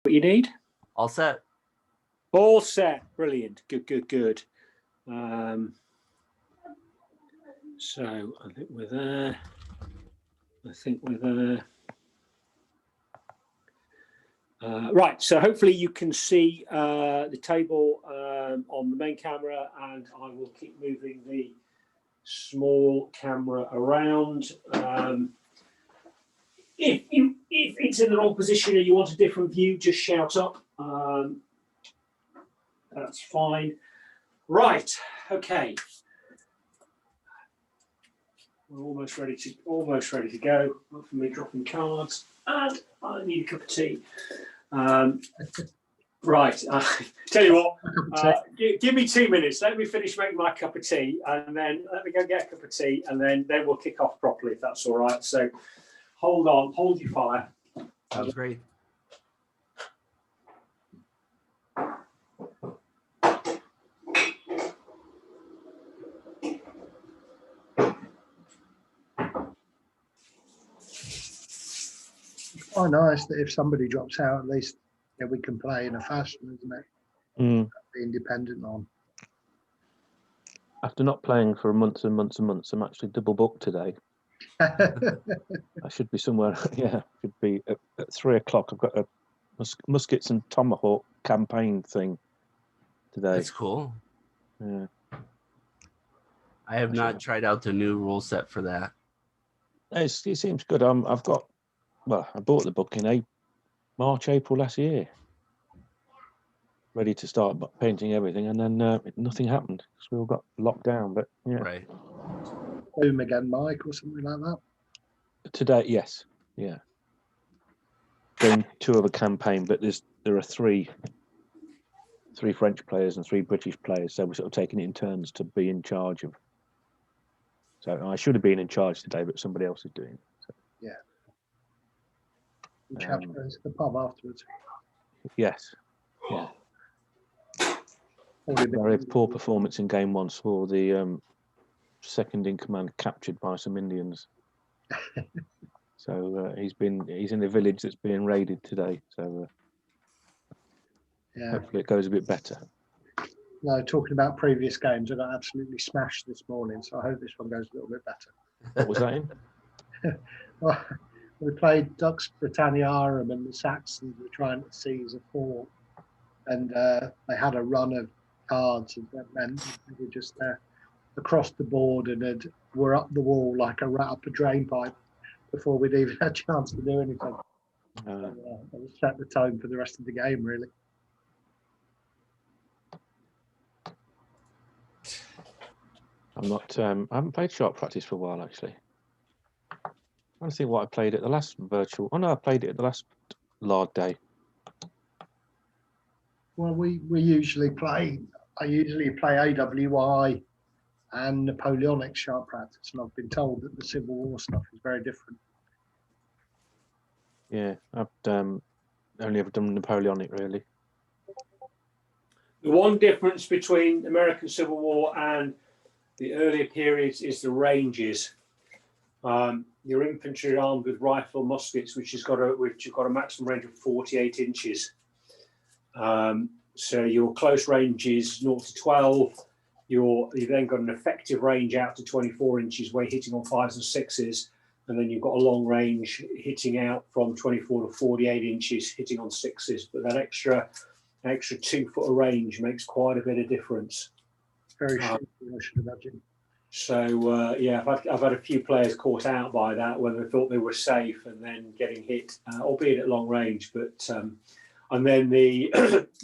What you need? All set. All set. Brilliant. Good. So I think we're there. Right, so hopefully you can see the table on the main camera, and I will keep moving the small camera around. If it's in the wrong position or you want a different view, just shout up. That's fine. Right, okay. We're almost ready to go. Not for me dropping cards, and I need a cup of tea. Right, tell you what, give me 2 minutes. Let me finish making my cup of tea, and then let me go get a cup of tea, and then we'll kick off properly, if that's all right. So hold on, hold your fire. Sounds great. It's quite nice that if somebody drops out, at least we can play in a fashion, isn't it? Be independent on. After not playing for months and months and months, I'm actually double booked today. I should be somewhere. Yeah, should be at 3 o'clock. I've got a muskets and tomahawk campaign thing today. That's cool. Yeah. I have not tried out the new rule set for that. It seems good. I bought the book in March, April last year, ready to start painting everything, and then nothing happened because we all got locked down. But yeah, Right. Boom again, Mike, or something like that. Today, yes, yeah. Going 2 of a campaign, but there are three French players and 3 British players, so we're sort of taking it in turns to be in charge of. So I should have been in charge today, but somebody else is doing it. So. Yeah. The chap goes to the pub afterwards. Yes. Yeah. Very poor performance in game 1. Saw the second in command captured by some Indians. So he's in a village that's being raided today. So hopefully it goes a bit better. No, talking about previous games, I got absolutely smashed this morning, so I hope this one goes a little bit better. What was that in? Well, we played Dux Britanniarum, and the Saxons were trying to seize a fort, and they had a run of cards, and that meant they were just across the board and were up the wall like a rat up a drain pipe before we'd even had a chance to do anything. It set the tone for the rest of the game, really. I haven't played sharp practice for a while, actually. I want to think what I played at the last virtual. Oh no, I played it at the last Lard day. Well, I usually play AWI and Napoleonic sharp practice, and I've been told that the Civil War stuff is very different. Yeah, I've only ever done Napoleonic, really. The one difference between American Civil War and the earlier periods is the ranges. Your infantry are armed with rifle muskets, which have got a maximum range of 48 inches. So your close range is 0 to 12. You've then got an effective range out to 24 inches where you're hitting on 5s and 6s. And then you've got a long range hitting out from 24 to 48 inches, hitting on 6s. But that extra 2 foot of range makes quite a bit of difference. Very short, I should imagine. So yeah, I've had a few players caught out by that when they thought they were safe and then getting hit, albeit at long range. But and then the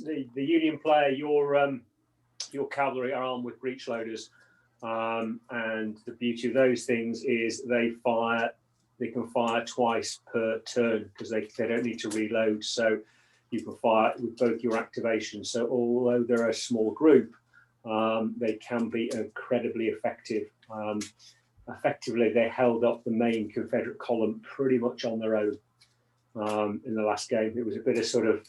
the Union player, your cavalry are armed with breech loaders, and the beauty of those things is they can fire twice per turn because they don't need to reload. So you can fire with both your activations. So although they're a small group, they can be incredibly effective. Effectively, they held up the main Confederate column pretty much on their own in the last game. It was a bit of sort of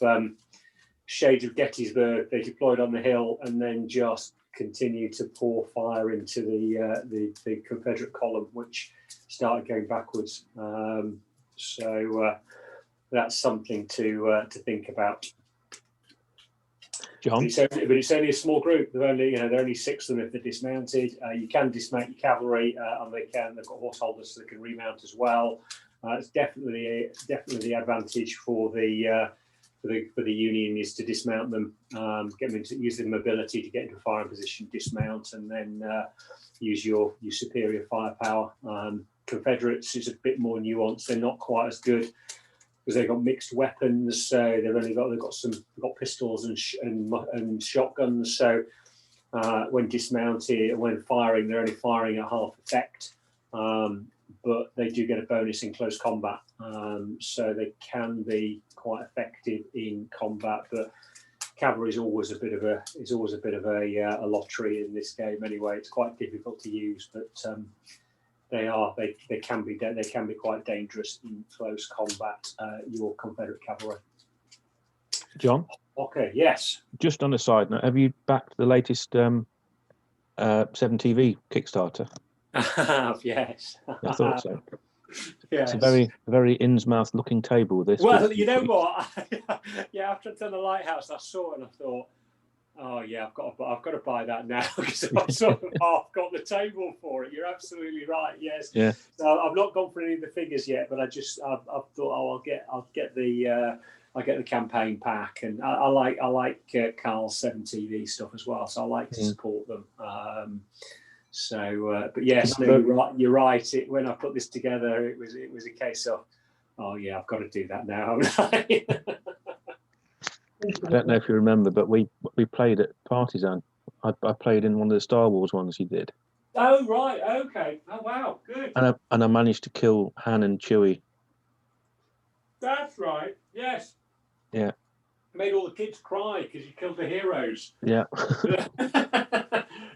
shades of Gettysburg. They deployed on the hill and then just continued to pour fire into the Confederate column, which started going backwards. that's something to think about. John? But it's only a small group. They're only 6 of them if they're dismounted. You can dismount your cavalry, and they've got horse holders so they can remount as well. It's definitely the advantage for the Union is to dismount them, get them to use their mobility to get into a firing position, dismount, and then use your superior firepower. Confederates is a bit more nuanced. They're not quite as good because they've got mixed weapons. So they've got pistols and shotguns. So when dismounted, when firing, they're only firing at half effect. But they do get a bonus in close combat, so they can be quite effective in combat. But cavalry is always a bit of a lottery in this game. Anyway, it's quite difficult to use, but they can be quite dangerous in close combat. Your Confederate cavalry. John? Okay. Yes. Just on a side note, have you backed the latest 7TV Kickstarter? Yes. I thought so. Yes. It's a very Innsmouth looking table. This. Well, you know what? Yeah, after I'd done the lighthouse, I saw it and I thought, oh yeah, I've got to buy that now because I've sort of half got the table for it. You're absolutely right. Yes. Yeah. So I've not gone for any of the figures yet, but I've thought, oh, I'll get the campaign pack, and I like Carl's 7TV stuff as well, so I like to support them. But yes, no, you're right. When I put this together, it was a case of, oh yeah, I've got to do that now. I don't know if you remember, but we played at Partisan. I played in one of the Star Wars ones he did. Oh right, okay. Oh wow, good. And I managed to kill Han and Chewie. That's right. Yes. Yeah. Made all the kids cry because you killed the heroes. Yeah.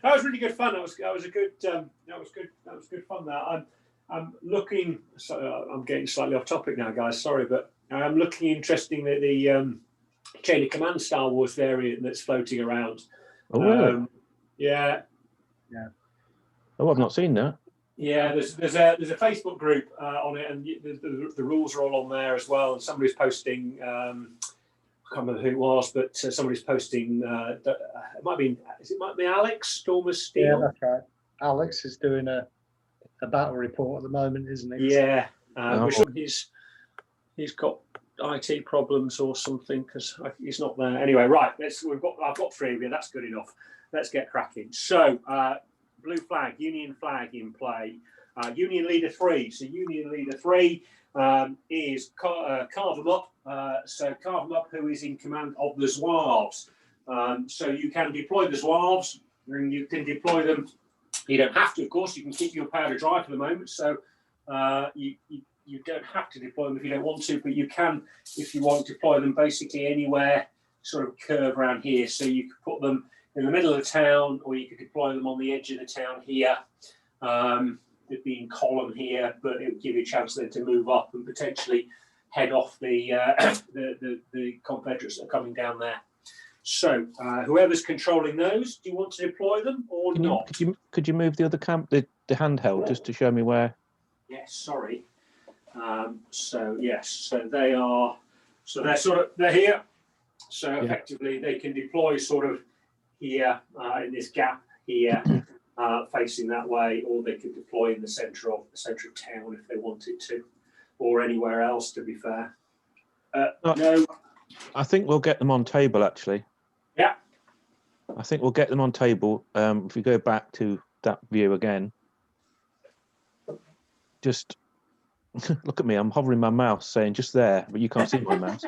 That was really good fun. That was good fun. That I'm looking. So I'm getting slightly off topic now, guys. Sorry, but I'm looking interesting at the Chain of Command Star Wars variant that's floating around. Oh really? Yeah. Oh, I've not seen that. Yeah, there's a Facebook group on it, and the rules are all on there as well. And somebody's posting. I can't remember who it was, but somebody's posting. It might be Alex Storm of Steel. Yeah, that's right. Alex is doing a battle report at the moment, isn't he? Yeah, he's got IT problems or something because he's not there. Anyway, right. I've got 3 of you. That's good enough. Let's get cracking. So, blue flag, Union flag in play. Union Leader 3. So Union Leader 3 is Carve 'em Up. So Carve 'em Up, who is in command of the Zouaves. So you can deploy the Zouaves, and you can deploy them. You don't have to, of course. You can keep your powder dry for the moment. So you don't have to deploy them if you don't want to, but you can, if you want, deploy them basically anywhere, sort of curve around here. So you could put them in the middle of the town, or you could deploy them on the edge of the town here. It'd be in column here, but it would give you a chance then to move up and potentially head off the Confederates that are coming down there. So whoever's controlling those, do you want to deploy them or not? Could you move the other camp, the handheld, just to show me where? Yes, sorry. So they are. So they're here. So effectively, they can deploy sort of here in this gap here, facing that way, or they could deploy in the centre of town if they wanted to, or anywhere else. To be fair, no. I think we'll get them on table actually. Yeah. I think we'll get them on table. If we go back to that view again, just look at me. I'm hovering my mouse saying just there, but you can't see my mouse.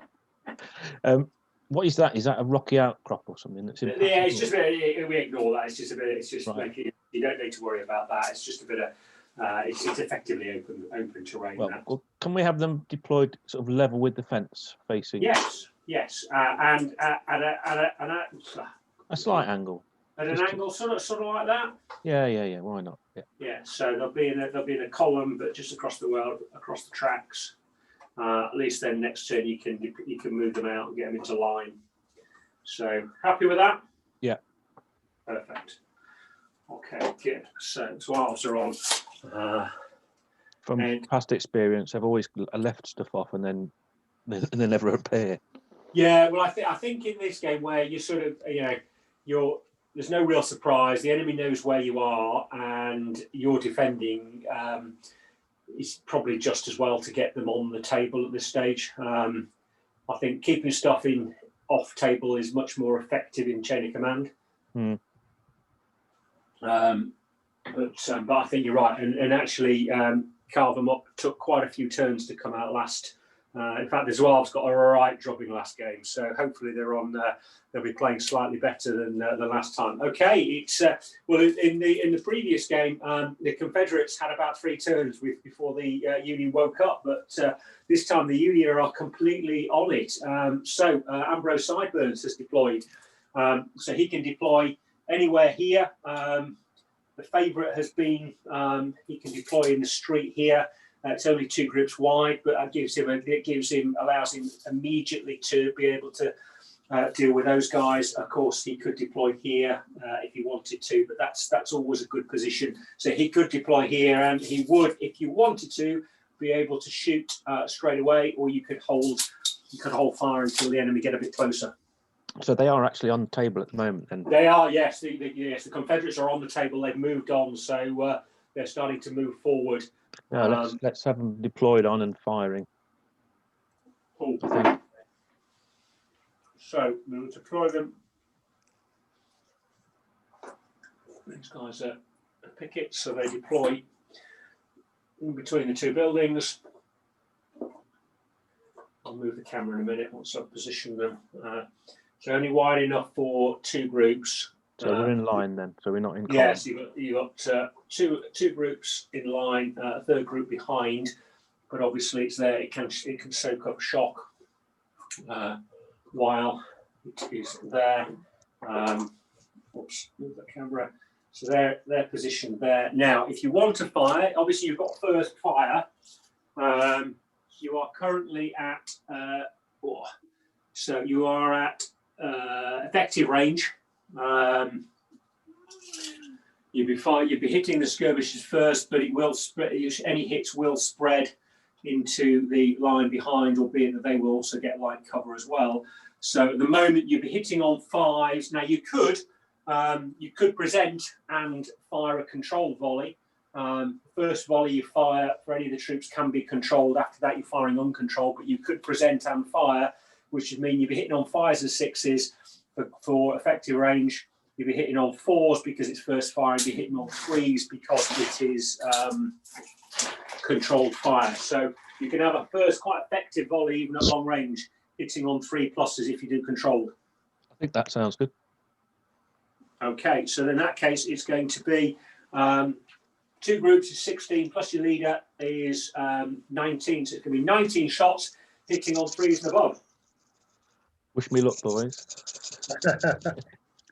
What is that? Is that a rocky outcrop or something? That's yeah, it's just we ignore that. It's just a bit. It's just right. You don't need to worry about that. It's just a bit of. It's effectively open terrain. Well, can we have them deployed sort of level with the fence facing? Yes, and a slight angle. At an angle, sort of like that. Yeah. Why not? Yeah. So they'll be in a column, but just across the tracks. At least then next turn you can move them out and get them into line. So happy with that? Yeah. Perfect. Okay, good. So Zouaves are on. From past experience, I've always left stuff off and then they never appear. Yeah, well, I think in this game where you sort of, there's no real surprise. The enemy knows where you are, and you're defending. It's probably just as well to get them on the table at this stage. I think keeping stuff off table is much more effective in chain of command. But I think you're right, and actually, Carve 'em Up took quite a few turns to come out last. In fact, the Zouaves got a right dropping last game, so hopefully they'll be playing slightly better than the last time. Okay, it's well in the previous game, the Confederates had about 3 turns before the Union woke up, but this time the Union are completely on it. So Ambrose Sideburns has deployed, so he can deploy anywhere here. The favourite has been he can deploy in the street here. It's only 2 groups wide, but that allows him immediately to be able to deal with those guys. Of course, he could deploy here if he wanted to, but that's always a good position. So he could deploy here, and he would, if you wanted to, be able to shoot straight away, or you could hold fire until the enemy get a bit closer. So they are actually on the table at the moment, then. They are, yes. The Confederates are on the table. They've moved on, so they're starting to move forward. Yeah, let's have them deployed on and firing. Cool. I think. So we'll deploy them. These guys are pickets, so they deploy in between the 2 buildings. I'll move the camera in a minute once I've positioned them. So only wide enough for 2 groups. So we're in line then. So we're not in column. Yes, you got two groups in line, a 3rd group behind, but obviously it's there. It can soak up shock while it is there. Oops, move the camera. So they're positioned there. Now, if you want to fire, obviously you've got first fire. You are currently at so you are at effective range. You'd be hitting the skirmishers first, but it will spread. Any hits will spread into the line behind, albeit that they will also get light cover as well. So at the moment you'd be hitting on 5s. Now you could present and fire a controlled volley. First volley you fire for any of the troops can be controlled. After that you're firing uncontrolled, but you could present and fire, which would mean you'd be hitting on 5s and 6s for effective range. You'll be hitting on 4s because it's first fire, and you'll be hitting on 3s because it is controlled fire. So you can have a first quite effective volley even at long range, hitting on 3 pluses if you do controlled. I think that sounds good. Okay, so in that case, it's going to be 2 groups is 16 plus your leader is 19. So it's going to be 19 shots hitting on 3s and above. Wish me luck, boys.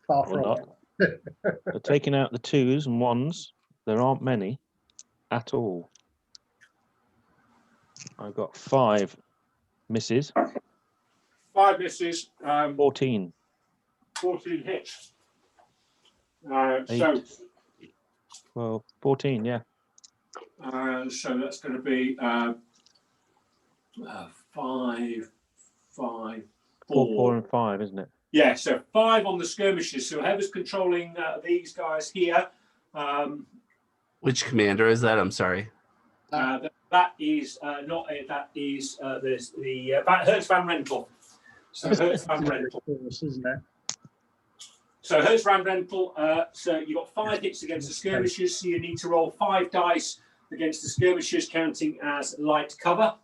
Far Or from not. it. They're taking out the 2s and 1s. There aren't many at all. I've got 5 misses. 5 misses. 14. 14 hits. 8. Well, 14, yeah. So that's going to be 5, 5, 4, and 5, isn't it? Yeah, so 5 on the skirmishers. So whoever's controlling these guys here. Which commander is that? I'm sorry. That is not it. That is the Hertz Van Rentel. So Hertz Van Rentel. Isn't it? So Hertz Van Rentel. So you've got 5 hits against the skirmishers. So you need to roll 5 dice against the skirmishers, counting as light cover.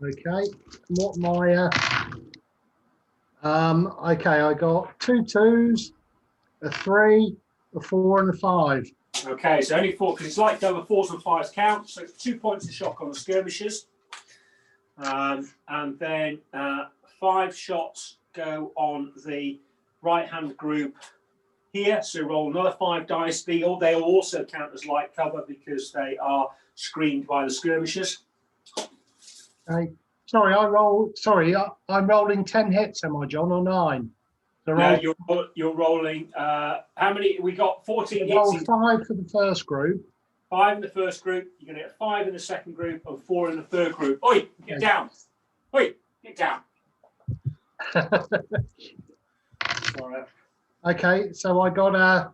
Okay. What my okay, I got 2 2s, a 3, a 4, and a 5. Okay, so only 4 because it's light cover. 4s and 5s count. So 2 points of shock on the skirmishers, and then 5 shots go on the right-hand group here. So roll another 5 dice. They will also count as light cover because they are screened by the skirmishers. Okay. Sorry, I'm rolling 10 hits, am I, John, or 9? So No, you're rolling. How many? We got 14 hits. roll 5 for the first group. 5 in the first group. You're going to get 5 in the second group and 4 in the third group. Oi, get down. Oi. Get down. Sorry. Okay, so I got a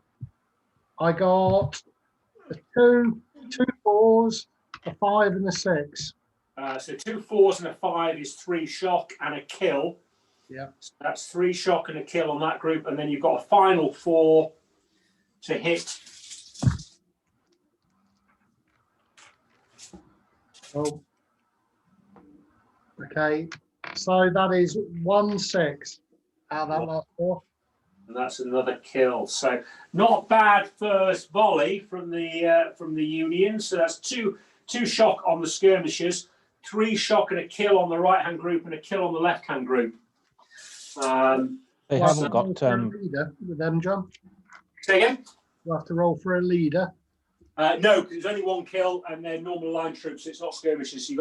2, 2 4s, a 5 and a 6. So 2 4s and a 5 is 3 shock and a kill. Yeah. So that's 3 shock and a kill on that group, and then you've got a final 4 to hit. Oh. Okay, so that is 1 6 out of that last 4. And that's another kill. So not a bad first volley from the Union. So that's two shock on the skirmishers, 3 shock and a kill on the right hand group, and a kill on the left hand group. They haven't got leader with them, John. Say again? You have to roll for a leader. No, because there's only 1 kill, and they're normal line troops. So it's not skirmishers. So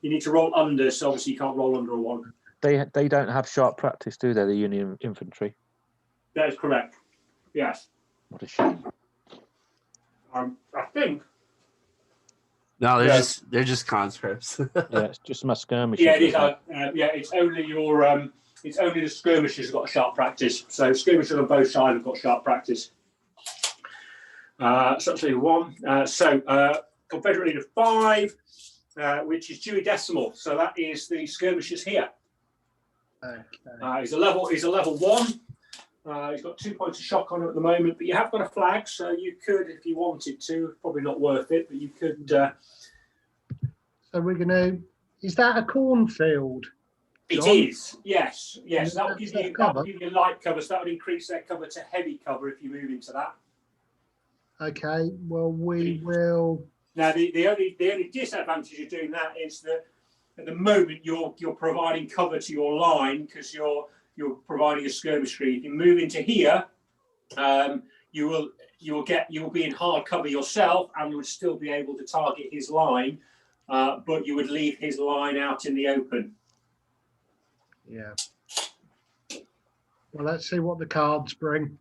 you need to roll under. So obviously you can't roll under a 1. They don't have sharp practice, do they? The Union infantry. That is correct. Yes. What a shame. I think. No, they're Yes. just conscripts. Yeah, it's just my skirmishers. Yeah, it is. Yeah, it's only your. It's only the skirmishers have got sharp practice. So skirmishers on both sides have got sharp practice. So that's only 1. Confederate leader 5, which is Dewey Decimal. So that is the skirmishers here. Okay. He's a level 1. He's got 2 points of shock on him at the moment, but you have got a flag, so you could, if you wanted to, probably not worth it, but you could. So we're going to. Is that a cornfield? It John? is, yes. And That would that's give their cover? you light cover, so that would increase their cover to heavy cover if you move into that. Okay. Well, we will. Now, the only disadvantage of doing that is that at the moment you're providing cover to your line because you're providing a skirmishry. If you move into here, you will be in hard cover yourself, and you would still be able to target his line, but you would leave his line out in the open. Yeah. Well, let's see what the cards bring.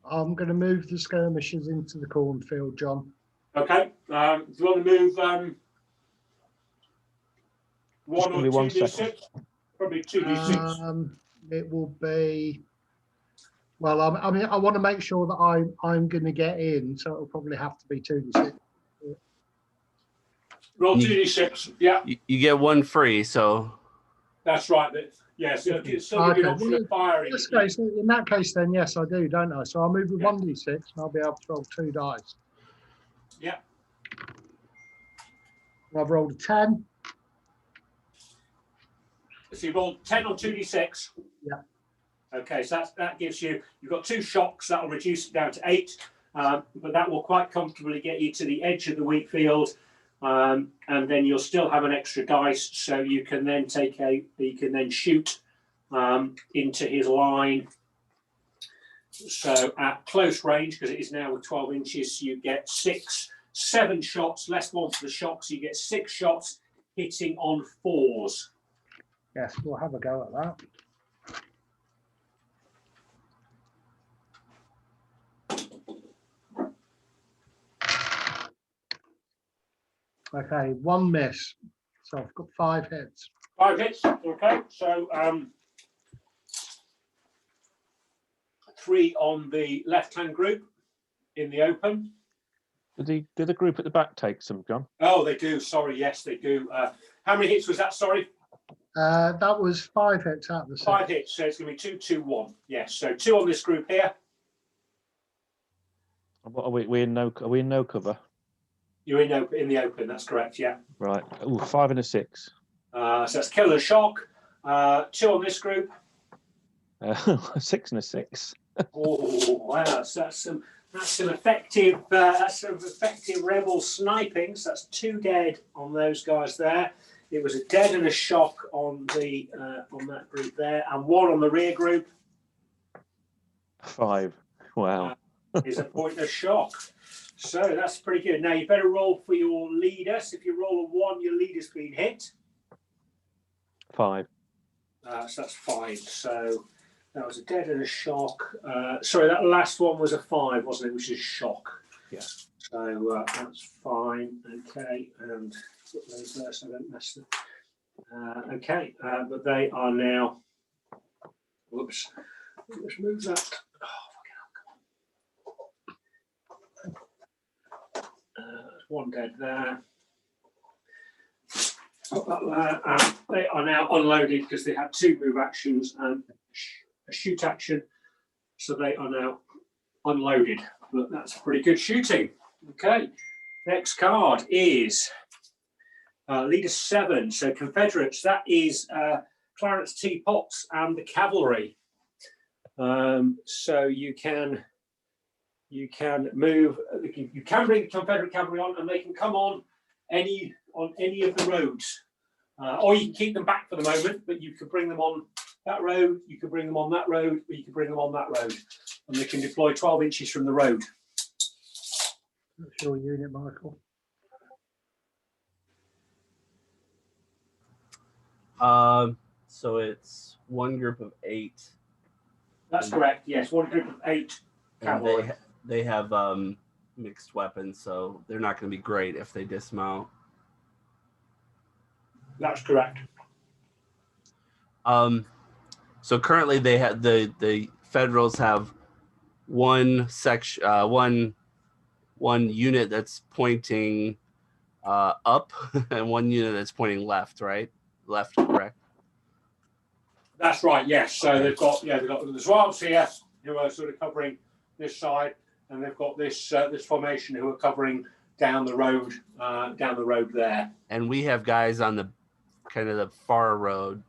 I'm going to move the skirmishers into the cornfield, John. Okay. Do you want to move 1 or 2 d6? Probably 2 d6. It will be. Well, I mean, I want to make sure that I'm going to get in, so it'll probably have to be 2d6. Roll 2 d6. Yeah, You get 1 free, so that's right. Yes, it's still give you an option of firing. In that case, then yes, I do, don't I? So I'll move with 1d6, and I'll be able to roll 2 dice. Yeah. And I've rolled a 10. So you rolled 10 on 2d6. Yeah. Okay, so that gives you've got 2 shocks. That'll reduce it down to 8, but that will quite comfortably get you to the edge of the wheat field, and then you'll still have an extra dice, so you can then shoot into his line. So at close range, because it is now with 12 inches, you get 7 shots, less 1 for the shocks. So you get 6 shots hitting on 4s. Yes, we'll have a go at that. Okay, 1 miss. So I've got 5 hits. 5 hits. Okay, so 3 on the left-hand group in the open. Did the group at the back take some, John? Oh, they do. Sorry, yes, they do. How many hits was that? Sorry, That was 5 hits out of the 6. 5 hits. So it's going to be 2, 2, 1. Yes. So 2 on this group here. What are we in no? Are we in no cover? You're in the open. That's correct. Yeah. Right. Oh, 5 and a 6. So that's kill and shock. 2 on this group. 6 and a 6. Oh, wow! That's some effective rebel sniping. So that's 2 dead on those guys there. It was a dead and a shock on that group there, and 1 on the rear group. 5. Wow. Is a point of shock. So that's pretty good. Now you better roll for your leader. So if you roll a 1, your leader's been hit. 5. So that's 5. So that was a dead and a shock. Sorry, that last one was a 5, wasn't it? Which is shock. Yeah. So that's fine. Okay, and put those there so I don't mess them. Okay, but they are now. Whoops. Let's move that. One dead there. Put that there. They are now unloaded because they had 2 move actions and a shoot action. So they are now unloaded. But that's pretty good shooting. Okay. Next card is Leader 7. So Confederates, that is Clarence T. Potts and the Cavalry. So you can move, you can bring the Confederate cavalry on, and they can come on any of the roads, or you can keep them back for the moment. But you could bring them on that road, you could bring them on that road, or you could bring them on that road, and they can deploy 12 inches from the road. What's your unit, Michael? So it's one group of 8. That's correct. Yes, one group of 8 cavalry. And they have mixed weapons, so they're not going to be great if they dismount. That's correct. So currently they have the Federals have one section, one unit that's pointing up, and one unit that's pointing left. Right, left, correct. That's right. Yes. So they've got the Zouaves here who are sort of covering this side, and they've got this this formation who are covering down the road there. And we have guys on the kind of the far road.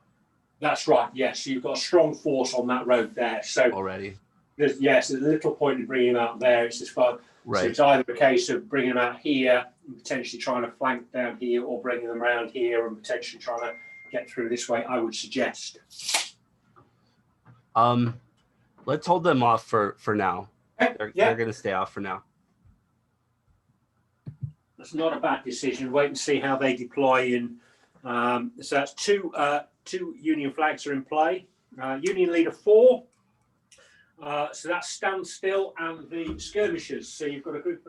That's right. Yes. So you've got a strong force on that road there. So Already. there's a little point in bringing them out there. It's just fun. Right. So it's either a case of bringing them out here and potentially trying to flank down here, or bringing them around here and potentially trying to get through this way, I would suggest. Let's hold them off for now. They're going to stay off for now. That's not a bad decision. Wait and see how they deploy. And so that's two Union flags are in play. Union Leader 4. So that's standstill and the skirmishers. So you've got a group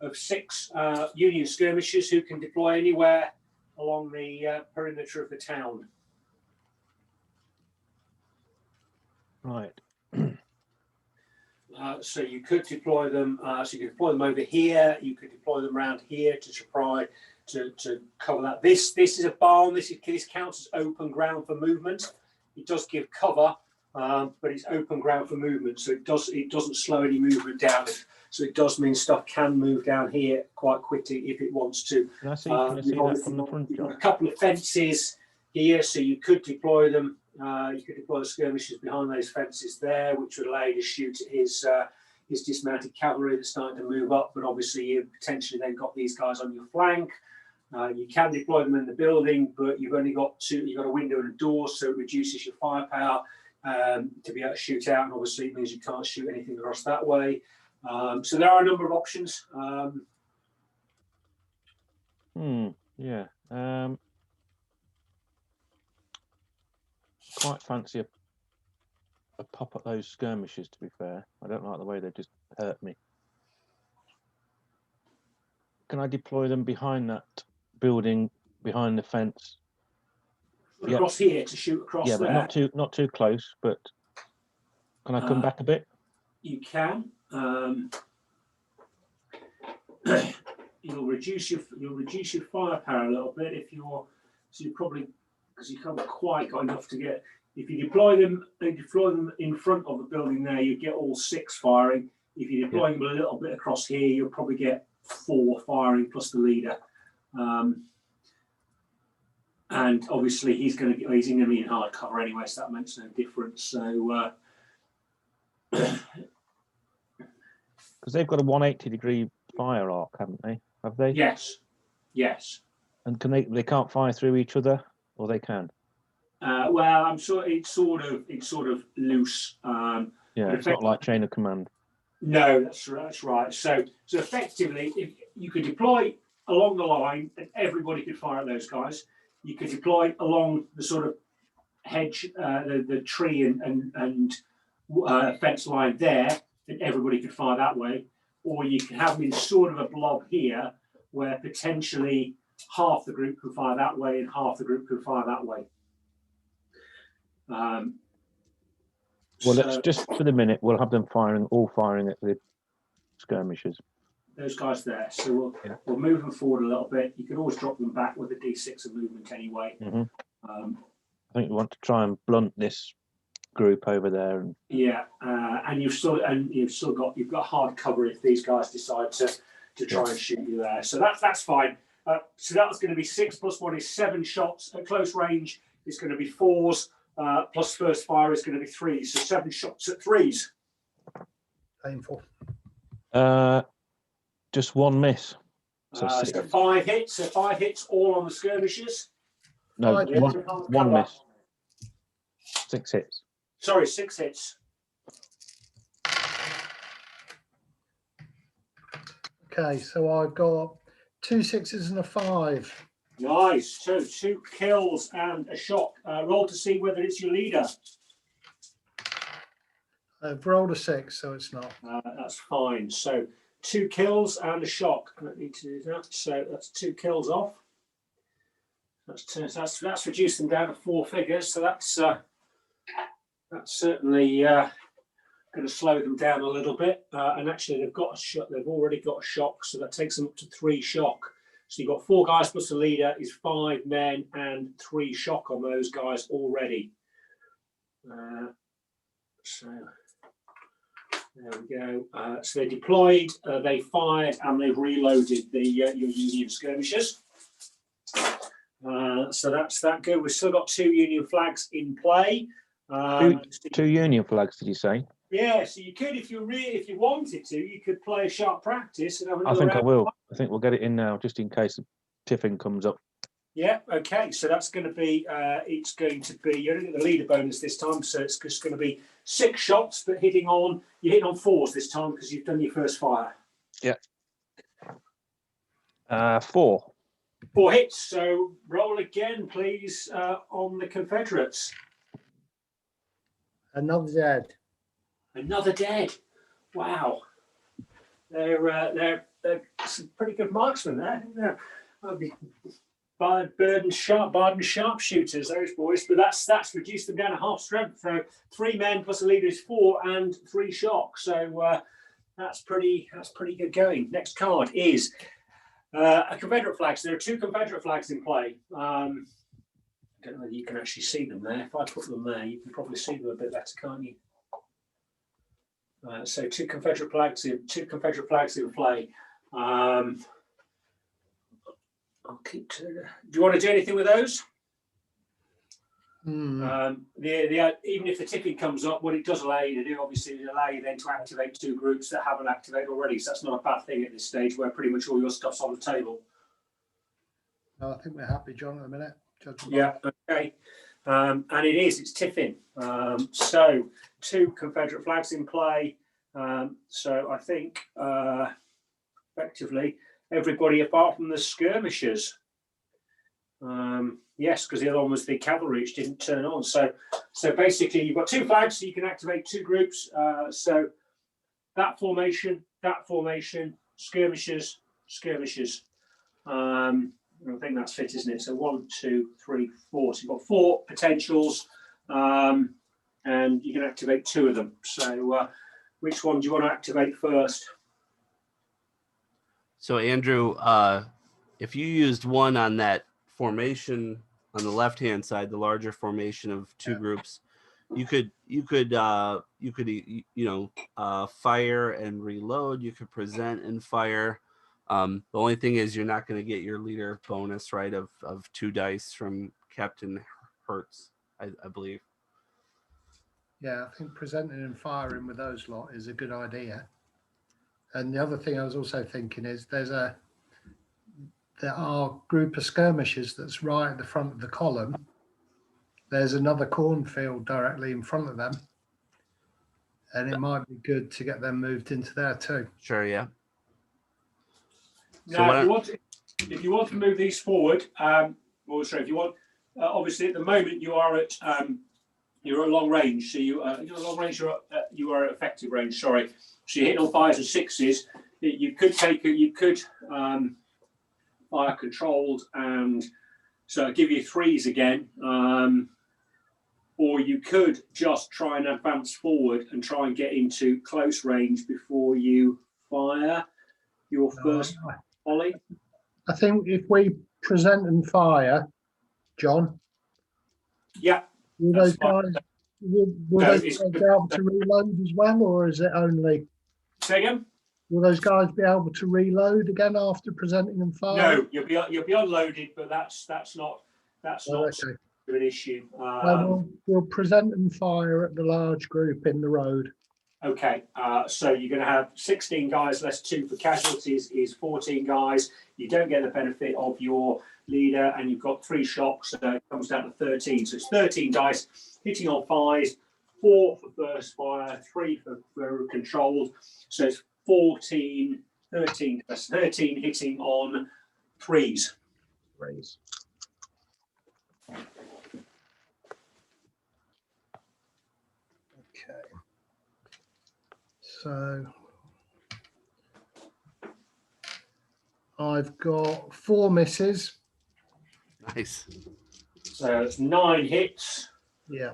of 6 Union skirmishers who can deploy anywhere along the perimeter of the town. Right. So you could deploy them. So you could deploy them over here. You could deploy them around here to try to cover that. This is a barn. This counts as open ground for movement. It does give cover, but it's open ground for movement. So it doesn't slow any movement down. So it does mean stuff can move down here quite quickly if it wants to. Can I see that from the front, You've got John? a couple of fences here, so you could deploy them. You could deploy the skirmishers behind those fences there, which would allow you to shoot at his dismounted cavalry that's starting to move up. But obviously, you've potentially then got these guys on your flank. You can deploy them in the building, but you've only got you've got a window and a door, so it reduces your firepower to be able to shoot out. And obviously, it means you can't shoot anything across that way. So there are a number of options. Yeah. Quite fancy a pop at those skirmishes, to be fair. I don't like the way they just hurt me. Can I deploy them behind that building, behind the fence? Across here to shoot across there. Yeah, but not too close. But can I come back a bit? You can. You'll reduce your firepower a little bit if you're probably, because you haven't quite got enough to get. If you deploy them in front of the building there, you get all 6 firing. If you deploy them a little bit across here, you'll probably get 4 firing plus the leader. And obviously he's going to be in hard cover anyway, so that makes no difference. So because they've got a 180-degree fire arc, haven't they? Have they? Yes. And can they can't fire through each other, or they can? Well, I'm sure it's sort of loose. It's not like chain of command. No, that's right. So effectively, if you could deploy along the line and everybody could fire at those guys, you could deploy along the sort of hedge, the tree and fence line there, and everybody could fire that way. Or you could have them in sort of a blob here, where potentially half the group can fire that way and half the group can fire that way. Well, let's just for the minute, we'll have them all firing at the skirmishers. Those guys there. So we'll move them forward a little bit. You can always drop them back with a D6 of movement anyway. I think we want to try and blunt this group over there. And and you've got hard cover if these guys decide to try and shoot you there. So that's fine. So that's going to be 6 plus 1 is 7 shots at close range. It's going to be 4s plus first fire is going to be 3s. So 7 shots at 3s. Painful. Just 1 miss. So 5 hits. So 5 hits all on the skirmishers. No, one miss. 6 hits. Sorry, 6 hits. Okay, so I've got 2 6s and a 5. Nice. So 2 kills and a shock. Roll to see whether it's your leader. I've rolled a 6, so it's not. That's fine. So 2 kills and a shock. I don't need to do that. So that's 2 kills off. That's reduced them down to 4 figures. So that's certainly going to slow them down a little bit. And actually, they've got a shot. They've already got a shock, so that takes them up to 3 shock. So you've got 4 guys plus the leader is 5 men and 3 shock on those guys already. So there we go. So they deployed, they fired, and they've reloaded your Union skirmishers. So that's that good. We've still got 2 Union flags in play. 2 Union flags, did you say? Yeah, so you could, if you wanted to, you could play a sharp practice and have I think I will. I think we'll get it in now, just in case the tiffin comes up. Yeah, okay. So that's going to be, it's going to be, you're going to get the leader bonus this time, so it's just going to be 6 shots, but you're hitting on 4s this time because you've done your first fire. Yeah. 4. 4 hits. So roll again, please, on the Confederates. Another dead. Another dead. Wow. They're some pretty good marksmen there. That'd be Barden sharpshooters, those boys. But that's reduced them down to half strength. So 3 men plus a leader is 4 and 3 shock. So that's pretty good going. Next card is a Confederate flag. So there are 2 Confederate flags in play. I don't know whether you can actually see them there. If I put them there, you can probably see them a bit better, can't you? So 2 Confederate flags in play. I'll keep to. Do you want to do anything with those? Even if the tipping comes up, what it does allow you to do, obviously, it allows you then to activate 2 groups that haven't activated already. So that's not a bad thing at this stage, where pretty much all your stuff's on the table. No, I think we're happy, John, at the minute. Yeah, okay. And it's tiffin. So 2 Confederate flags in play. So I think effectively everybody apart from the skirmishers. Yes, because the other one was the cavalry, which didn't turn on. So basically you've got 2 flags, so you can activate 2 groups. So that formation, skirmishers. I think that's fit, isn't it? So 1, 2, 3, 4. So you've got 4 potentials, and you can activate 2 of them. So which one do you want to activate first? So Andrew, if you used 1 on that formation on the left-hand side, the larger formation of 2 groups, you could fire and reload. You could present and fire. The only thing is you're not going to get your leader bonus, right, of 2 dice from Captain Hertz, I believe. Yeah, I think presenting and firing with those lot is a good idea. And the other thing I was also thinking is there are a group of skirmishers that's right at the front of the column. There's another cornfield directly in front of them. And it might be good to get them moved into there too. Sure, yeah. Now, if you want to move these forward, if you want, obviously at the moment you are at long range. So you're long range. You are at effective range. Sorry. So you're hitting on 5s and 6s. You could fire controlled, and so give you 3s again. Or you could just try and advance forward and try and get into close range before you fire your first volley. I think if we present and fire, John, Yeah. will That's those guys, will No, those it's- guys be able to reload as well, or is it only? Say again? Will those guys be able to reload again after presenting and firing? No, you'll be unloaded, but that's not Okay. an issue. We'll present and fire at the large group in the road. Okay, so you're going to have 16 guys less 2 for casualties is 14 guys. You don't get the benefit of your leader, and you've got 3 shocks, so it comes down to 13. So it's 13 dice hitting on 5s, 4 for first fire, 3 for controlled. So it's 13 hitting on 3s. Raise. Okay. So I've got 4 misses. Nice. So it's 9 hits. Yeah.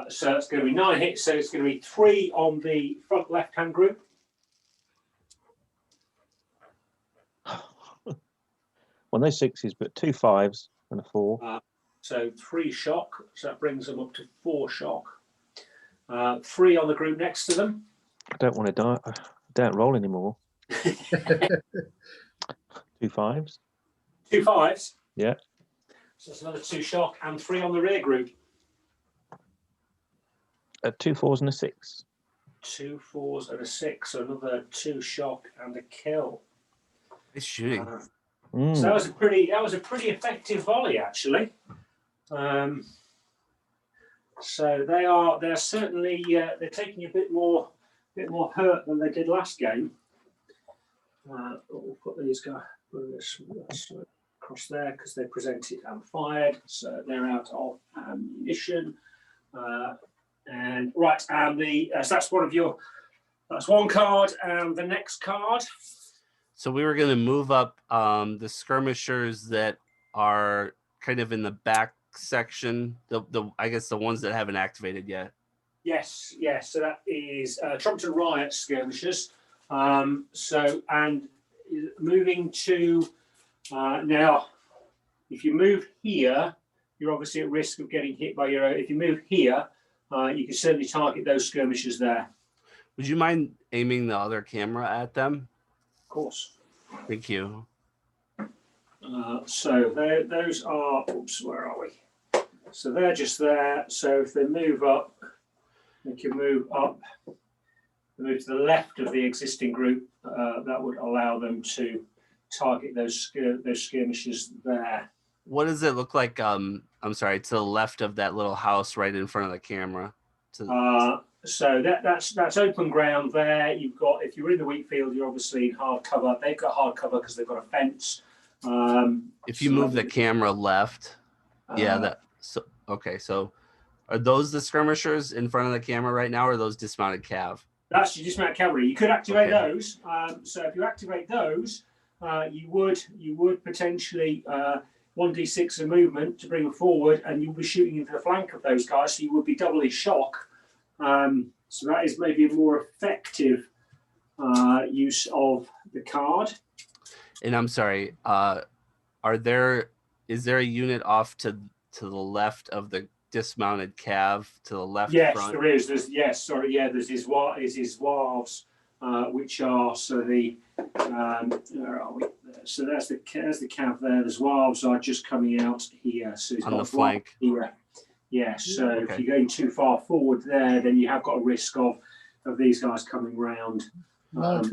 So it's going to be 9 hits. So it's going to be 3 on the front left-hand group. Well, no 6s, but 2 5s and a 4. So 3 shock. So that brings them up to 4 shock. 3 on the group next to them. I don't want to die. I don't roll anymore. 2 5s. 2 5s. Yeah. So that's another 2 shock, and 3 on the rear group. 2 4s and a 6. 2 4s and a 6. So another 2 shock and a kill. Nice shooting. So that was a pretty effective volley, actually. So they're certainly they're taking a bit more hurt than they did last game. We'll put these guys across there because they presented and fired, so they're out of ammunition. And right, and so that's that's one card, and the next card. So we were going to move up the skirmishers that are kind of in the back section. The I guess the ones that haven't activated yet. Yes. So that is Trumpton Riot skirmishers. So and moving to now, if you move here, you're obviously at risk of getting hit by your own. If you move here, you can certainly target those skirmishers there. Would you mind aiming the other camera at them? Of course. Thank you. So those are. Oops, where are we? So they're just there. So if they move up, they can move up. They move to the left of the existing group. That would allow them to target those skirmishers there. What does it look like? I'm sorry, to the left of that little house right in front of the camera. So that's open ground there. You've got, if you're in the wheat field, you're obviously in hard cover. They've got hard cover because they've got a fence. If you move the camera left, okay. So are those the skirmishers in front of the camera right now, or are those dismounted cav? That's your dismounted cavalry. You could activate those. So if you activate those, you would potentially 1d6 of movement to bring them forward, and you'll be shooting into the flank of those guys. So you would be doubly shock. So that is maybe a more effective use of the card. And I'm sorry, is there a unit off to the left of the dismounted cav to the left? Yes, front? there is. There's his Zouaves, which are where are we? So there's the cav there. The Zouaves are just coming out here. So he's on got the flank. Here. Yeah, so if you're going too far forward there, then you have got a risk of these guys coming round. What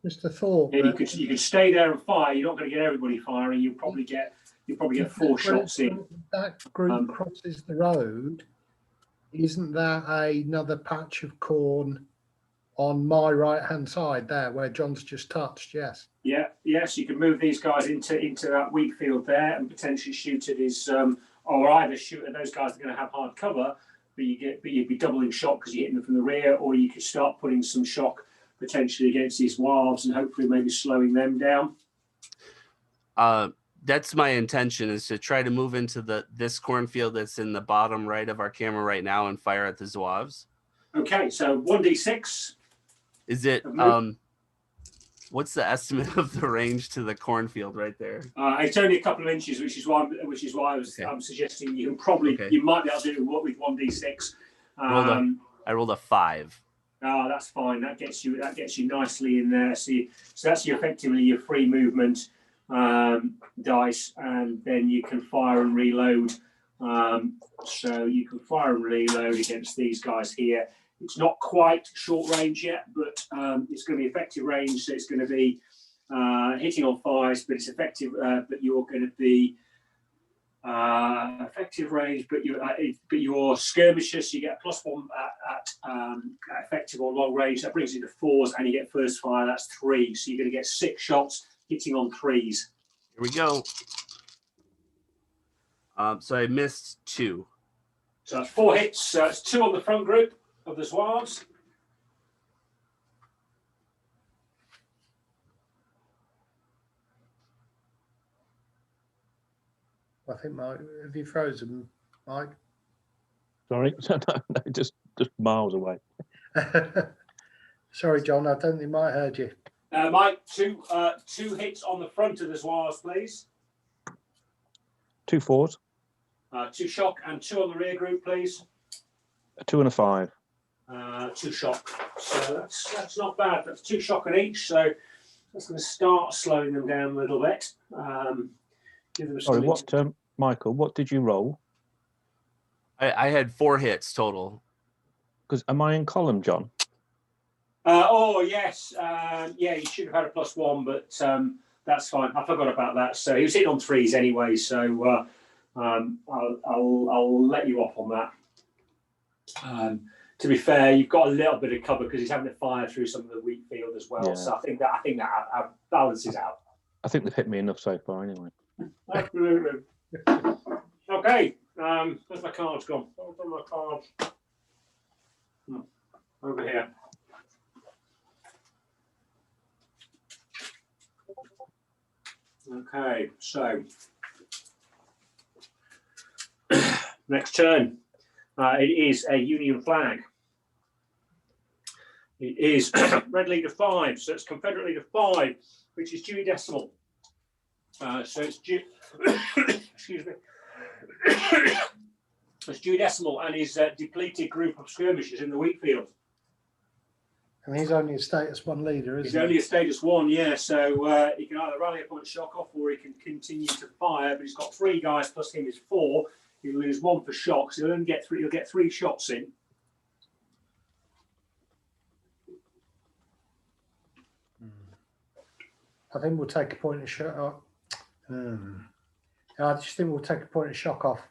just a thought? Yeah, you could stay there and fire. You're not going to get everybody firing. You'll probably get 4 shots in. That group crosses the road. Isn't that another patch of corn on my right-hand side there, where John's just touched? Yes. Yeah. Yes, you can move these guys into that wheat field there and potentially shoot at his. Or either shoot at those guys that are going to have hard cover, but you'd be doubling shock because you're hitting them from the rear, or you could start putting some shock potentially against these Zouaves and hopefully maybe slowing them down. That's my intention, is to try to move into this cornfield that's in the bottom right of our camera right now and fire at the Zouaves. Okay, so 1d6. Is it what's the estimate of the range to the cornfield right there? It's only a couple of inches, which is why I'm suggesting you can probably you might be able to do what with 1d6. I rolled a 5. That's fine. That gets you nicely in there. So that's effectively your free movement dice, and then you can fire and reload. So you can fire and reload against these guys here. It's not quite short range yet, but it's going to be effective range. So it's going to be hitting on fires, but it's effective. But you're going to be effective range, but your skirmishers, you get +1 at effective or long range. That brings you to 4s, and you get first fire. That's 3. So you're going to get 6 shots hitting on 3s. Here we go. So I missed 2. So that's 4 hits. So it's 2 on the front group of the Zouaves. I think, Mike, have you frozen, Mike? Sorry, no, just miles away. Sorry, John, I don't think Mike heard you. Mike, 2 hits on the front of the Zouaves, please. 2 4s. 2 shock and 2 on the rear group, please. A 2 and a 5. 2 shock. So that's not bad. That's 2 shock on each. So that's going to start slowing them down a little bit. Give them Sorry, Michael, what did you roll? I had 4 hits total. Because am I in column, John? Yes. Yeah, you should have had a +1, but that's fine. I forgot about that. So he was hitting on 3s anyway. So I'll let you off on that. To be fair, you've got a little bit of cover because he's having to fire through some of the wheat field as well. Yeah. So I think that balances out. I think they've hit me enough so far anyway. Absolutely. Okay. Where's my cards gone? Where's my cards? Over here. Okay, so next turn. It is a Union flag. It is Red Leader 5, so it's Confederate Leader 5, which is Dewey Decimal. So it's excuse me. It's Dewey Decimal and his depleted group of skirmishers in the wheat field. And he's only a status 1 leader, isn't he? He's only a status 1, yeah. So he can either rally up on shock off or he can continue to fire. But he's got 3 guys plus him is 4. He'll lose 1 for shock, so he'll only get 3. He'll get 3 shots in. I think we'll take a point of shock. I just think we'll take a point of shock off.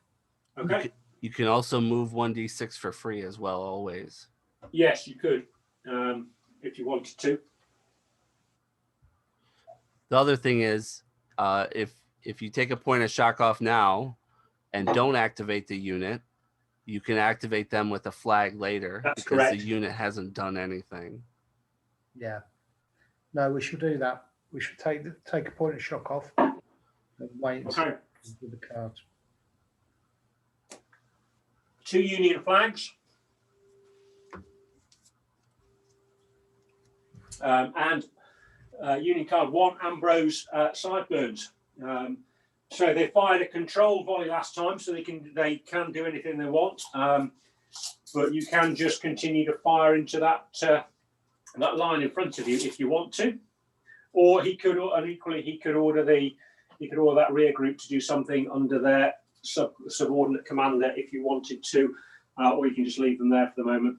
Okay. You can also move 1d6 for free as well, always. Yes, you could, if you wanted to. The other thing is, if you take a point of shock off now and don't activate the unit, you can activate them with a flag later. That's because correct. The unit hasn't done anything. Yeah. No, we should do that. We should take a point of shock off and wait with the cards. 2 Union flags. And Union card 1, Ambrose Sideburns. So they fired a controlled volley last time, so they can do anything they want. But you can just continue to fire into that line in front of you if you want to. Or he could, and equally, he could order that rear group to do something under their subordinate commander if you wanted to, or you can just leave them there for the moment.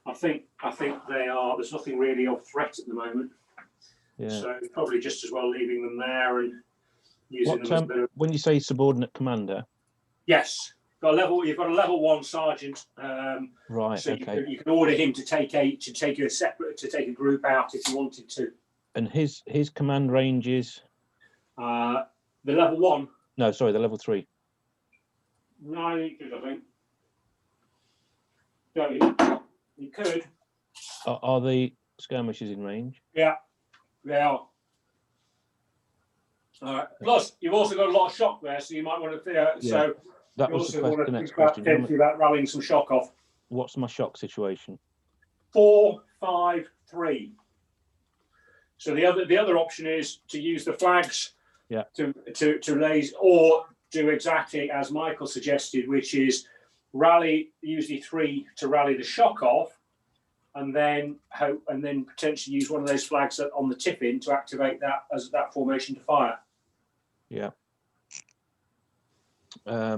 I think they are. There's nothing really of threat at the moment, so probably just as well leaving them there and using them as a bit of... When you say subordinate commander, yes, you've got a level 1 sergeant. Right. So okay. you can order him to take a group out if you wanted to. And his command range is the level 1. No, sorry, the level 3. 9 inches, I think. So you could. Are the skirmishers in range? Yeah, they are. All right. Plus, you've also got a lot of shock there, so you might want to. So That you was also the, want to next think about question. potentially about rallying some shock off. What's my shock situation? 4, 5, 3. So the other option is to use the flags. Yeah. To raise, or do exactly as Michael suggested, which is rally usually 3 to rally the shock off, and then potentially use one of those flags on the tip in to activate that as that formation to fire. Yeah. I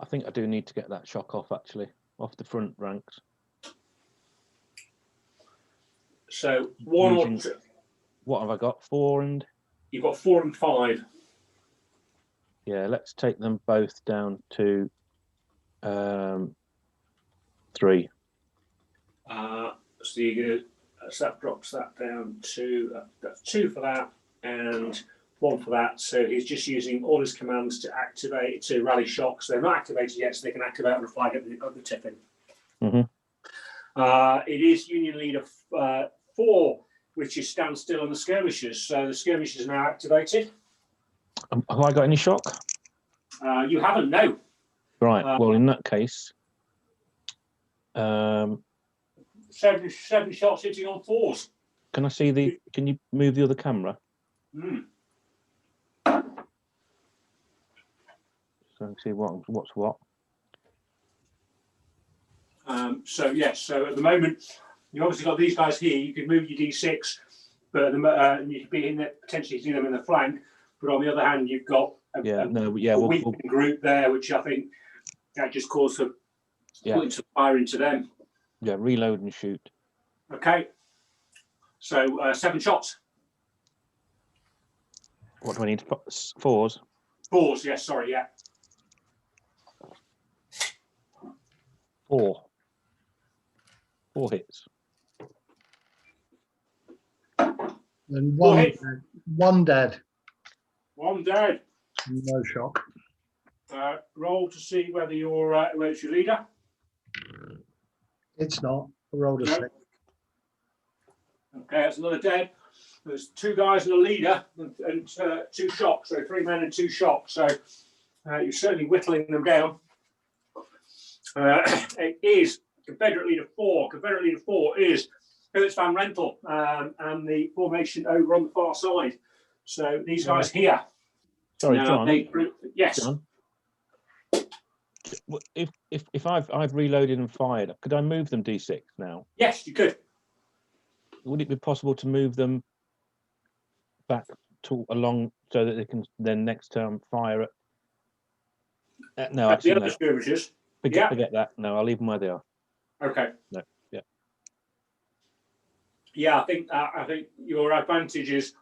think I do need to get that shock off, actually, off the front ranks. So one or two, what have I got? 4 and. You've got 4 and 5. Yeah, let's take them both down to 3. So you're gonna so that drops that down to that's 2 for that and 1 for that. So he's just using all his commands to activate to rally shocks. They're not activated yet, so they can activate on the flag at the tip in. Mm-hmm. It is Union Leader 4, which is stand still on the skirmishers. So the skirmishers are now activated. Have I got any shock? You haven't, no. Right. Well, in that case, 7 shots hitting on 4s. can I see the? Can you move the other camera? So I can see what's what. So yes. So at the moment, you've obviously got these guys here. You can move your D6, but you could be in there, potentially see them in the flank. But on the other hand, you've got a weakened group there, which I think that just calls for putting some fire into them. Yeah, reload and shoot. Okay. So 7 shots. What do I need to put? 4s? 4s, yes, sorry, yeah. 4. 4 hits. And 4 one hits. dead. One dead. 1 dead. No shock. Roll to see whether it's your leader. It's not. I rolled a No. 6. Okay, that's another dead. There's 2 guys and a leader and 2 shocks, so 3 men and 2 shocks. So you're certainly whittling them down. It is Confederate Leader 4. Confederate Leader 4 is Hertz Van Rentel and the formation over on the far side. So these guys here. Sorry, John. Yes. John, if I've reloaded and fired, could I move them D6 now? Yes, you could. Would it be possible to move them back along so that they can then next turn fire at? No, At actually, the other skirmishes. Forget that. No, I'll leave them where they are. Okay. No. Yeah. Yeah, I think your advantage is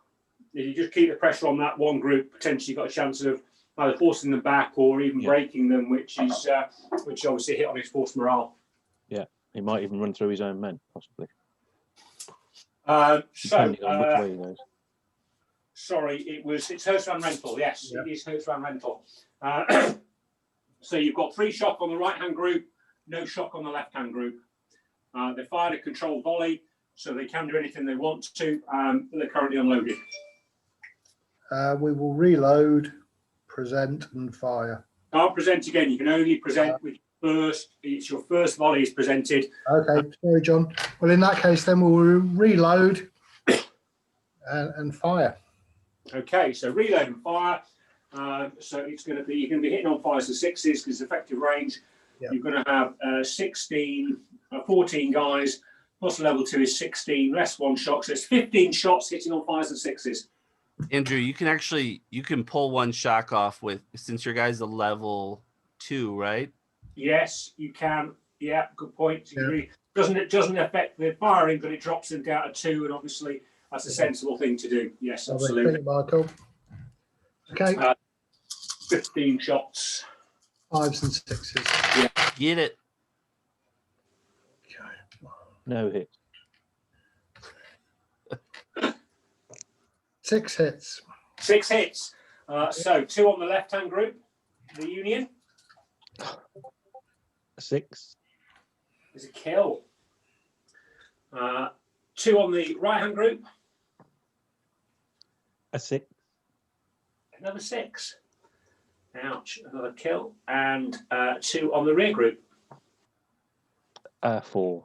if you just keep the pressure on that one group, potentially got a chance of either forcing them back or even breaking them, which obviously hit on his force morale. Yeah, he might even run through his own men, possibly. Depending on which way he goes. Sorry, it's Hertz Van Rentel. Yes, It is Hertz Van Rentel. So you've got 3 shock on the right-hand group, no shock on the left-hand group. They fired a controlled volley, so they can do anything they want to, but they're currently unloaded. We will reload, present, and fire. Can't present again. You can only present with it's your first volley is presented. Okay, sorry, John. Well, in that case, then we'll reload and fire. Okay, so reload and fire. So it's going to be, you're going to be hitting on 5s and 6s because effective range. You're going to have 14 guys, plus level 2 is 16, less 1 shot. So it's 15 shots hitting on 5s and 6s. Andrew, you can pull 1 shock off since your guy's a level 2, right? Yes, you can. Yeah, good point. It doesn't affect the firing, but it drops them down to 2, and obviously that's a sensible thing to do. Yes, absolutely. Thank you, Michael. Okay. 15 shots. 5s and 6s. Yeah. Get it. Okay. No hit. 6 hits. 6 hits. So 2 on the left-hand group, the Union. 6 is a kill. 2 on the right-hand group. A 6. Another 6. Ouch. Another kill. And 2 on the rear group. 4.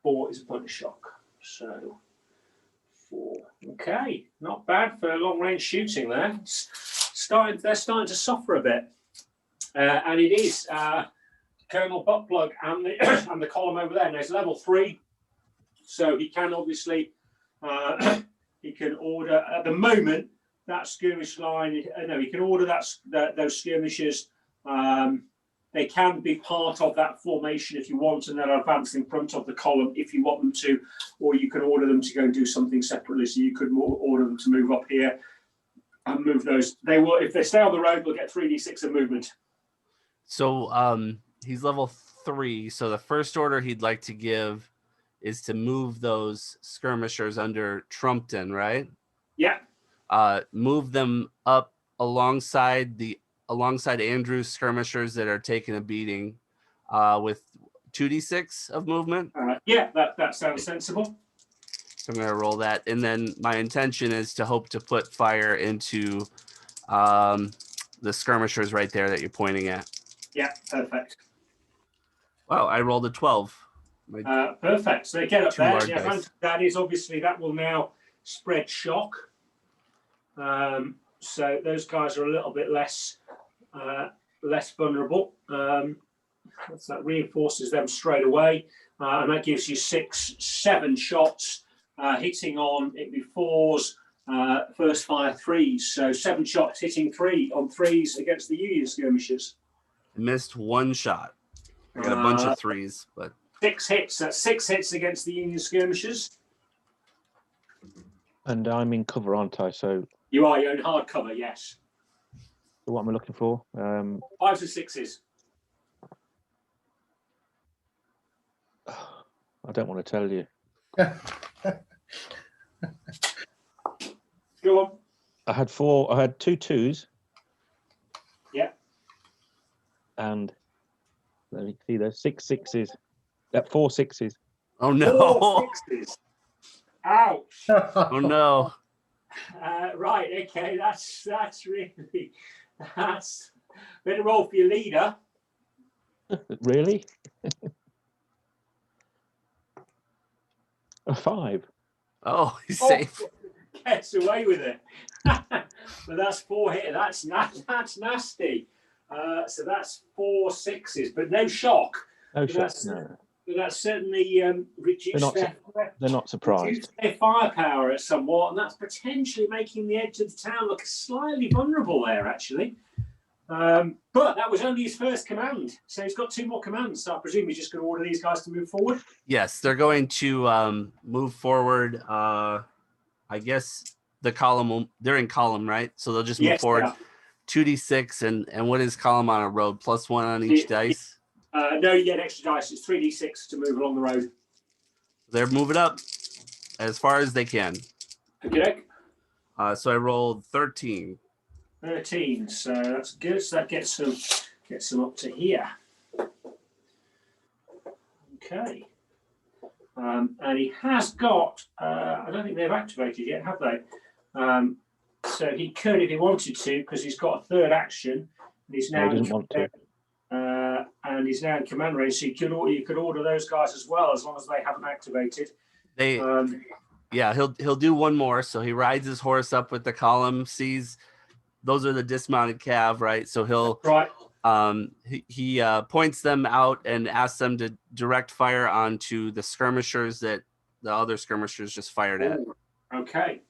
4 is a point of shock. So 4. Okay, not bad for long range shooting there. They're starting to suffer a bit. And it is Colonel Buttplug and the and the column over there. Now it's level 3, so he can obviously he can order at the moment that skirmish line. No, he can order those skirmishers. They can be part of that formation if you want, and then advance in front of the column if you want them to, or you can order them to go and do something separately. So you could order them to move up here and move those. They will, if they stay on the road, they'll get 3d6 of movement. So he's level 3. So the first order he'd like to give is to move those skirmishers under Trumpton, right? Yeah. Move them up alongside Andrew's skirmishers that are taking a beating with 2d6 of movement. Yeah, that sounds sensible. So I'm going to roll that. And then my intention is to hope to put fire into the skirmishers right there that you're pointing at. Yeah, perfect. Wow, I rolled a 12. Perfect. So they get up 2 there. large Yeah, dice. that is obviously, that will now spread shock. So those guys are a little bit less vulnerable. That reinforces them straight away, and that gives you 7 shots hitting on. It'd be 4s, first fire 3s. So 7 shots hitting 3 on 3s against the Union skirmishers. Missed 1 shot. I got a bunch of 3s, but 6 hits. That's 6 hits against the Union skirmishers. And I'm in cover, aren't I? So You are. You're in hard cover. Yes. what am I looking for? 5s and 6s. I don't want to tell you. Go on. I had 2 2s. Yeah. And let me see, there's 6 6s. 4 6s. oh no. 4 6s. Ouch. Oh no. Right. Okay. That's a bit of roll for your leader. Really? A 5. Oh, he's Oh, safe. Gets away with it. But that's 4 hit. That's nasty. So that's 4 6s, but no shock. No But shots. No. That's certainly reduced They're not surprised. reduced their firepower somewhat, and that's potentially making the edge of the town look slightly vulnerable there, actually. But that was only his first command, so he's got 2 more commands. So I presume he's just going to order these guys to move forward. Yes, they're going to move forward. I guess the column they're in column, right? So they'll just move Yes, forward. yeah. 2d6 and what is column on a road? +1 on each dice. No, you get extra dice. It's 3d6 to move along the road. They're moving up as far as they can. Okay. So I rolled 13. 13. So that's good. So that gets them up to here. Okay. And he has got. I don't think they've activated yet, have they? So he could, if he wanted to, because he's got a 3rd action. And he's now. He doesn't want to. And he's now in command range, so you could order those guys as well, as long as they haven't activated. Yeah, he'll do 1 more. So he rides his horse up with the column, sees those are the dismounted cav, right? So he'll Right. he points them out and asks them to direct fire onto the skirmishers that the other skirmishers just fired at. Ooh, okay.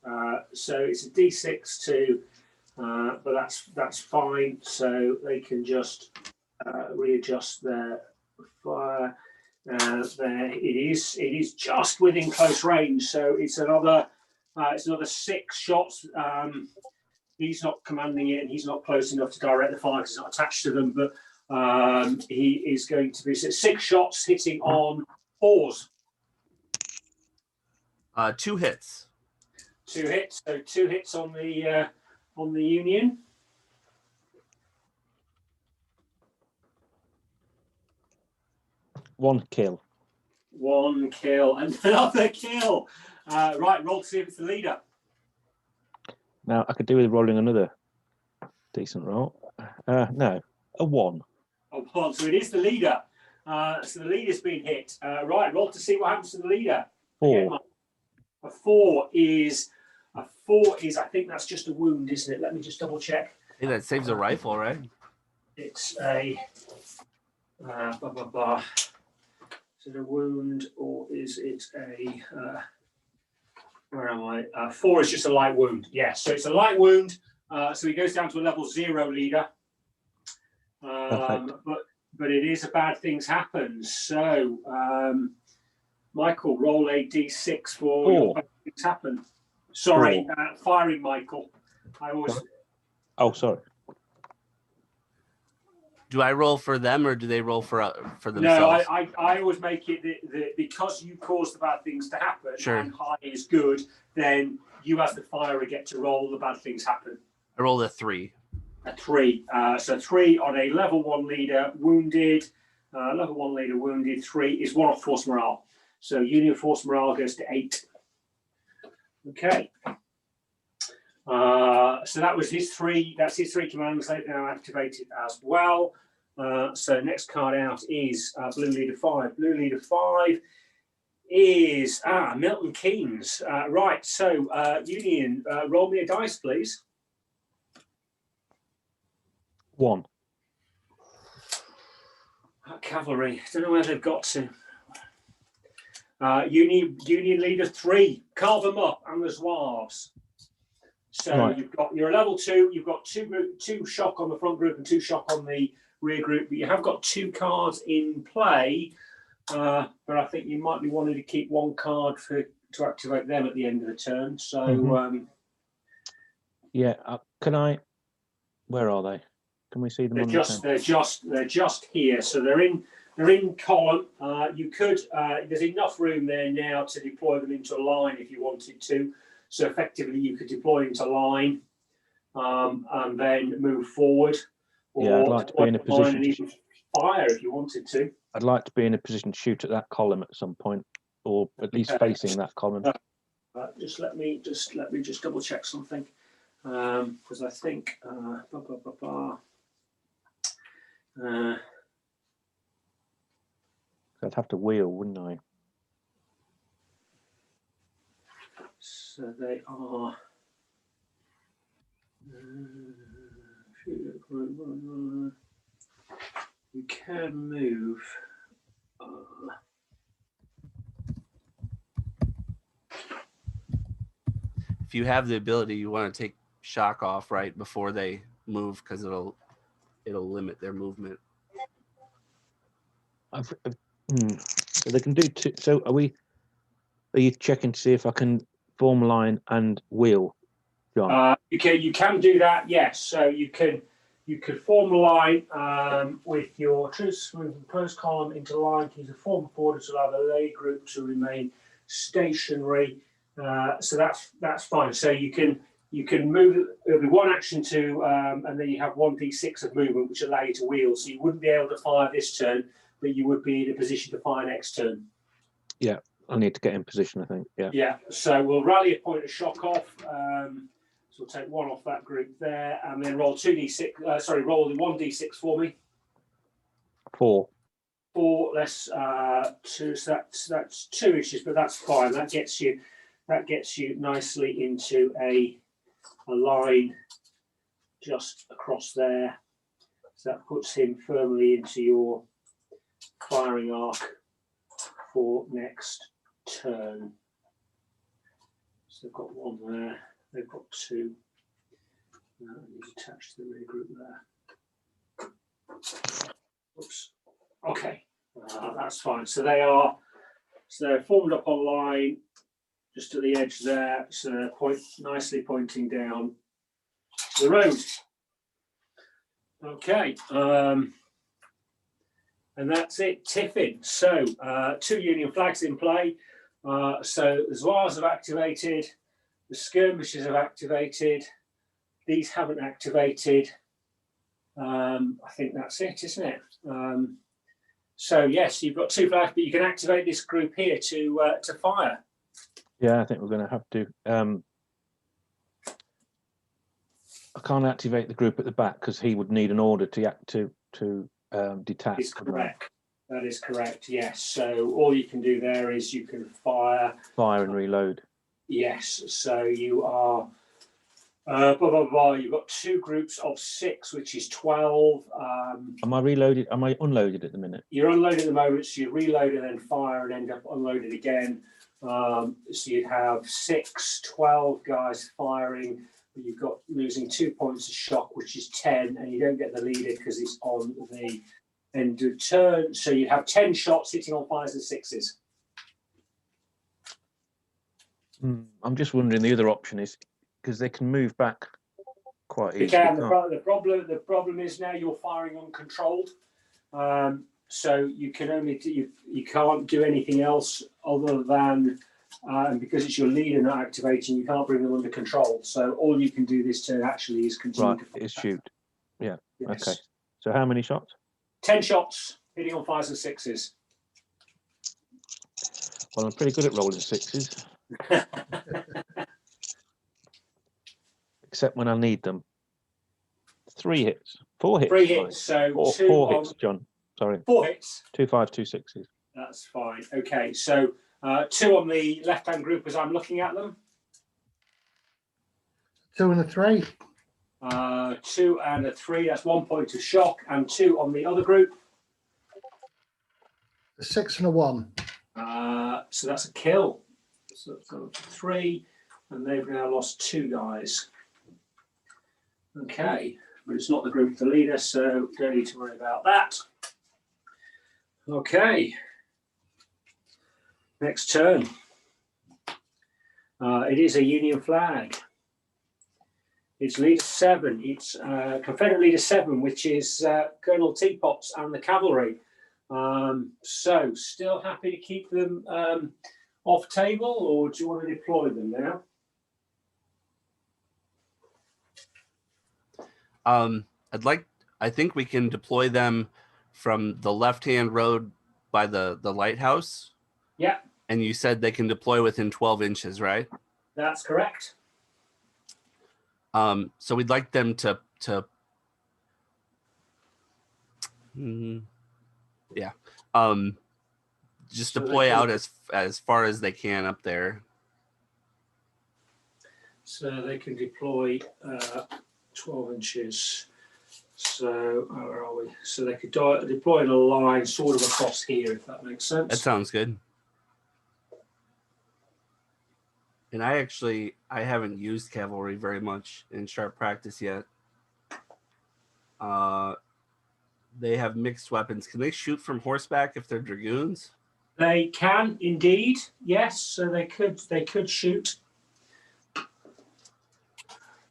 So it's a D6 too, but that's fine. So they can just readjust their fire. There it is just within close range. So it's another 6 shots. He's not commanding it, and he's not close enough to direct the fire because he's not attached to them. But he is going to be 6 shots hitting on 4s. 2 hits. 2 hits. So 2 hits on the Union. One kill. 1 kill and another kill. Right, roll to see if it's the leader. Now I could do with rolling another decent roll. No, a 1. Oh, one. So it is the leader. So the leader's been hit. Right, roll to see what happens to the leader. 4. Again, a 4 is I think that's just a wound, isn't it? Let me just double check. Hey, that saves a rifle, right? It's a Is it a wound or is it a where am I? 4 is just a light wound. Yes, so it's a light wound. So he goes down to a level 0 leader. But it is a bad things happen. So Michael, roll a d6 for your bad things happen. Sorry, firing Michael. I always. Oh, sorry. Do I roll for them or do they roll for themselves? No, I always make it that because you caused the bad things to happen, sure, and high is good, then you as the firer get to roll the bad things happen. I rolled a 3. A 3. So 3 on a level 1 leader wounded. Level 1 leader wounded. 3 is 1 off force morale. So Union force morale goes to 8. Okay. So that was his 3. That's his 3 commands. They've now activated as well. So next card out is blue leader 5. Blue leader 5 is Milton Keynes. Right. So Union, roll me a dice, please. 1. Cavalry. Don't know where they've got to. Union leader 3. Carve them up, and the Zouaves. So right. You're a level 2. You've got two shock on the front group and 2 shock on the rear group. But you have got 2 cards in play. But I think you might be wanting to keep 1 card to activate them at the end of the turn. So yeah, can I? Where are they? Can we see them? They're just here. So they're in column. You could. There's enough room there now to deploy them into a line if you wanted to. So effectively, you could deploy into line and then move forward. Or I'd like to be in a position and even fire if you wanted to. I'd like to be in a position to shoot at that column at some point, or at least facing that column. Just let me double check something, because I think I'd have to wheel, wouldn't I? So they are. You can move. If you have the ability, you want to take shock off right before they move because it'll limit their movement. So they can do 2. So are you checking to see if I can form a line and wheel, John? You can do that. Yes. So you could form a line with your troops moving from close column into line. You can form forward to allow the lay group to remain stationary. So that's fine. So you can move. It'll be 1 action to, and then you have 1d6 of movement, which allow you to wheel. So you wouldn't be able to fire this turn, but you would be in a position to fire next turn. Yeah. I need to get in position, I think. Yeah. Yeah. So we'll rally a point of shock off. So we'll take 1 off that group there, and then roll 2d6. Roll the 1d6 for me. 4. 4 less 2. So that's 2 inches, but that's fine. That gets you nicely into a line just across there. So that puts him firmly into your firing arc for next turn. So they've got 1 there. They've got 2. He's attached to the rear group there. Oops. Okay, that's fine. So they're formed up on line, just at the edge there. So they're nicely pointing down the road. Okay, and that's it. Tiffin. So 2 Union flags in play. So the Zouaves have activated. The skirmishers have activated. These haven't activated. I think that's it, isn't it? So yes, you've got 2 flags, but you can activate this group here to fire. Yeah, I think we're going to have to. I can't activate the group at the back because he would need an order to detach. Is correct. That is correct. Yes. So all you can do there is you can fire and reload. Yes. So you are. Blah, blah, blah. You've got 2 groups of 6, which is 12. Am I reloaded? Am I unloaded at the minute? You're unloaded at the moment, so you reload and then fire and end up unloaded again. So you'd have 12 guys firing. You've got losing 2 points of shock, which is 10, and you don't get the leader because it's on the end of turn. So you have 10 shots hitting on 5s and 6s. I'm just wondering, the other option is because they can move back quite easily. They can. The problem is now you're firing uncontrolled. So you can only you can't do anything else other than and because it's your leader not activating, you can't bring them under control. So all you can do this turn actually is continue. Right, is shoot. Yeah. Yes. Okay. So how many shots? 10 shots hitting on 5s and 6s. Well, I'm pretty good at rolling 6s, except when I need them. 3 hits, 4 hits. 3 hits. So four hits, John. Sorry. 4 hits. 2 5s, 2 6s. That's fine. Okay. So 2 on the left-hand group as I'm looking at them. 2 and a 3. 2 and a 3. That's 1 point of shock, and 2 on the other group. A 6 and a 1. So that's a kill. So that's gone up to 3, and they've now lost 2 guys. Okay, but it's not the group with the leader, so don't need to worry about that. Okay. Next turn. It is a Union flag. It's leader 7. It's Confederate leader 7, which is Colonel Teapots and the cavalry. So still happy to keep them off table, or do you want to deploy them now? I think we can deploy them from the left-hand road by the lighthouse. Yeah. And you said they can deploy within 12 inches, right? That's correct. So we'd like them to just So deploy out as far as they can up there. So they can deploy 12 inches. So where are we? So they could deploy in a line sort of across here, if that makes sense. That sounds good. And I haven't used cavalry very much in sharp practice yet. They have mixed weapons. Can they shoot from horseback if they're dragoons? They can indeed, yes. So they could shoot.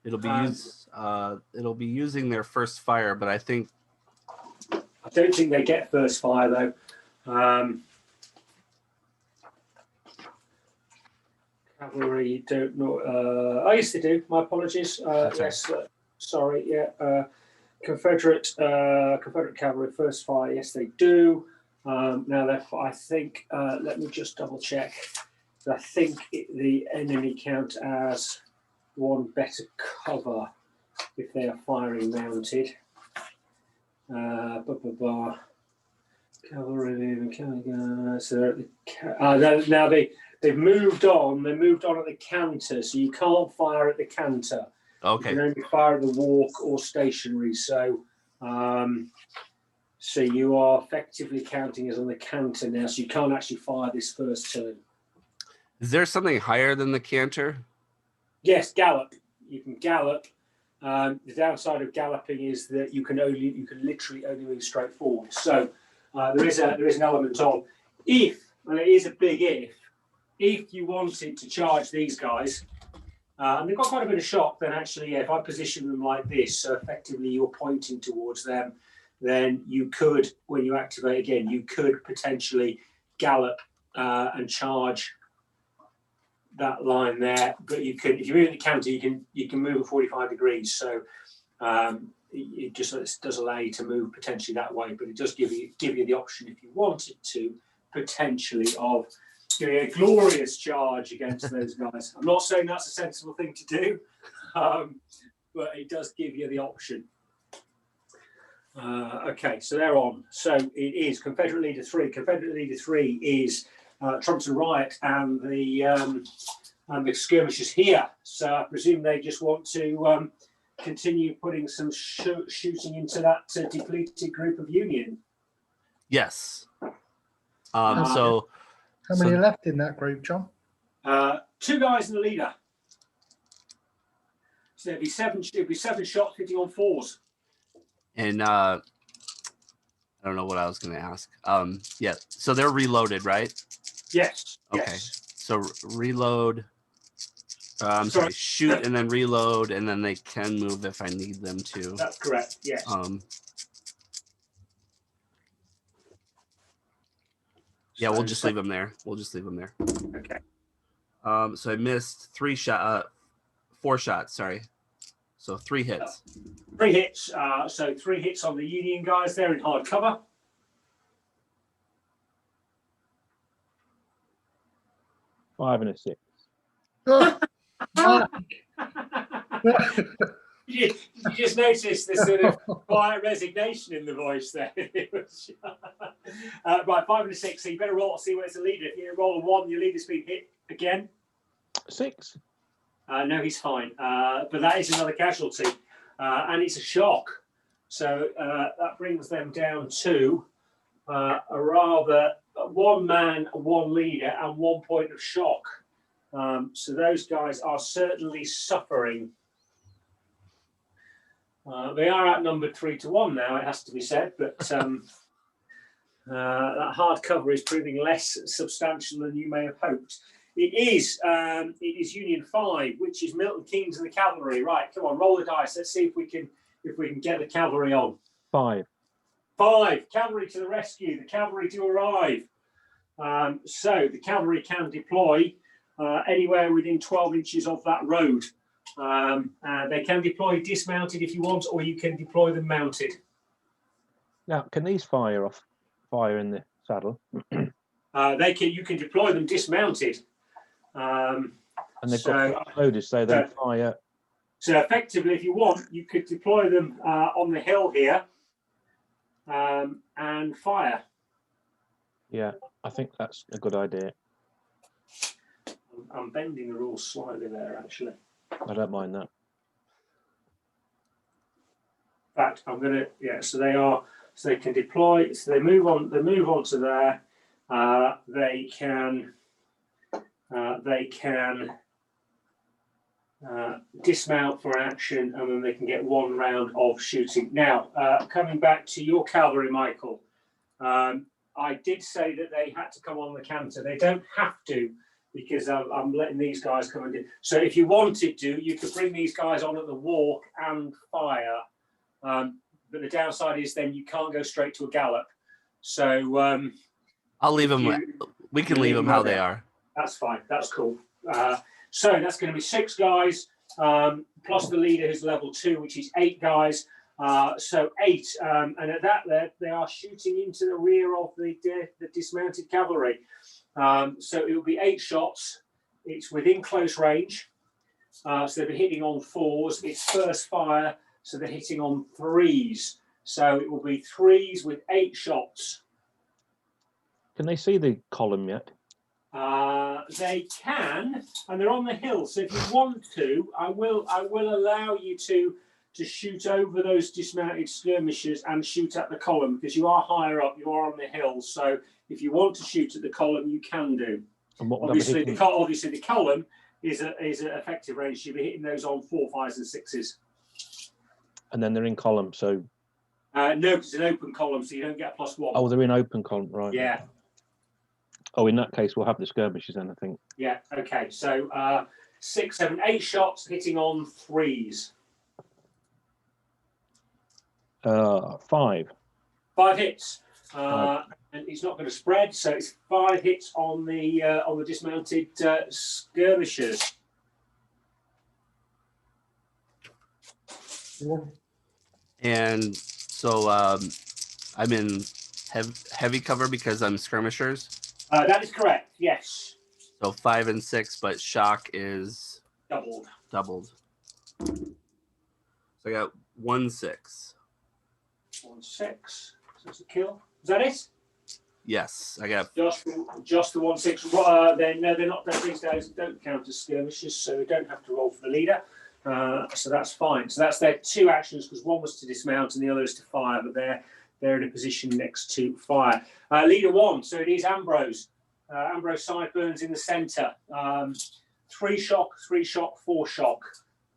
It'll be using their first fire, but I don't think they get first fire though. Cavalry don't know. I guess they do. My apologies. Yes, sorry. Yeah, Confederate cavalry first fire. Yes, they do. Now, I think. Let me just double check. I think the enemy count as one better cover if they are firing mounted. Cavalry. So they're at the, now they've moved on. They moved on at the canter, so you can't fire at the canter. Okay. You can only fire at the walk or stationary. So, so you are effectively counting as on the canter now. So you can't actually fire this first turn. Is there something higher than the canter? Yes, gallop. You can gallop. The downside of galloping is that you can literally only move straight forward. So there is an element of if, and it is a big if you wanted to charge these guys, and they've got quite a bit of shock, then actually, yeah, if I position them like this, so effectively you're pointing towards them, then you could, when you activate again, you could potentially gallop and charge that line there. But you can, if you move the counter, you can move at 45 degrees. So it just does allow you to move potentially that way, but it does give you the option if you wanted to potentially of doing a glorious charge against those guys. I'm not saying that's a sensible thing to do, but it does give you the option. Okay, so they're on. So it is Confederate Leader 3. Confederate Leader 3 is Trumpton Riot and the skirmishers here. So I presume they just want to continue putting some shooting into that depleted group of Union. Yes. How many are left in that group, John? 2 guys and a leader. So it'd be 7 shots hitting on 4s. And I don't know what I was going to ask. Yeah. So they're reloaded, right? Yes. Okay. Yes. So reload. I'm sorry. Shoot and then reload, and then they can move if I need them to. That's correct. Yes. Yeah, we'll just leave them there. Okay. So I missed 4 shots. Sorry. So 3 hits. 3 hits. So 3 hits on the Union guys. They're in hard cover. Five and a 6. You just noticed the sort of quiet resignation in the voice there. Right, 5 and a 6. So you better roll to see where it's a leader. If you roll a 1, your leader's been hit again. 6. No, he's fine. But that is another casualty. And it's a shock. So that brings them down to a rather 1 man, 1 leader, and 1 point of shock. So those guys are certainly suffering. They are outnumbered 3-1 now, it has to be said, but that hard cover is proving less substantial than you may have hoped. It is Union 5, which is Milton Keynes and the cavalry. Right, come on, roll the dice. Let's see if we can get the cavalry on. 5. 5, cavalry to the rescue. The cavalry to arrive. So the cavalry can deploy anywhere within 12 inches of that road. They can deploy dismounted if you want, or you can deploy them mounted. Now, can these fire in the saddle? You can deploy them dismounted. And they've got loaded, so they fire. So effectively, if you want, you could deploy them on the hill here and fire. Yeah, I think that's a good idea. I'm bending the rules slightly there, actually. I don't mind that. In fact, I'm going to, yeah, so they can deploy, so they move on to there. They can dismount for action, and then they can get 1 round of shooting. Now, coming back to your cavalry, Michael, I did say that they had to come on the canter. They don't have to, because I'm letting these guys come and do. So if you wanted to, you could bring these guys on at the walk and fire. But the downside is then you can't go straight to a gallop. So I'll leave them. We can leave them how they are. That's fine. That's cool. So that's going to be 6 guys, plus the leader who's level 2, which is 8 guys. So 8. And at that, they are shooting into the rear of the dismounted cavalry. So it will be 8 shots. It's within close range. So they'll be hitting on 4s. It's first fire, so they're hitting on 3s. So it will be 3s with 8 shots. Can they see the column yet? They can, and they're on the hill. So if you want to, I will allow you to shoot over those dismounted skirmishers and shoot at the column, because you are higher up. You are on the hill. So if you want to shoot at the column, you can do. And what Obviously, the column is an effective range. You'll be hitting those on 4, 5s, and 6s. And then they're in column, so. No, because it's an open column, so you don't get +1. Oh, they're in open column, right? Yeah. Oh, in that case, we'll have the skirmishes then, I think. Yeah. Okay. So 6, 7, 8 shots hitting on 3s. 5. 5 hits. And it's not going to spread, so it's 5 hits on the dismounted skirmishers. And so I'm in heavy cover because I'm skirmishers. That is correct. Yes. So 5 and 6, but shock is Doubled. So I got 1-6. 1-6. So that's a kill. Is that it? Yes, I got. Just the 1-6. Then no, they're not. These days don't count as skirmishes, so we don't have to roll for the leader. So that's fine. So that's their 2 actions, because one was to dismount and the other is to fire, but they're in a position next to fire. Leader 1. So it is Ambrose. Ambrose Sideburns in the centre. 3 shock, 4 shock.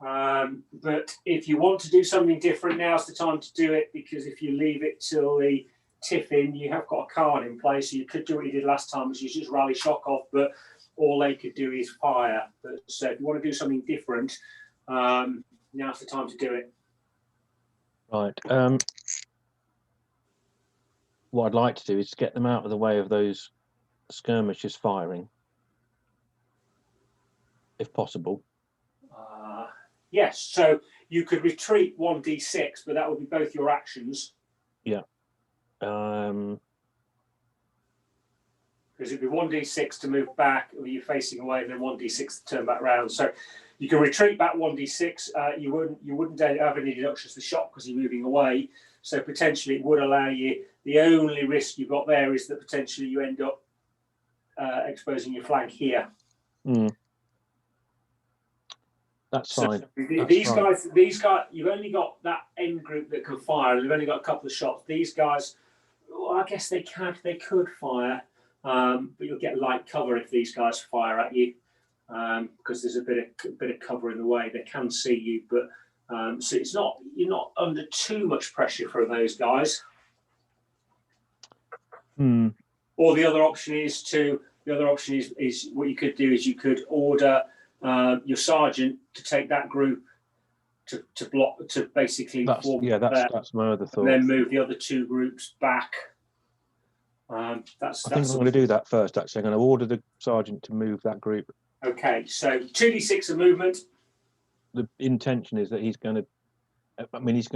But if you want to do something different, now's the time to do it, because if you leave it till the tiffin, you have got a card in place, so you could do what you did last time, which is just rally shock off, but all they could do is fire. But so if you want to do something different, now's the time to do it. Right. What I'd like to do is get them out of the way of those skirmishers firing, if possible. Yes, so you could retreat 1d6, but that would be both your actions. Yeah. Because it'd be 1d6 to move back, or you're facing away, and then 1d6 to turn back round. So you can retreat back 1d6. You wouldn't have any deductions for shock because you're moving away. So potentially it would allow you. The only risk you've got there is that potentially you end up exposing your flank here. That's So fine. these guys, you've only got that end group that can fire, and they've only got a couple of shots. These guys, well, I guess they could fire, but you'll get light cover if these guys fire at you, because there's a bit of cover in the way. They can see you, but so you're not under too much pressure from those guys. Or the other option is what you could do is you could order your sergeant to take that group to block, to basically form. Yeah, that's my other thought. And then move the other 2 groups back. I think I'm going to do that first. Actually, I'm going to order the sergeant to move that group. Okay, so 2d6 of movement. The intention is that he's going to. I mean, is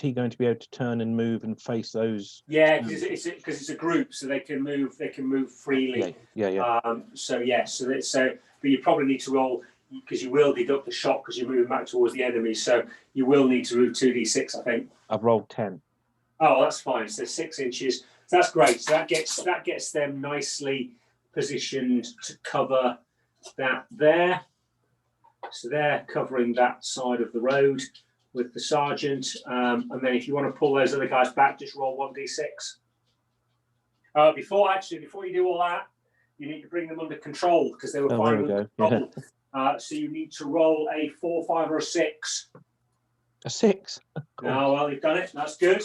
he going to be able to turn and move and face those? Yeah, because it's a group, so they can move. They can move freely. Yeah. So but you probably need to roll, because you will deduct the shot because you're moving back towards the enemy. So you will need to roll 2d6, I think. I've rolled 10. Oh, that's fine. So 6 inches. So that's great. So that gets them nicely positioned to cover that there. So they're covering that side of the road with the sergeant. And then if you want to pull those other guys back, just roll 1d6. Before you do all that, you need to bring them under control, because they were firing under control. Yeah. So you need to roll a 4, 5, or a 6. A 6? Oh, well, you've done it. That's good.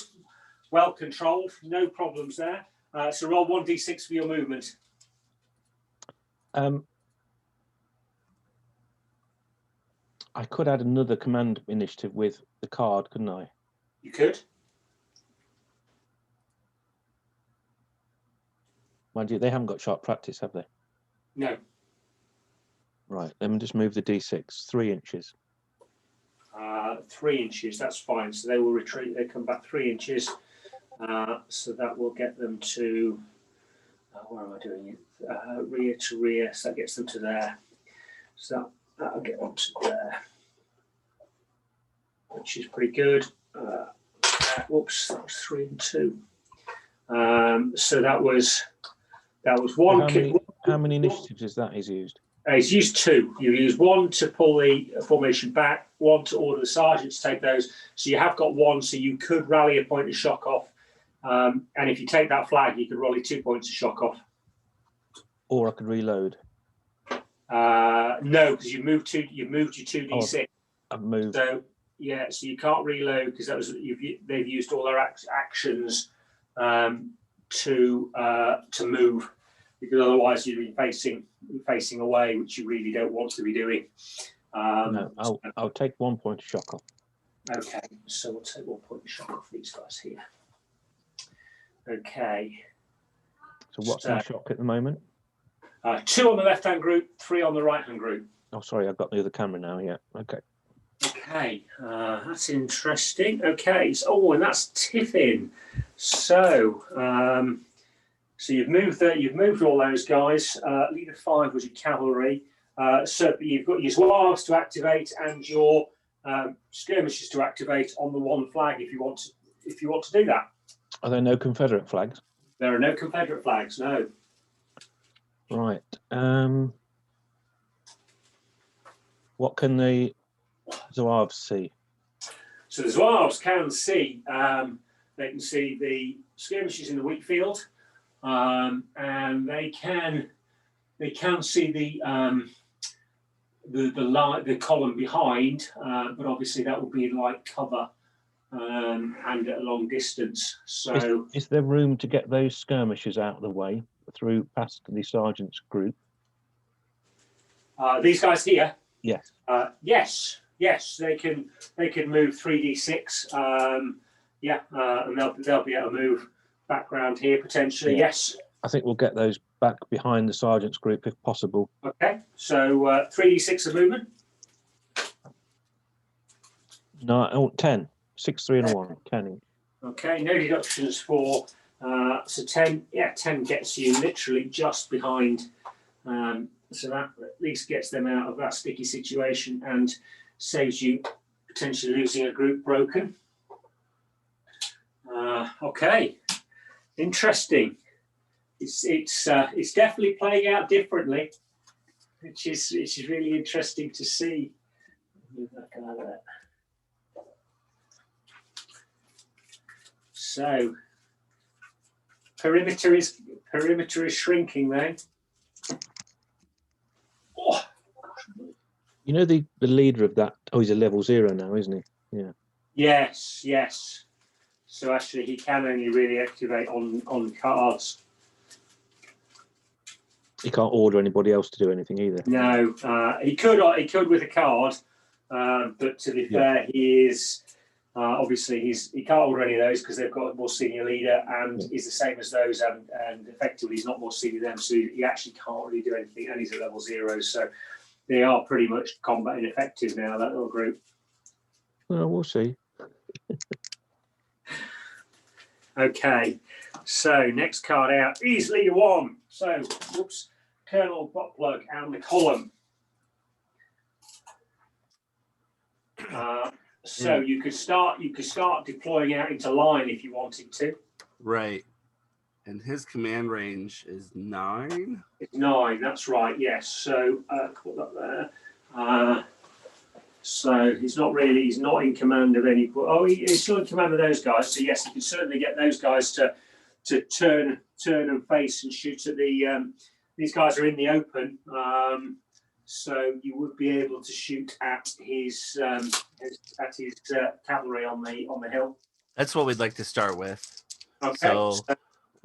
Well controlled. No problems there. So roll 1d6 for your movement. I could add another command initiative with the card, couldn't I? You could. Mind you, they haven't got sharp practice, have they? No. Right, let me just move the d6, 3 inches. 3 inches, that's fine. So they will retreat, they come back 3 inches. So that will get them to, where am I doing it? Rear to rear, so that gets them to there. So that'll get them to there, which is pretty good. Whoops, that was 3 and 2. So that was one. How many initiatives is that he's used? He's used 2. You use 1 to pull the formation back, 1 to order the sergeant to take those. So you have got 1, so you could rally a point of shock off. And if you take that flag, you could rally 2 points of shock off. Or I could reload. No, because you've moved your 2d6. I've moved. So yeah, so you can't reload because they've used all their actions to move, because otherwise you'd be facing away, which you really don't want to be doing. No, I'll take 1 point of shock off. Okay, so we'll take 1 point of shock off these guys here. Okay. So what's my shock at the moment? 2 on the left-hand group, 3 on the right-hand group. Oh, sorry, I've got the other camera now. Yeah. Okay. Okay, that's interesting. Okay, so and that's Tiffin. So, so you've moved all those guys. Leader 5 was your cavalry. So you've got your Zouaves to activate and your skirmishes to activate on the one flag if you want to do that. Are there no Confederate flags? There are no Confederate flags. No. Right. What can the Zouaves see? So the Zouaves can see. They can see the skirmishes in the wheat field, and they can see the column behind, but obviously that will be like cover and at a long distance. So is there room to get those skirmishers out of the way through past the sergeant's group? These guys here. Yes. Yes, they can move 3d6. And they'll be able to move back around here potentially. Yeah. Yes. I think we'll get those back behind the sergeant's group if possible. Okay. So 3d6 of movement. 10. 6, 3, and a 1. 10. Okay. No deductions for so 10. Yeah, 10 gets you literally just behind. So that at least gets them out of that sticky situation and saves you potentially losing a group broken. Okay, interesting. It's definitely playing out differently, which is really interesting to see. Move that guy there. So perimeter is shrinking then. Oh. You know the leader of that. Oh, he's a level 0 now, isn't he? Yeah. Yes. So actually, he can only really activate on cards. He can't order anybody else to do anything either. No, he could with a card, but to be fair, he is obviously he can't order any of those because they've got a more senior leader and is the same as those, and effectively he's not more senior than them, so he actually can't really do anything, and he's a level 0, so they are pretty much combat ineffective now, that little group. Well, we'll see. Okay, so next card out is Leader 1. So, whoops, Colonel Buttplug and the column. So you could start deploying out into line if you wanted to. Right. And his command range is 9. It's 9. That's right. Yes. So put that there. So he's not in command of any. Oh, he's still in command of those guys. So yes, you can certainly get those guys to turn and face and shoot at the. These guys are in the open, so you would be able to shoot at his cavalry on the hill. That's what we'd like to start with. Okay. So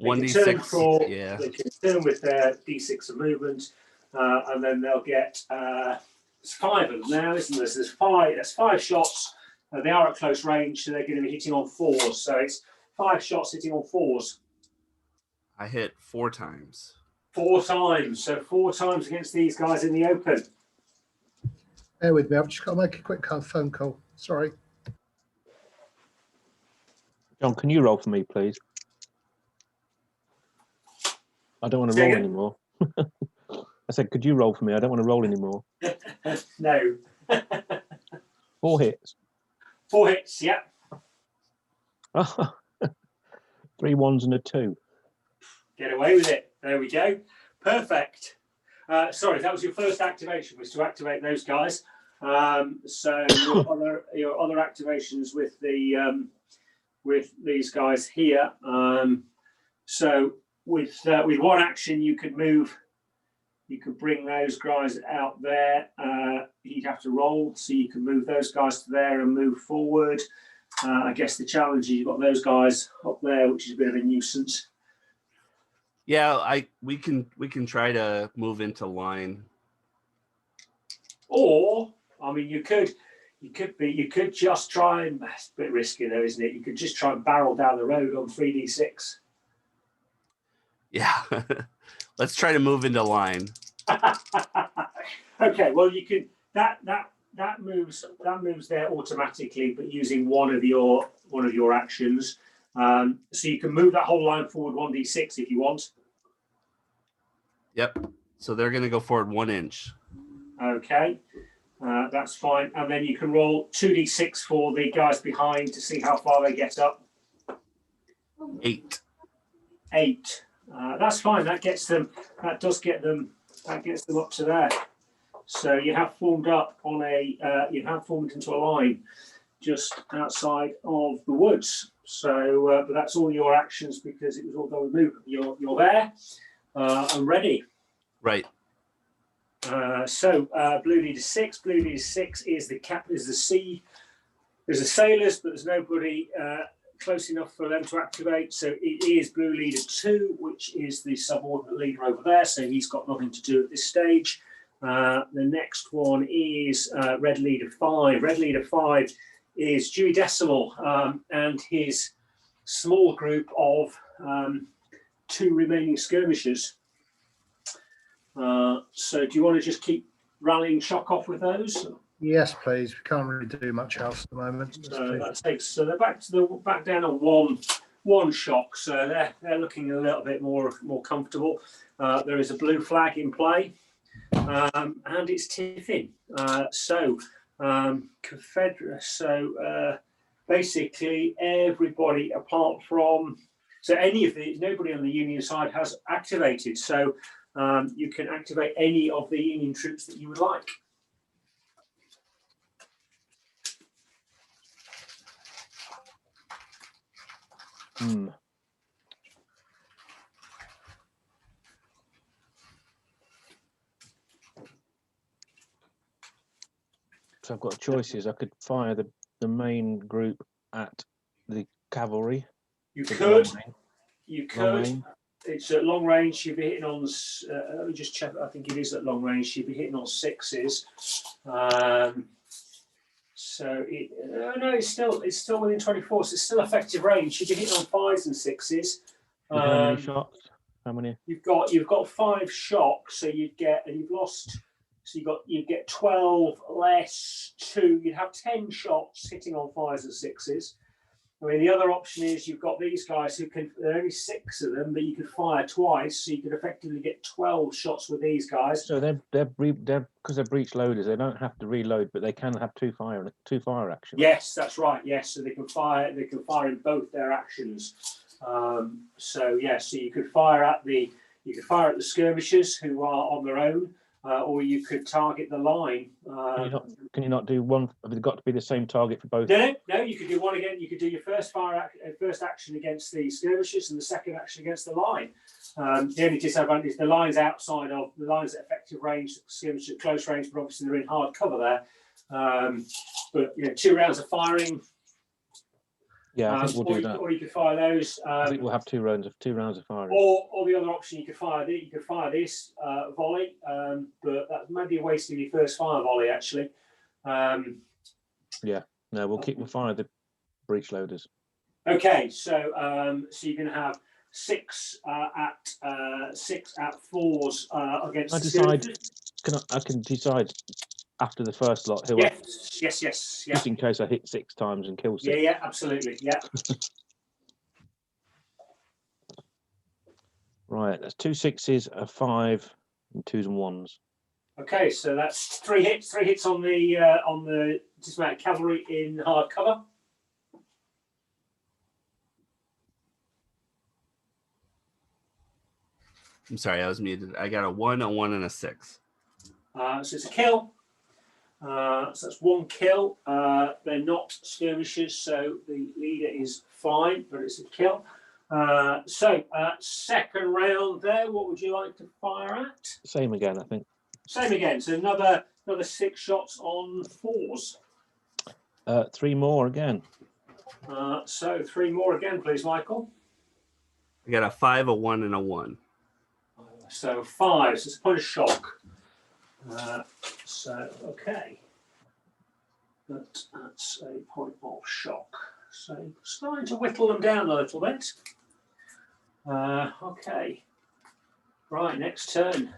1d6. Yeah. They can turn with their d6 of movement, and then they'll get. There's 5 of them now, isn't there? So there's 5 shots. They are at close range, so they're going to be hitting on 4s. So it's 5 shots hitting on 4s. I hit 4 times. 4 times. So 4 times against these guys in the open. Bear with me. I've just got to make a quick phone call. Sorry. John, can you roll for me, please? I don't want to roll anymore. I said, could you roll for me? I don't want to roll anymore. No. 4 hits. 4 hits, yeah. 3 1s and a 2. Get away with it. There we go. Perfect. Sorry, that was your first activation, was to activate those guys. So your other activations with the with these guys here. So with 1 action, you could move. You could bring those guys out there. He'd have to roll, so you can move those guys to there and move forward. I guess the challenge is you've got those guys up there, which is a bit of a nuisance. Yeah, we can try to move into line. Or I mean, you could just try and it's a bit risky though, isn't it? You could just try and barrel down the road on 3d6. Yeah. Let's try to move into line. Okay, well you can that moves there automatically, but using one of your actions. So you can move that whole line forward 1d6 if you want. Yep. So they're going to go forward 1 inch. Okay. That's fine. And then you can roll 2d6 for the guys behind to see how far they get up. 8. 8. That's fine. That gets them. That does get them. That gets them up to there. So you have formed up on a. You have formed into a line just outside of the woods. So, but that's all your actions because it was all done with movement. You're there and ready. Right. So blue leader 6. Blue leader 6 is the sea. There's the sailors, but there's nobody close enough for them to activate. So it is blue leader 2, which is the subordinate leader over there. So he's got nothing to do at this stage. The next one is red leader 5. Red leader 5 is Dewey Decimal and his small group of 2 remaining skirmishers. So do you want to just keep rallying shock off with those? Yes, please. We can't really do much else at the moment. So that takes. So they're back down on one shock. So they're looking a little bit more comfortable. There is a blue flag in play, and it's tiffin. Confederate. So basically, everybody apart from nobody on the Union side has activated. So you can activate any of the Union troops that you would like. So I've got choices. I could fire the main group at the cavalry. You could. Long range. It's at long range. You'd be hitting on. Let me just check. I think it is at long range. You'd be hitting on 6s. So it's still within 24. So it's still effective range. You'd be hitting on 5s and 6s. How many shots? How many? You've got 5 shocks. So you'd get, and you've lost. So you'd get 12 less 2. You'd have 10 shots hitting on 5s and 6s. I mean, the other option is you've got these guys who can. There are only 6 of them, but you could fire twice, so you could effectively get 12 shots with these guys. So they're because they're breech loaders. They don't have to reload, but they can have two fire actions. Yes, that's right. Yes, so they can fire. They can fire in both their actions. So you could fire at the skirmishers who are on their own. Or you could target the line. Can you not do one? Have they got to be the same target for both? No. You could do one again. You could do your first action against the skirmishers and the second action against the line. The only disadvantage is the line's outside of the line's at effective range, skirmishers at close range, but obviously they're in hard cover there. But 2 rounds of firing. Yeah, I think we'll do that. Or you could fire those. I think we'll have 2 rounds of firing. Or the other option, you could fire this volley, but that may be a waste of your first fire volley actually. We'll fire the breech loaders. Okay, so you're going to have 6 at 4s against. I can decide after the first lot who. Yes. Just in case I hit 6 times and kill 6. Yeah, absolutely. Yeah. Right, that's 2 6s, a 5, and 2s and 1s. Okay, so that's 3 hits. 3 hits on the dismounted cavalry in hard cover. I'm sorry, I was muted. I got a 1, a 1, and a 6. So it's a kill. So that's 1 kill. They're not skirmishers, so the leader is fine, but it's a kill. Second round there, what would you like to fire at? Same again, I think. Same again. So another 6 shots on 4s. 3 more again. So 3 more again, please, Michael. I got a 5, a 1, and a 1. So 5. So it's a point of shock. Okay. That's a point of shock. So starting to whittle them down a little bit. Okay. Right, next turn.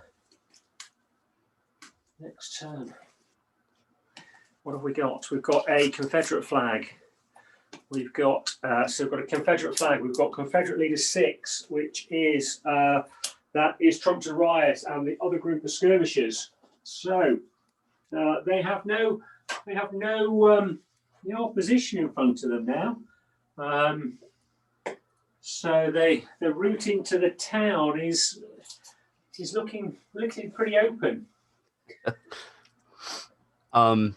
What have we got? We've got a Confederate flag. We've got a Confederate flag. We've got Confederate Leader 6, which is that is Trumpton Riot and the other group of skirmishers. So They have no opposition in front of them now. So the route into the town is looking pretty open. And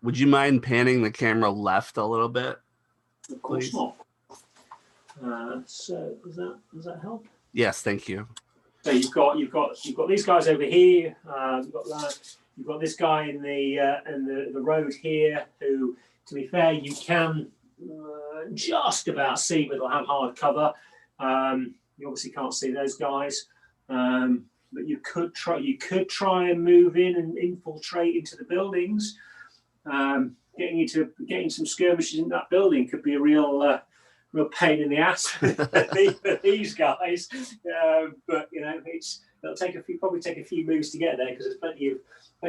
would you mind panning the camera left a little bit? Of course Please? not. So does that help? Yes, thank you. So you've got these guys over here. You've got this guy in the road here, who, to be fair, you can just about see, but they'll have hard cover. You obviously can't see those guys, but you could try and move in and infiltrate into the buildings. Getting some skirmishes in that building could be a real pain in the ass for these guys. But it'll probably take a few moves to get there, because there's plenty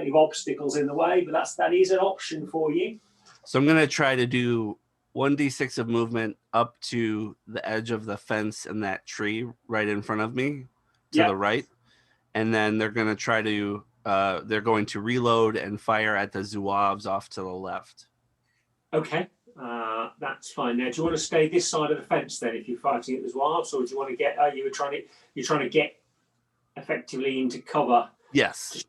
of obstacles in the way. But that is an option for you. So I'm gonna try to do 1d6 of movement up to the edge of the fence and that tree right in front of me to the right, and then they're gonna try to they're going to reload and fire at the Zouaves off to the left. Okay. That's fine. Now, do you want to stay this side of the fence then, if you're fighting at the Zouaves, or do you want to get? You're trying to get effectively into cover. Yes.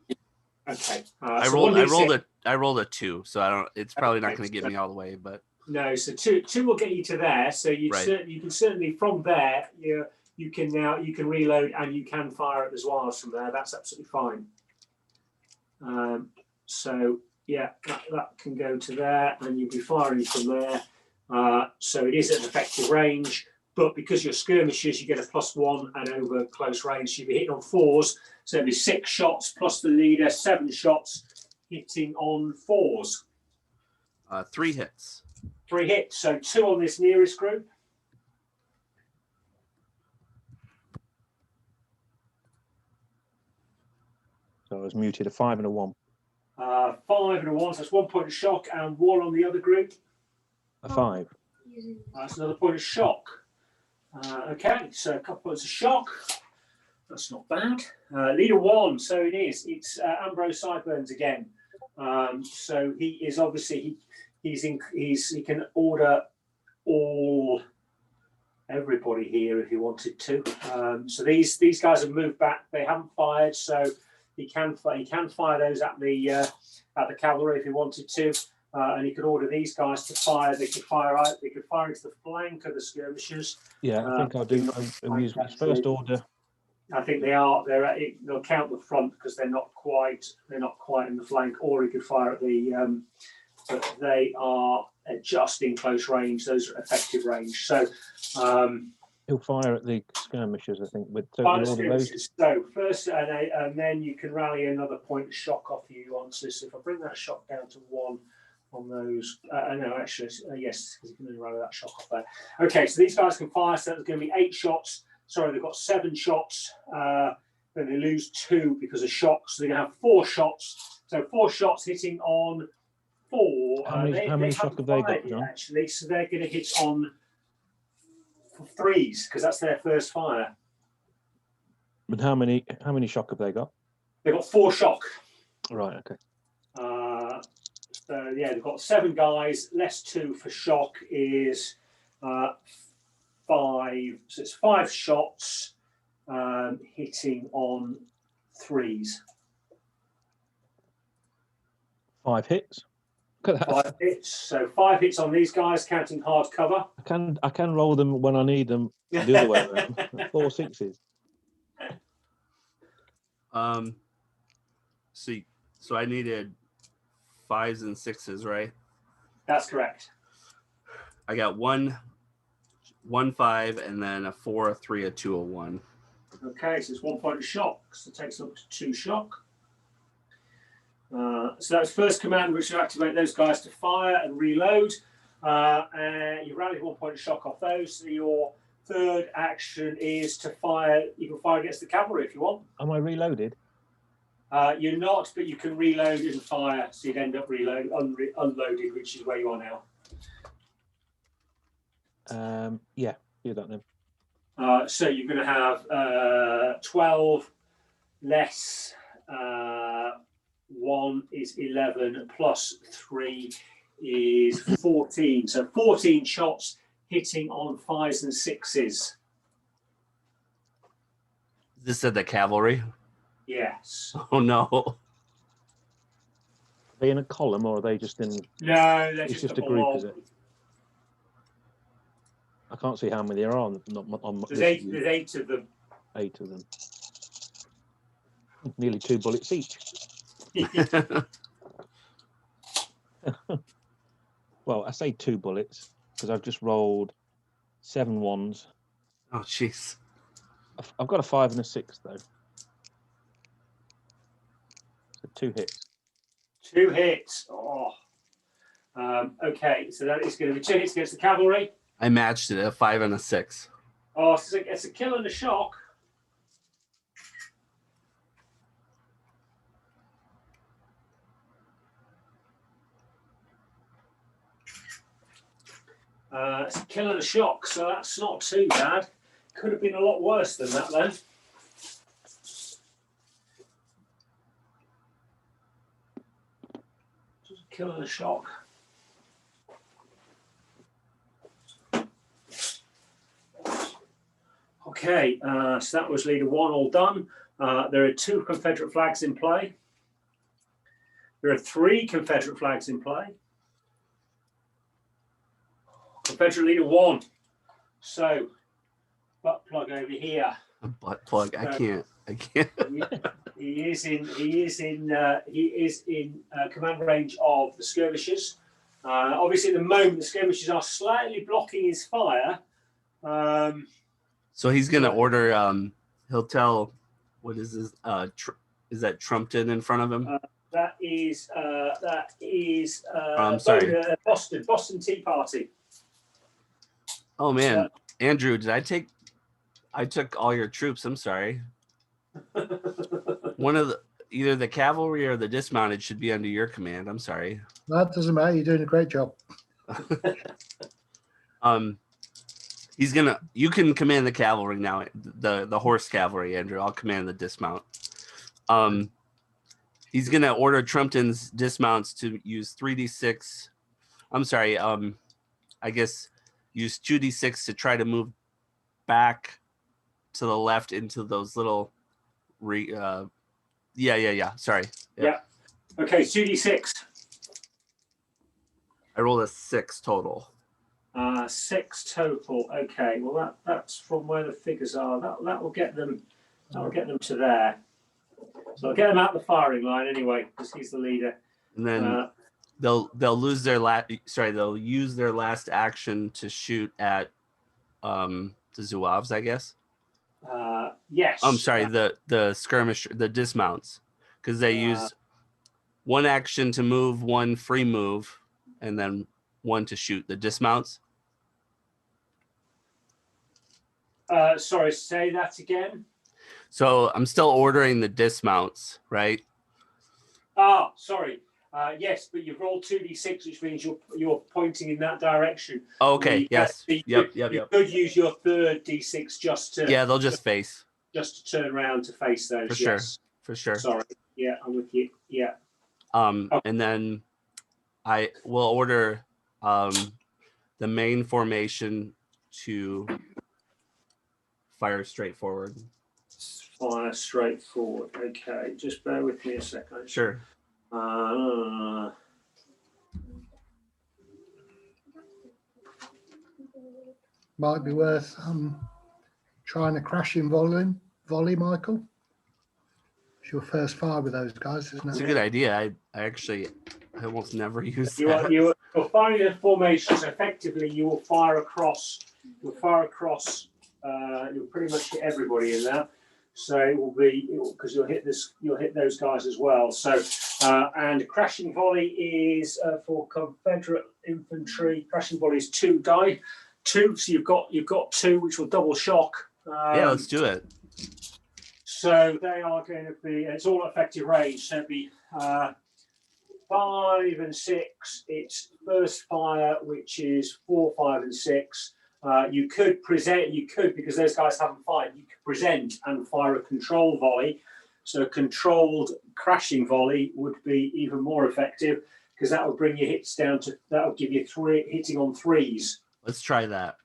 Okay. I rolled a 2, so I don't. It's probably not going to get me all the way, but no. So two will get you to there. So you can certainly from there you can reload and you can fire at the Zouaves from there. That's absolutely fine. So. Yeah, that can go to there, and you'll be firing from there. So it is at effective range, but because you're skirmishers, you get a +1, and over close range, so you'll be hitting on 4s. So it'll be 6 shots plus the leader, 7 shots hitting on 4s. 3 hits. 3 hits, so 2 on this nearest group. So I was muted, a 5 and a 1. 5 and a 1, so that's 1 point of shock, and 1 on the other group. A 5. That's another point of shock. Okay, so a couple points of shock. That's not bad. Leader 1, so it is. It's Ambrose Sideburns again. So he is obviously he can order everybody here if he wanted to. So these guys have moved back. They haven't fired, so he can fire those at the cavalry if he wanted to, and he could order these guys to fire. They could fire into the flank of the skirmishers. Yeah, I think I'll use his first order. I think they'll count the front because they're not quite in the flank, or he could fire at the. But they are just in close range. Those are effective range. So. He'll fire at the skirmishers, I think, with those. So first, and then you can rally another point of shock off you on this. If I bring that shock down to 1 on those, no, actually, yes, because you can only rally that shock off there. Okay, so these guys can fire. So there's going to be 8 shots. Sorry, they've got 7 shots. Then they lose 2 because of shocks. So they're going to have 4 shots. So 4 shots hitting on 4. How many shots have they got, John? Actually, so they're going to hit on 3s because that's their first fire. But how many shock have they got? They've got 4 shock. Right. Okay. So yeah, they've got 7 guys. Less 2 for shock is 5. So it's 5 shots hitting on 3s. 5 hits. 5 hits. So 5 hits on these guys, counting hard cover. I can roll them when I need them the other way around. 4 6s. So I needed 5s and 6s, right? That's correct. I got 1 5, and then a 4, a 3, a 2, a 1. Okay, so it's 1 point of shock. So it takes up to 2 shock. So that's first command, which will activate those guys to fire and reload. And you rally 1 point of shock off those. So your third action is to fire. You can fire against the cavalry if you want. Am I reloaded? You're not, but you can reload and fire. So you'd end up unloaded, which is where you are now. Yeah, do that then. So you're going to have 12 less 1 is 11, plus 3 is 14. So 14 shots hitting on 5s and 6s. This said the cavalry. Yes. Oh no. Are they in a column or are they just in? No, they're It's just a a group, blob. is it? I can't see how many there are on. Not on There's this eight, view. there's 8 of them. 8 of them. Nearly 2 bullets each. Well, I say 2 bullets because I've just rolled 7 ones. Oh jeez. I've got a 5 and a 6 though. So 2 hits. 2 hits. Oh. Okay, so that is going to be 2 hits against the cavalry. I matched it, a 5 and a 6. Oh, it's a kill and a shock. It's a kill and a shock, so that's not too bad. Could have been a lot worse than that then. Just a kill and a shock. Okay, so that was leader 1 all done. There are 2 Confederate flags in play. There are 3 Confederate flags in play. Confederate leader 1. So, butt plug over here. A butt plug. I can't. He is in command range of the skirmishers. Obviously, at the moment, the skirmishers are slightly blocking his fire. So he's gonna order. He'll tell. What is this? Is that Trumpton in front of him? That is. I'm sorry. Boston Tea Party. Oh man, Andrew, did I take? I took all your troops. I'm sorry. One of either the cavalry or the dismounted should be under your command. I'm sorry. That doesn't matter. You're doing a great job. He's gonna. You can command the cavalry now. The horse cavalry, Andrew. I'll command the dismount. He's gonna order Trumpton's dismounts to use 3d6. I'm sorry. I guess use 2d6 to try to move back to the left into those little. Yeah. Sorry. Yeah. Okay. 2d6. I rolled a 6 total. 6 total. Okay. Well, that's from where the figures are. That will get them. That will get them to there. So I'll get them out the firing line anyway, because he's the leader. And then they'll lose their they'll use their last action to shoot at the Zouaves, I guess. Yes. I'm sorry, the skirmish, the dismounts, because they use 1 action to move, 1 free move, and then 1 to shoot. The dismounts. Sorry, say that again. So I'm still ordering the dismounts, right? Ah, sorry. Yes, but you've rolled 2d6, which means you're pointing in that direction. Okay. Yes. Yep. You could use your 3rd d6 just to. Yeah, they'll just face. Just to turn around to face those. For sure. Yes. For sure. Sorry. Yeah, I'm with you. Yeah. And then I will order the main formation to fire straight forward. Fire straight forward. Okay, just bear with me a second. Sure. Might be worth trying a crashing volley, Michael. It's your first fire with those guys, isn't it? It's a good idea. I almost never use that. You're firing the formation, so effectively you will fire across. You'll pretty much hit everybody in there. So it will be because you'll hit those guys as well. So and crashing volley is for Confederate infantry. Crashing volley is 2 die, 2. So you've got 2, which will double shock. Yeah, let's do it. So they are going to be. It's all effective range. So it'll be 5 and 6. It's first fire, which is 4, 5, and 6. You could because those guys haven't fired, you could present and fire a control volley, So a controlled crashing volley would be even more effective because that would bring your hits down to, that would give you hitting on threes. Let's try that.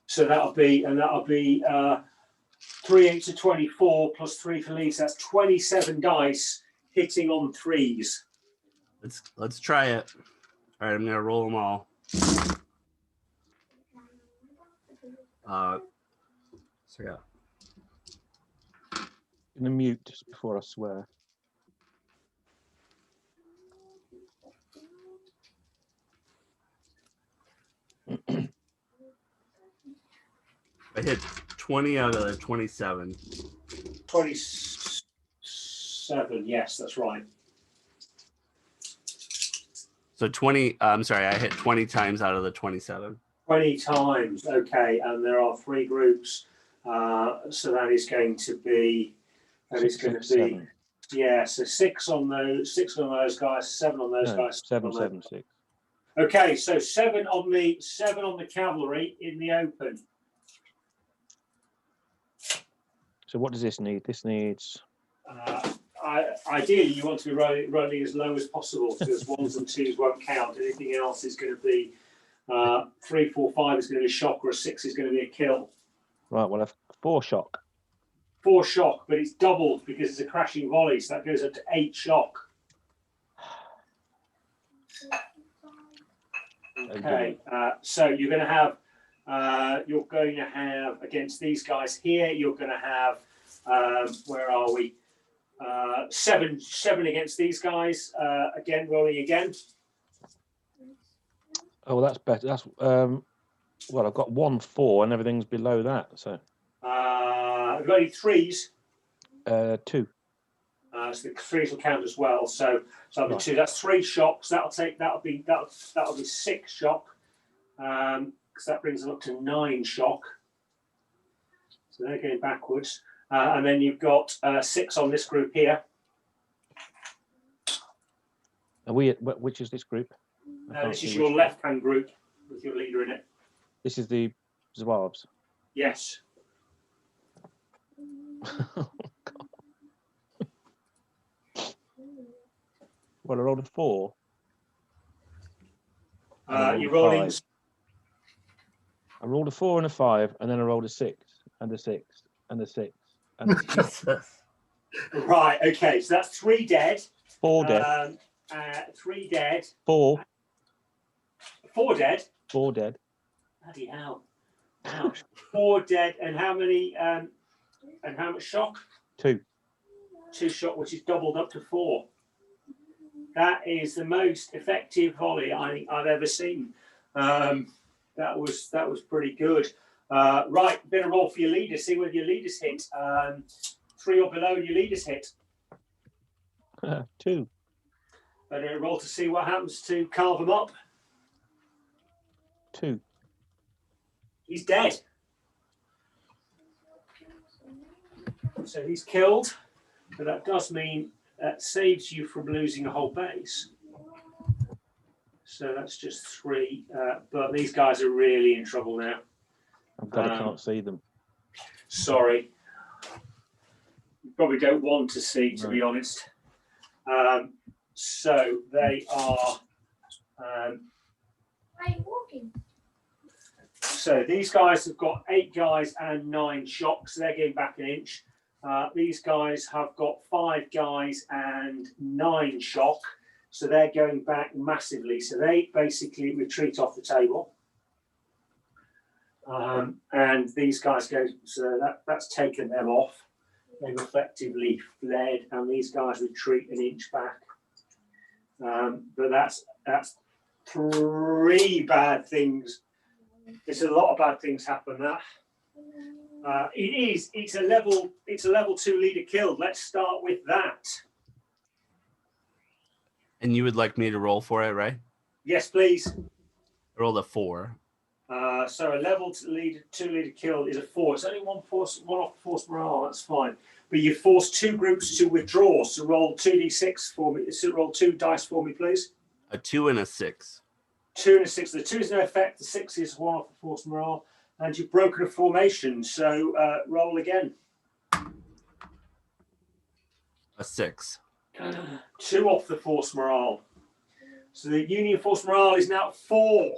So that'll be 3 8 to 24 plus 3 for leads. That's 27 dice hitting on threes. Let's try it. All right, I'm gonna roll them all. So yeah. I'm gonna mute just before I swear. I hit 20 out of the 27. 27, yes, that's right. So 20, I'm sorry, I hit 20 times out of the 27. 20 times, okay, and there are 3 groups. So that is going to be, Seven. yeah, so 6 on those guys, 7 on those guys. 7, 7, 6. Okay, so 7 on the cavalry in the open. So what does this need? This needs. Ideally, you want to be rolling as low as possible because 1s and 2s won't count. Anything else is going to be 3, 4, 5 is going to be a shock, or a 6 is going to be a kill. Right, well, I've 4 shock. 4 shock, but it's doubled because it's a crashing volley, so that goes up to 8 shock. Okay, so you're going to have against these guys here. You're going to have where are we? 7 against these guys. Again, rolling again. Oh, well, that's better. That's well, I've got 1 4 and everything's below that. So. I've got any 3s. 2. So the 3s will count as well. So that'll be Right. 2. That's 3 shocks. That'll be 6 shock. Because that brings them up to 9 shock. So they're going backwards. And then you've got 6 on this group here. Are we at, which is this group? This is your left-hand group with your leader in it. This is the Zouaves. Yes. Well, I rolled a 4. You're rolling. 5. I rolled a 4 and a 5, and then I rolled a 6 and a 6 and a 6 and a 6. Right. Okay. So that's 3 dead. 4 dead. 3 dead. 4. 4 dead. 4 dead. Bloody hell! Ouch. 4 dead, and how many? And how much shock? 2. 2 shock, which is doubled up to 4. That is the most effective volley I think I've ever seen. That was pretty good. Right, bit of roll for your leader. See whether your leaders hit. 3 or below, your leaders hit. 2. Better roll to see what happens to carve them up. 2. He's dead. So he's killed, but that does mean that saves you from losing a whole base. So that's just 3. But these guys are really in trouble now. I'm glad I can't see them. Sorry. You probably don't want to see, to be honest. So they are. Are you walking? So these guys have got 8 guys and 9 shocks. So they're getting back an inch. These guys have got 5 guys and 9 shock. So they're going back massively. So they basically retreat off the table. And these guys go, so that's taken them off. They've effectively fled, and these guys retreat an inch back. But that's 3 bad things. It's a lot of bad things happen. It's a level 2 leader killed. Let's start with that. And you would like me to roll for it, right? Yes, please. I rolled a 4. So a level 2 leader killed is a 4. It's only 1 off force morale. That's fine. But you force 2 groups to withdraw. So roll 2d6 for me. So roll 2 dice for me, please. A 2 and a 6. 2 and a 6. The 2 is no effect. The 6 is 1 off the force morale. And you've broken a formation. So roll again. A 6. 2 off the force morale. So the Union force morale is now 4.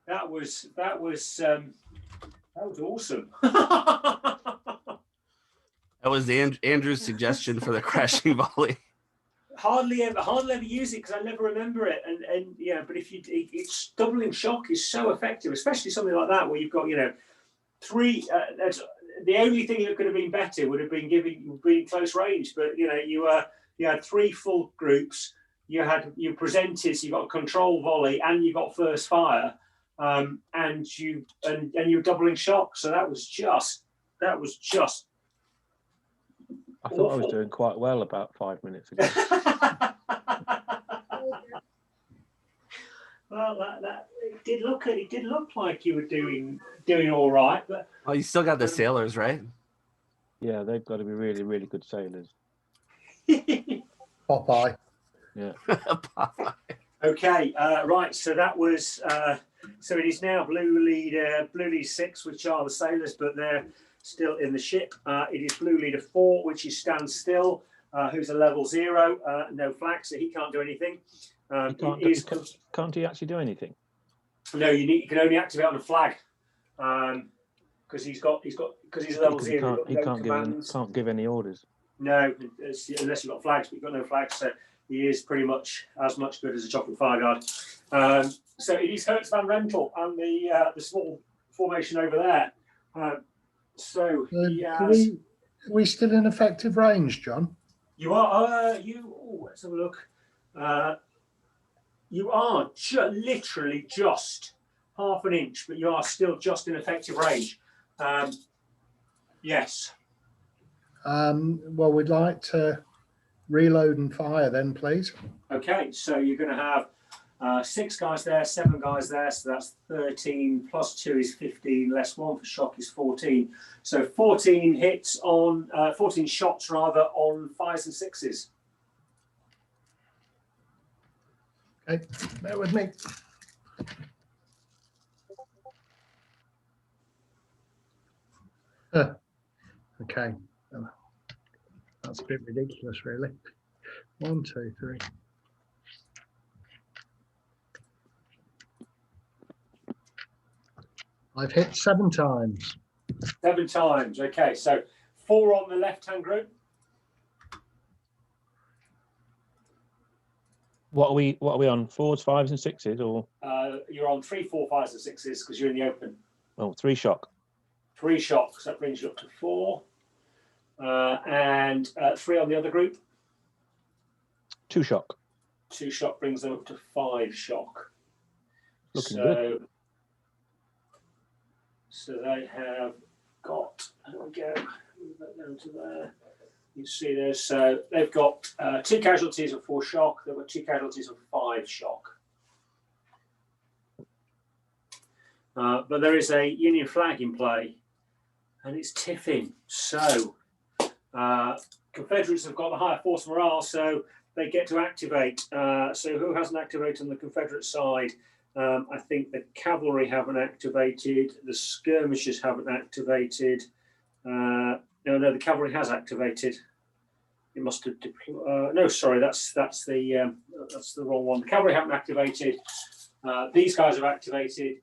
That was awesome. That was Andrew's suggestion for the crashing volley. hardly ever use it because I never remember it. And yeah, but if it's doubling shock is so effective, especially something like that where you've got 3. The only thing that could have been better would have been being close range. But you had 3 full groups. You presented, so you got a control volley and you got first fire, and you were doubling shock. So that was just. I thought I was doing quite well about 5 minutes ago. Well, it did look like you were doing all right, but Oh, you still got the sailors, right? Yeah, they've got to be really, really good sailors. Popeye. Yeah. Okay, right. So that was. So it is now blue lead 6, which are the sailors, but they're still in the ship. It is blue leader 4, which is stand still, who's a level 0, no flag, so he can't do anything. Can't he actually do anything? No, you can only activate on a flag, because he's a level 0. He can't give any orders. No, unless you've got flags, but you've got no flags, so he is pretty much as much good as a chocolate fire guard. So it is Hertz Van Rentel and the small formation over there. So are we still in effective range, John? You are. Let's have a look. You are literally just half an inch, but you are still just in effective range. Yes. Well, we'd like to reload and fire then, please. Okay, so you're going to have 6 guys there, 7 guys there, so that's 13 plus 2 is 15, less 1 for shock is 14. So 14 hits on 14 shots rather on 5s and 6s. Okay, bear with me. Okay, that's a bit ridiculous, really. 1, 2, 3. I've hit 7 times. 7 times. Okay, so 4 on the left-hand group. What are we on? 4s, 5s, and 6s, or? You're on 3, 4, 5s, and 6s because you're in the open. Oh, 3 shock. 3 shocks. That brings you up to 4. And 3 on the other group. 2 shock. 2 shock brings them up to 5 shock. Looking good. So they have got. There we go. Move that down to there. You see there. So they've got 2 casualties of 4 shock. They've got 2 casualties of 5 shock. But there is a Union flag in play, and it's tiffin. So Confederates have got the higher force morale, so they get to activate. So who hasn't activated on the Confederate side? I think the cavalry haven't activated. The skirmishers haven't activated. No, the cavalry has activated. It must have deployed. No, sorry, that's the wrong one. The cavalry haven't activated. These guys have activated.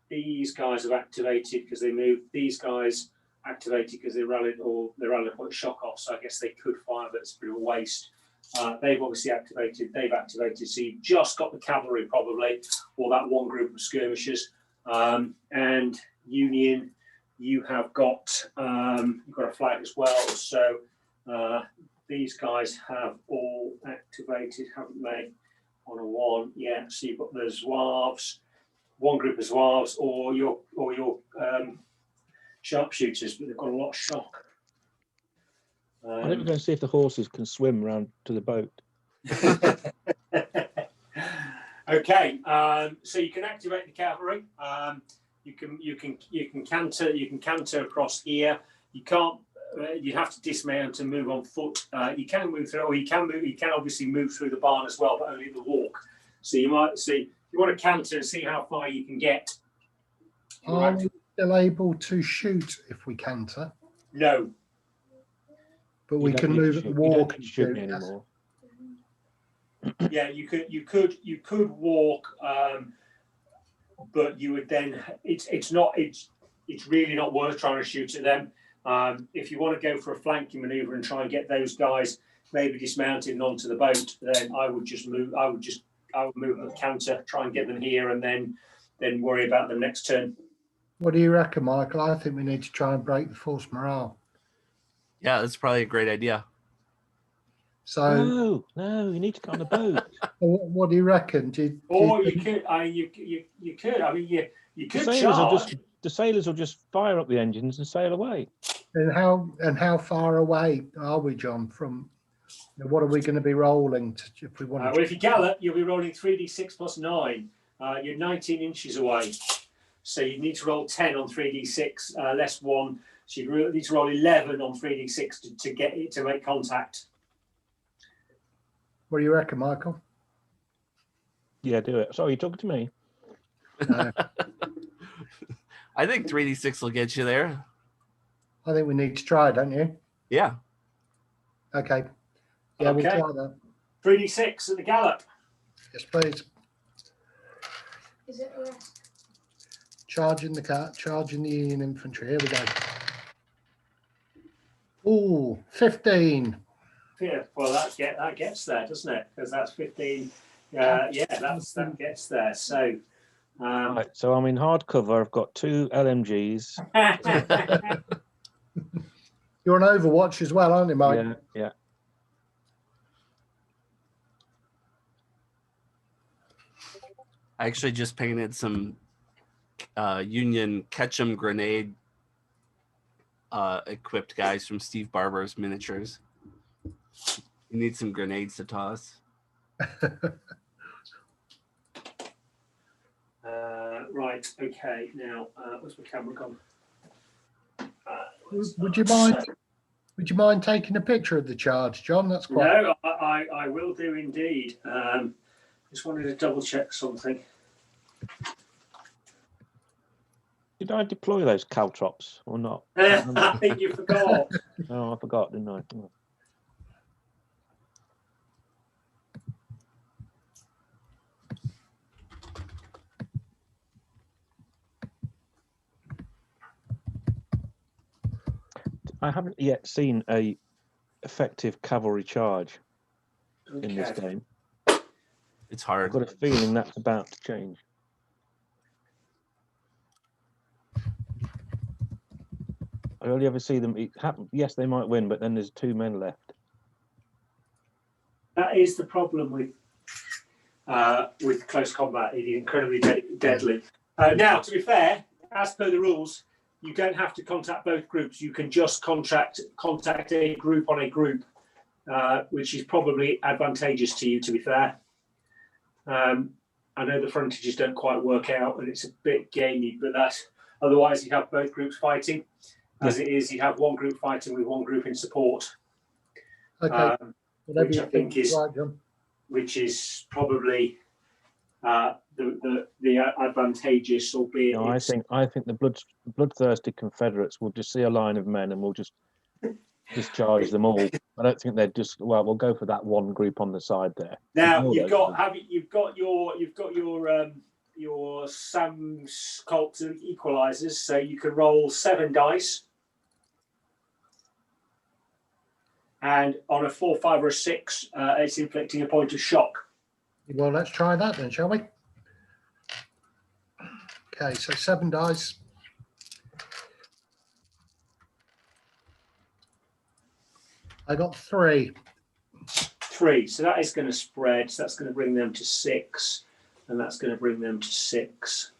These guys have activated because they moved. These guys activated because they rallied put shock off. So I guess they could fire, but it's a bit of a waste. They've obviously activated. They've activated. So you've just got the cavalry probably, or that one group of skirmishers. And Union, you have got you've got a flag as well. So these guys have all activated, haven't they? On a 1, yeah. So you've got the Zouaves, one group of Zouaves, or your sharpshooters, but they've got a lot of shock. I think we're going to see if the horses can swim round to the boat. Okay, so you can activate the cavalry. You can canter across here. You can't. You have to dismount and move on foot. You can move through, or you can obviously move through the barn as well, but only the walk. So you might see. You want to canter and see how far you can get. Are we still able to shoot if we canter? No. But we can move at the walk and shoot. Anymore. Yeah, you could walk, but you would then. It's really not worth trying to shoot at them. If you want to go for a flanking manoeuvre and try and get those guys maybe dismounted and onto the boat, then I would move at the counter, try and get them here, and then worry about them next turn. What do you reckon, Michael? I think we need to try and break the false morale. Yeah, that's probably a great idea. So No, you need to go on the boat. what do you reckon? You could. You could. I mean, you could charge. The sailors will just fire up the engines and sail away. And how far away are we, John? From what are we going to be rolling if we want? Well, if you gallop, you'll be rolling 3d6 plus 9. You're 19 inches away, so you need to roll 10 on 3d6 less 1. So you need to roll 11 on 3d6 to get it to make contact. What do you reckon, Michael? Yeah, do it. Sorry, you're talking to me. No. I think 3d6 will get you there. I think we need to try, don't you? Yeah. Okay. Yeah, Okay. we'll try that. 3d6 at the gallop. Yes, please. Is it a rest? Charging the cat, charging the Union infantry. Here we go. Ooh, 15. Yeah, well, that gets there, doesn't it? Because that's 15. That gets there. So, Right, so I'm in hard cover. I've got 2 LMGs. You're on Overwatch as well, aren't you, Mike? Yeah. I actually just painted some Union Ketchum grenade equipped guys from Steve Barber's miniatures. You need some grenades to toss. Right. Okay. Now, where's my camera gone? Would you mind taking a picture of the charge, John? That's quite. No, I will do indeed. Just wanted to double check something. Did I deploy those caltrops or not? I think you forgot. Oh, I forgot, didn't I? Oh. I haven't yet seen a effective cavalry charge in this game. It's I've hard. got a feeling that's about to change. I only ever see them happen. Yes, they might win, but then there's 2 men left. That is the problem with close combat. It is incredibly deadly. Now, to be fair, as per the rules, you don't have to contact both groups. You can just contact a group on a group, which is probably advantageous to you, to be fair. I know the frontages don't quite work out and it's a bit gamey, but that's otherwise you have both groups fighting. As it is, you have one group fighting with one group in support. Okay. Whatever Which you I think is right, John. which is probably the advantageous, albeit. No, I think the bloodthirsty Confederates will just see a line of men and will just discharge them all. I don't think they're just we'll go for that one group on the side there. Now you've got your Sam's Colt equalizers, so you can roll 7 dice, and on a 4, 5, or a 6, it's inflicting a point of shock. Well, let's try that then, shall we? Okay, so 7 dice. I got 3. 3, so that is going to spread. So that's going to bring them to 6, and that's going to bring them to 6.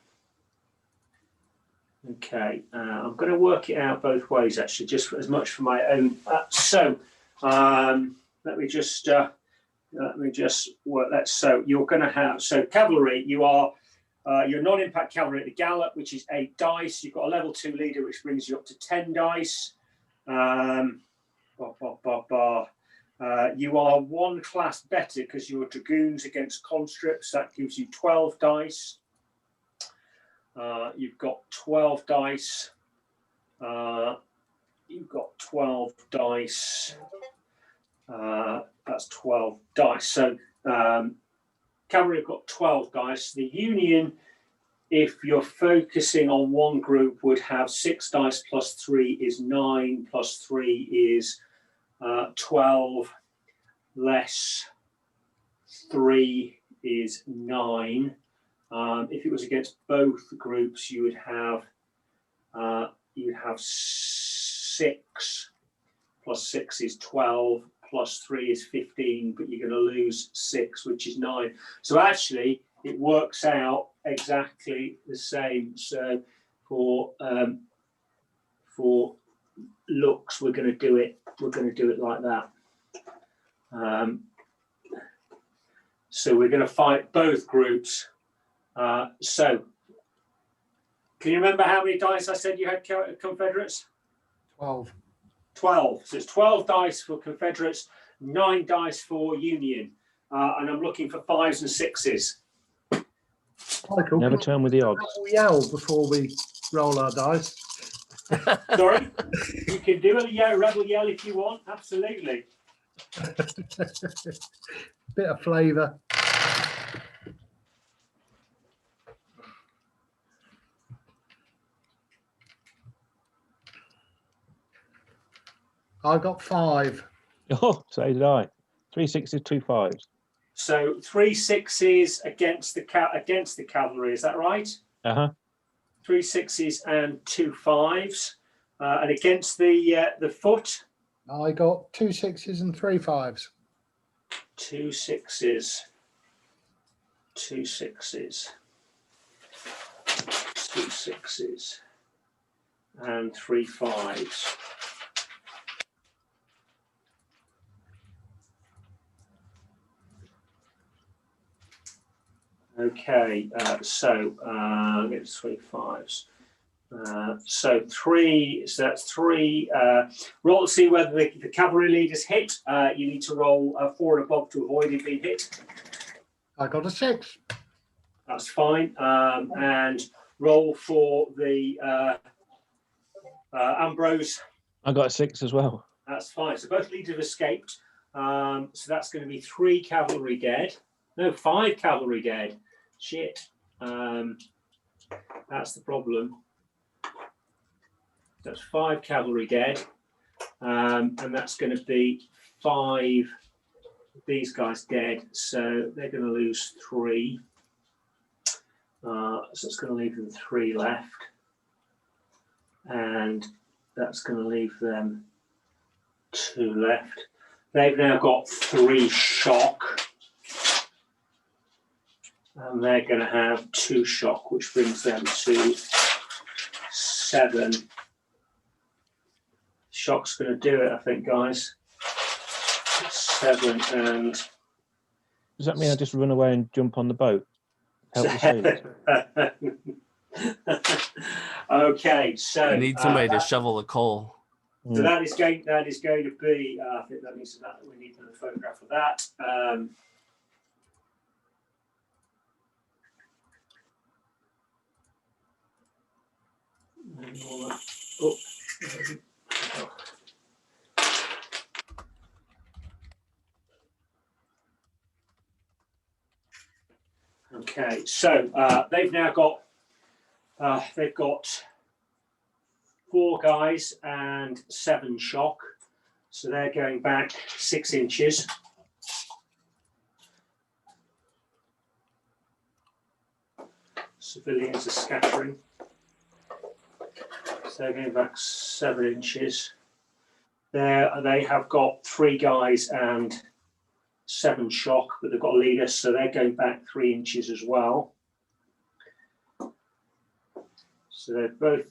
Okay, I'm going to work it out both ways, actually, just as much for my own. Let me just work that. So you're going to have cavalry. You are your non-impact cavalry at the gallop, which is 8 dice. You've got a level 2 leader, which brings you up to 10 dice. You are 1 class better because you're dragoons against conscripts. That gives you 12 dice. You've got 12 dice. You've got 12 dice. That's 12 dice. So cavalry have got 12 dice. The Union, if you're focusing on one group, would have 6 dice plus 3 is 9, plus 3 is 12, less 3 is 9. If it was against both groups, you would have 6 plus 6 is 12, plus 3 is 15, but you're going to lose 6, which is 9. So actually, it works out exactly the same. So for looks, we're going to do it. We're going to do it like that. So we're going to fight both groups. So can you remember how many dice I said you had, Confederates? 12. 12. So it's 12 dice for Confederates, 9 dice for Union. And I'm looking for 5s and 6s. Michael, Never can turn with the odds. we yell before we roll our dice? Sorry? You can do a rebel yell if you want. Absolutely. Bit of flavour. I got 5. Oh, so did I. 3 6s, 2 5s. So 3 6s against the cavalry. Is that right? 3 6s and 2 5s. And against the foot, I got 2 6s and 3 5s. 2 6s, 2 6s, 2 6s, and 3 5s. Okay, so it's 3 5s. So 3, so that's 3. Roll to see whether the cavalry leaders hit. You need to roll 4 and above to avoid it being hit. I got a 6. That's fine. And roll for the Ambrose. I got a 6 as well. That's fine. So both leaders have escaped. So that's going to be 3 cavalry dead. No, 5 cavalry dead. Shit. That's the problem. That's 5 cavalry dead. And that's going to be 5 of these guys dead. So they're going to lose 3. So it's going to leave them 3 left. And that's going to leave them 2 left. They've now got 3 shock. And they're going to have 2 shock, which brings them to 7. Shock's going to do it, I think, guys. 7 and... Does that mean I just run away and jump on the boat? Help the sailors? Okay, so... I need somebody to shovel the coal. So that is going to be... I think that means that we need another photograph of that. Oh. Okay, so they've now got 4 guys and 7 shock, so they're going back 6 inches. Civilians are scattering. So they're going back 7 inches. They have got 3 guys and 7 shock, but they've got a leader, so they're going back 3 inches as well. So they're both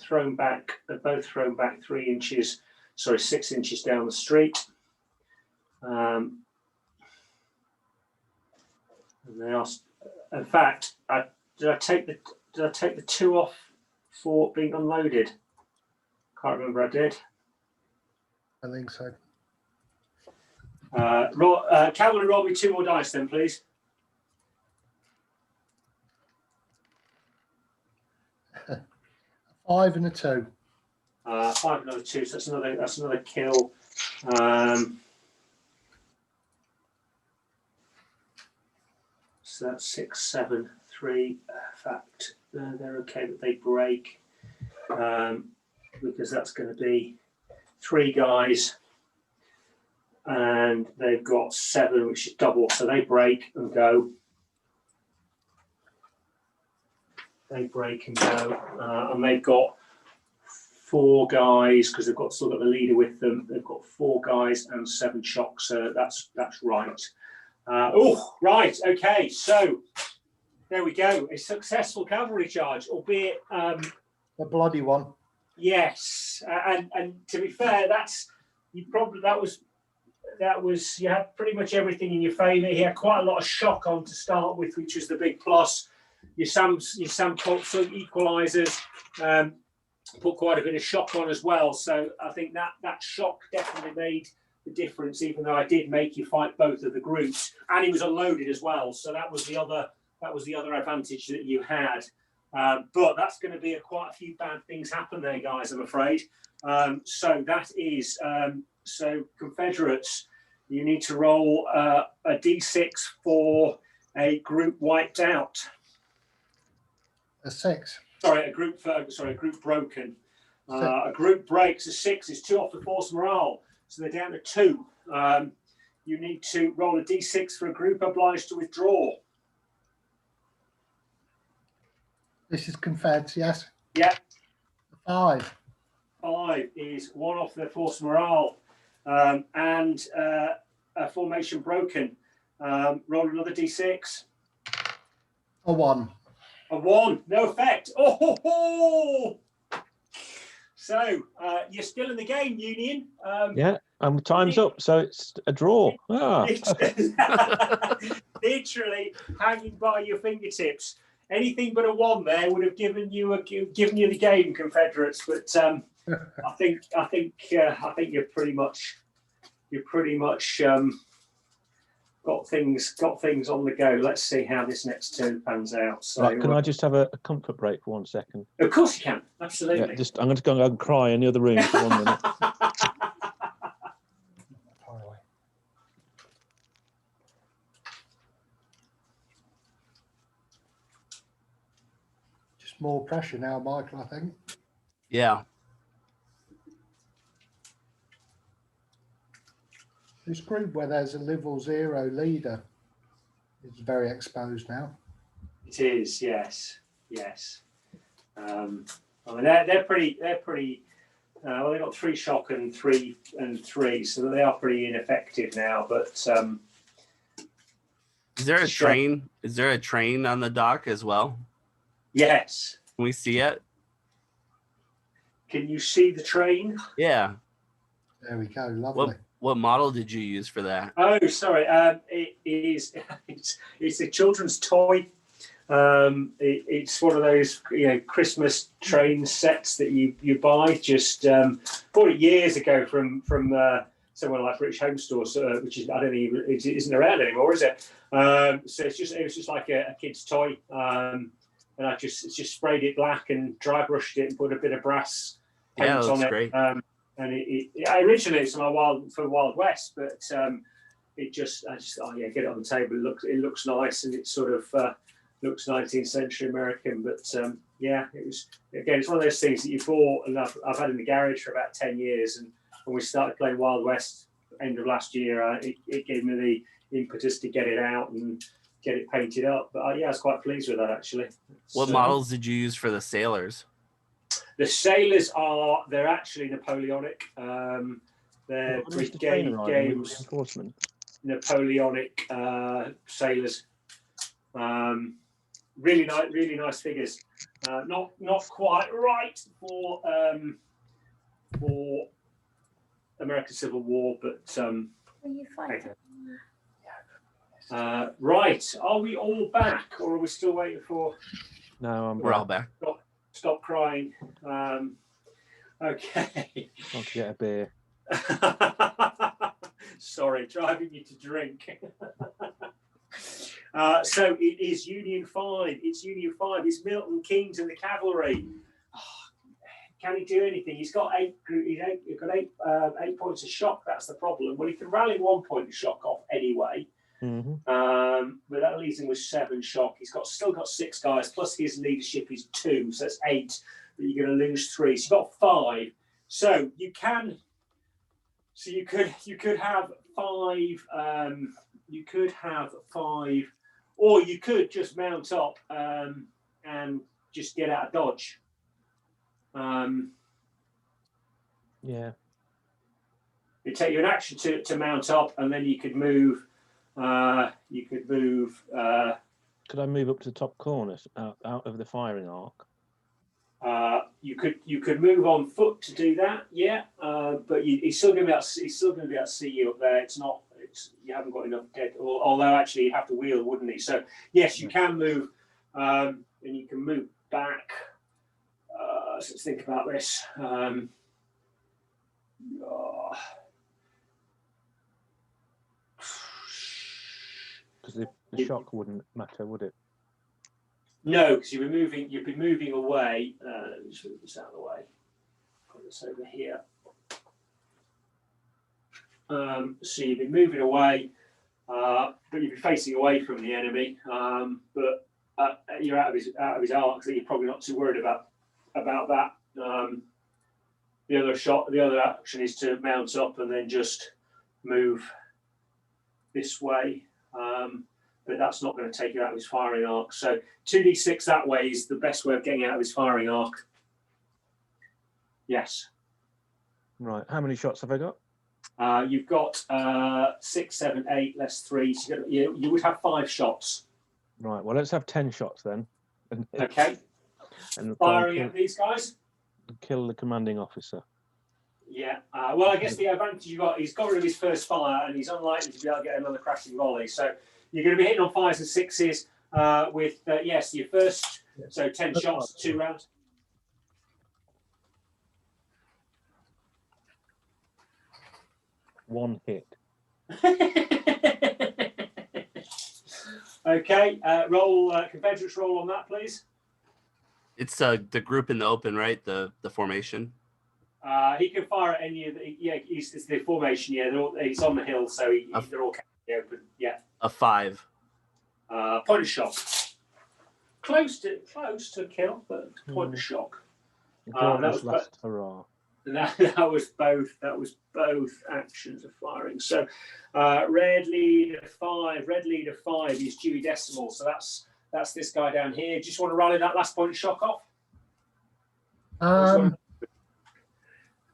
thrown back. They're both thrown back 3 inches. Sorry, 6 inches down the street. And they asked. In fact, did I take the 2 off for being unloaded? Can't remember. I did. I think so. Cavalry, roll me 2 more dice then, please. 5 and a 2. 5 another 2, so that's another kill. So that's 6, 7, 3. In fact, they're okay, but they break because that's going to be 3 guys, and they've got 7, which is double. So they break and go. They break and go, and they've got 4 guys because they've still got the leader with them. They've got 4 guys and 7 shocks. So that's right. Right. Okay. So there we go. A successful cavalry charge, albeit A bloody one. yes. And to be fair, that was you had pretty much everything in your favour. He had quite a lot of shock on to start with, which was the big plus. Your Sam equalisers put quite a bit of shock on as well. So I think that shock definitely made the difference, even though I did make you fight both of the groups, and he was unloaded as well. So that was the other advantage that you had. But that's going to be quite a few bad things happen there, guys, I'm afraid. So that is so Confederates, you need to roll a d6 for a group wiped out. A 6. Sorry, a group broken. A group breaks. A 6 is 2 off the force morale, so they're down to 2. You need to roll a d6 for a group obliged to withdraw. This is Confeds, yes? Yeah. 5. 5 is 1 off their force morale, and a formation broken. Roll another d6. A 1. A 1, no effect. Oh! So you're still in the game, Union. Yeah, and time's up, so it's a draw. Literally hanging by your fingertips. Anything but a 1 there would have given you the game, Confederates. But I think you're pretty much got things on the go. Let's see how this next turn pans out. So, Right, can I just have a comfort break for 1 second? Of course you can. Absolutely. Yeah, I'm going to go and cry in the other room for 1 minute. Just more pressure now, Michael, I think. Yeah. This group where there's a level 0 leader is very exposed now. It is, yes. I mean, they're pretty. Well, they've got 3 shock and 3, so they are pretty ineffective now. But Is there a train? Is there a train on the dock as well? yes. Can we see it? Can you see the train? Yeah. There we go, lovely. What model did you use for that? Oh, sorry. It is. It's a children's toy. It's one of those Christmas train sets that you buy. Just bought it years ago from someone like British Home Stores, which is it isn't around anymore, is it? So it was just like a kid's toy, and I just sprayed it black and dry brushed it and put a bit of brass paint on it. Great. And originally it's my Wild West, but I just get it on the table. It looks nice, and it sort of looks 19th century American. But it's one of those things that you bought, and I've had in the garage for about 10 years. And when we started playing Wild West end of last year, it gave me the impetus to get it out and get it painted up. But I was quite pleased with that, actually. What models did you use for the sailors? The sailors they're actually Napoleonic. They're Brigade Games Napoleonic sailers. Really nice figures. Not quite right for American Civil War, but Are you fighting? right. Are we all back, or are we still waiting for? No, We're all back. Stop crying. Okay. Want to get a beer. Sorry, driving you to drink. So it is Union 5. It's Union 5. It's Milton Keynes and the cavalry. Can he do anything? He's got 8 points of shock. That's the problem. Well, he can rally 1 point of shock off anyway. But that leaves him with 7 shock. He's still got 6 guys, plus his leadership is 2, so that's 8. But you're going to lose 3, so you've got 5. So you can. So you could have 5. You could have 5, or you could just mount up and just get out of dodge. Yeah. It'd take you an action to mount up, and then you could move. Could I move up to the top corner out of the firing arc? You could move on foot to do that, yeah. But he's still going to be able to see you up there. You haven't got enough dead. Although actually, you'd have to wheel, wouldn't he? So yes, you can move, and you can move back. So let's think about this. Because the shock wouldn't matter, would it? No, because you'd be moving away. Let me just move this out of the way. Put this over here. So you'd be moving away, but you'd be facing away from the enemy. But you're out of his arc, so you're probably not too worried about that. The other action is to mount up and then just move this way. But that's not going to take you out of his firing arc. So 2d6 that way is the best way of getting out of his firing arc. Yes. Right. How many shots have I got? You've got 6, 7, 8, less 3. So you would have 5 shots. Right. Well, let's have 10 shots then. Okay. And Firing at these guys. Kill the commanding officer. Yeah. Well, I guess the advantage you got, he's got rid of his first fire, and he's unlikely to be able to get another crashing volley. So you're going to be hitting on 5s and 6s with your first. So 10 shots, 2 rounds. One hit. Okay. Roll Confederates roll on that, please. It's the group in the open, right? The formation. He can fire at any of the. Yeah, it's the formation. Yeah, he's on the hill, so they're all open. Yeah. A 5. Point of shock. Close to kill, but point of shock. That was last hurrah. That was both actions of firing. So red leader 5 is Dewey Decimal. So that's this guy down here. Just want to rally that last point of shock off?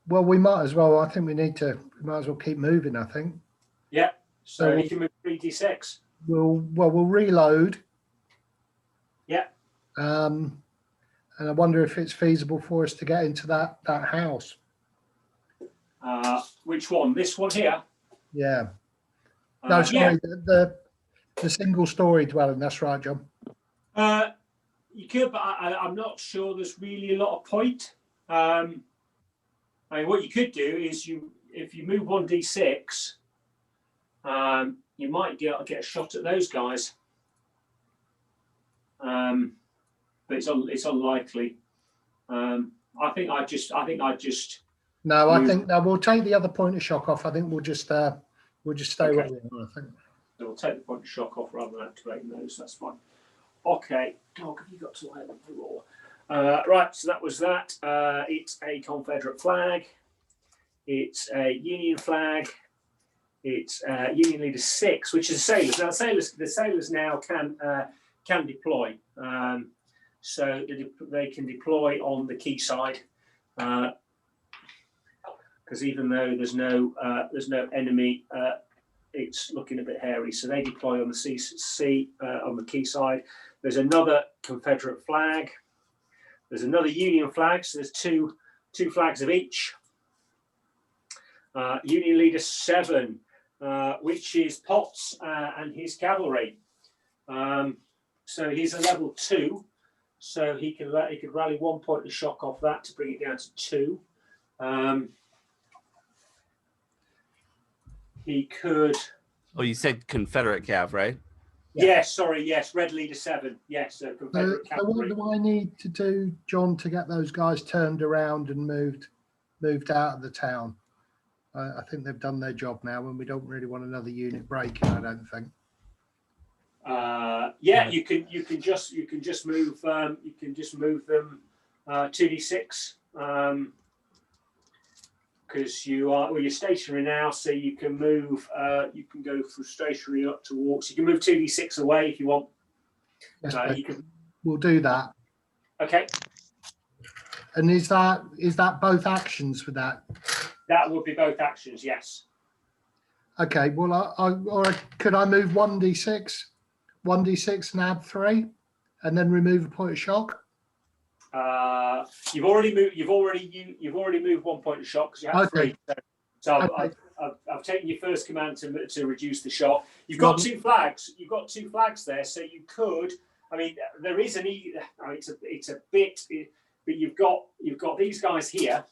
Well, we might as well. I think we might as well keep moving, I think. Yeah. So you can move 3d6. We'll reload. Yeah. And I wonder if it's feasible for us to get into that house. Which one? This one here? Yeah. No, sorry, the single story dwelling. That's right, John. You could, but I'm not sure there's really a lot of point. I mean, what you could do is if you move 1d6, you might get a shot at those guys. But it's unlikely. I think I just. No, I think we'll take the other point of shock off. I think we'll just stay where we are. I think. So we'll take the point of shock off rather than activating those. That's fine. Okay, dog, have you got to let them roar? Right, so that was that. It's a Confederate flag. It's a Union flag. It's Union Leader 6, which is sailors. Now, the sailors now can deploy. So they can deploy on the quayside. Because even though there's no enemy, it's looking a bit hairy. So they deploy on the sea on the quayside. There's another Confederate flag. There's another Union flag. So there's two flags of each. Union Leader 7, which is Potts and his cavalry. So he's a level 2. So he could rally 1 point of shock off that to bring it down to 2. He could. Oh, you said Confederate cav, right? Yes, sorry, yes, Red Leader 7. Yes, so Confederate So what do I need to do, John, to get those guys turned around and moved out of the town? I think they've done their job now, and we don't really want another unit breaking, I don't think. Yeah, you can just move them 2d6 because you're stationary now, so you can move. You can go from stationary up to walks. You can move 2d6 away if you want. Yes, You can. we'll do that. Okay. And is that both actions for that? That would be both actions, yes. Okay. Well, could I move 1d6 and add 3, and then remove a point of shock? You've already moved 1 point of shock because you had 3. So Okay. I've taken your first command to reduce the shock. You've got 2 flags. You've got 2 flags there, so you could. I mean, there is an. It's a bit, but you've got these guys here,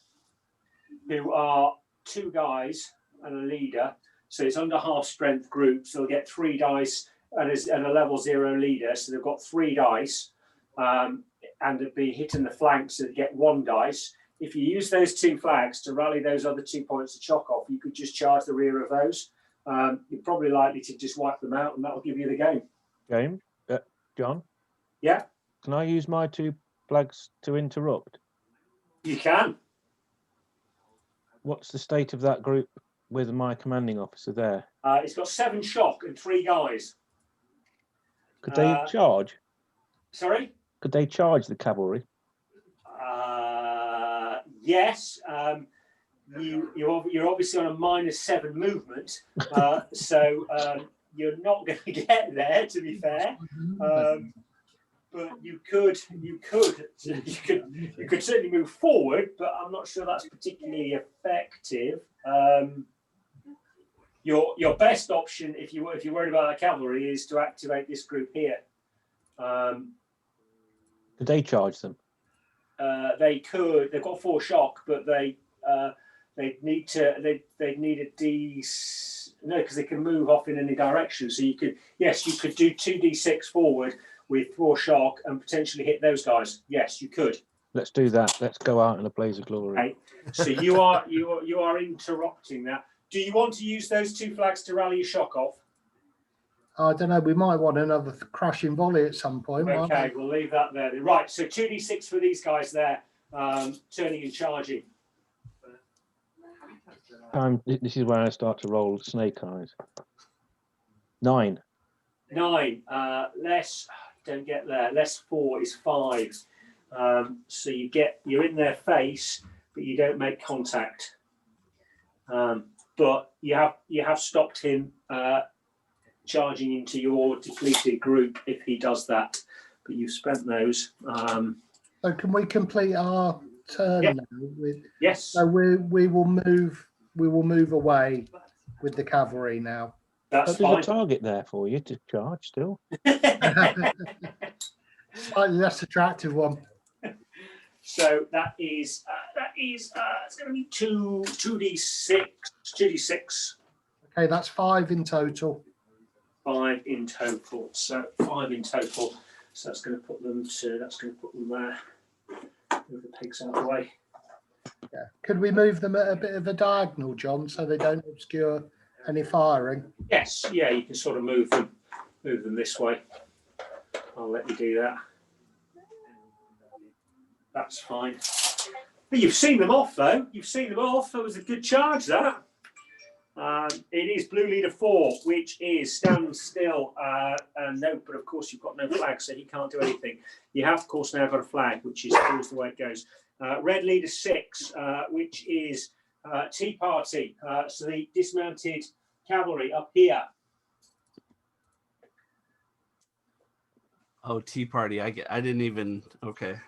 who are 2 guys and a leader. So it's under half strength group. So they'll get 3 dice and a level 0 leader. So they've got 3 dice, and they'd be hitting the flanks. So they get 1 dice. If you use those 2 flags to rally those other 2 points of shock off, you could just charge the rear of those. You're probably likely to just wipe them out, and that'll give you the game. John? Yeah? Can I use my 2 flags to interrupt? You can. What's the state of that group with my commanding officer there? It's got 7 shock and 3 guys. Could they charge? Sorry? Could they charge the cavalry? Yes. You're obviously on a -7 movement, so you're not going to get there. To be fair, but you could certainly move forward, but I'm not sure that's particularly effective. Your best option, if you're worried about that cavalry, is to activate this group here. Could they charge them? They could. They've got 4 shock, but they need a D. No, because they can move off in any direction. So you could do 2d6 forward with 4 shock and potentially hit those guys. Yes, you could. Let's do that. Let's go out in a blaze of glory. Okay. So you are interrupting that. Do you want to use those 2 flags to rally your shock off? I don't know. We might want another crashing volley at some point. Okay, we'll leave that there. Right, so 2d6 for these guys there, turning and charging. This is where I start to roll snake eyes. 9. 9. Less. Don't get there. Less 4 is 5. So you're in their face, but you don't make contact. But you have stopped him charging into your depleted group if he does that. But you've spent those. So can we complete our turn now? Yes. So we will move away with the cavalry now. That's But there's fine. a target there for you to charge still. Slightly less attractive one. So that is it's going to be 2d6. Okay, that's 5 in total. 5 in total. So 5 in total. So that's going to put them there. Move the pigs out of the way. Yeah. Could we move them at a bit of a diagonal, John, so they don't obscure any firing? Yes, yeah, you can sort of move them this way. I'll let you do that. That's fine. But you've seen them off, though. You've seen them off. That was a good charge, that. It is blue leader 4, which is stand still. No, but of course you've got no flag, so he can't do anything. You have, of course, now got a flag, which is always the way it goes. Red leader 6, which is Tea Party. So the dismounted cavalry up here. Oh, Tea Party. I didn't even. Okay.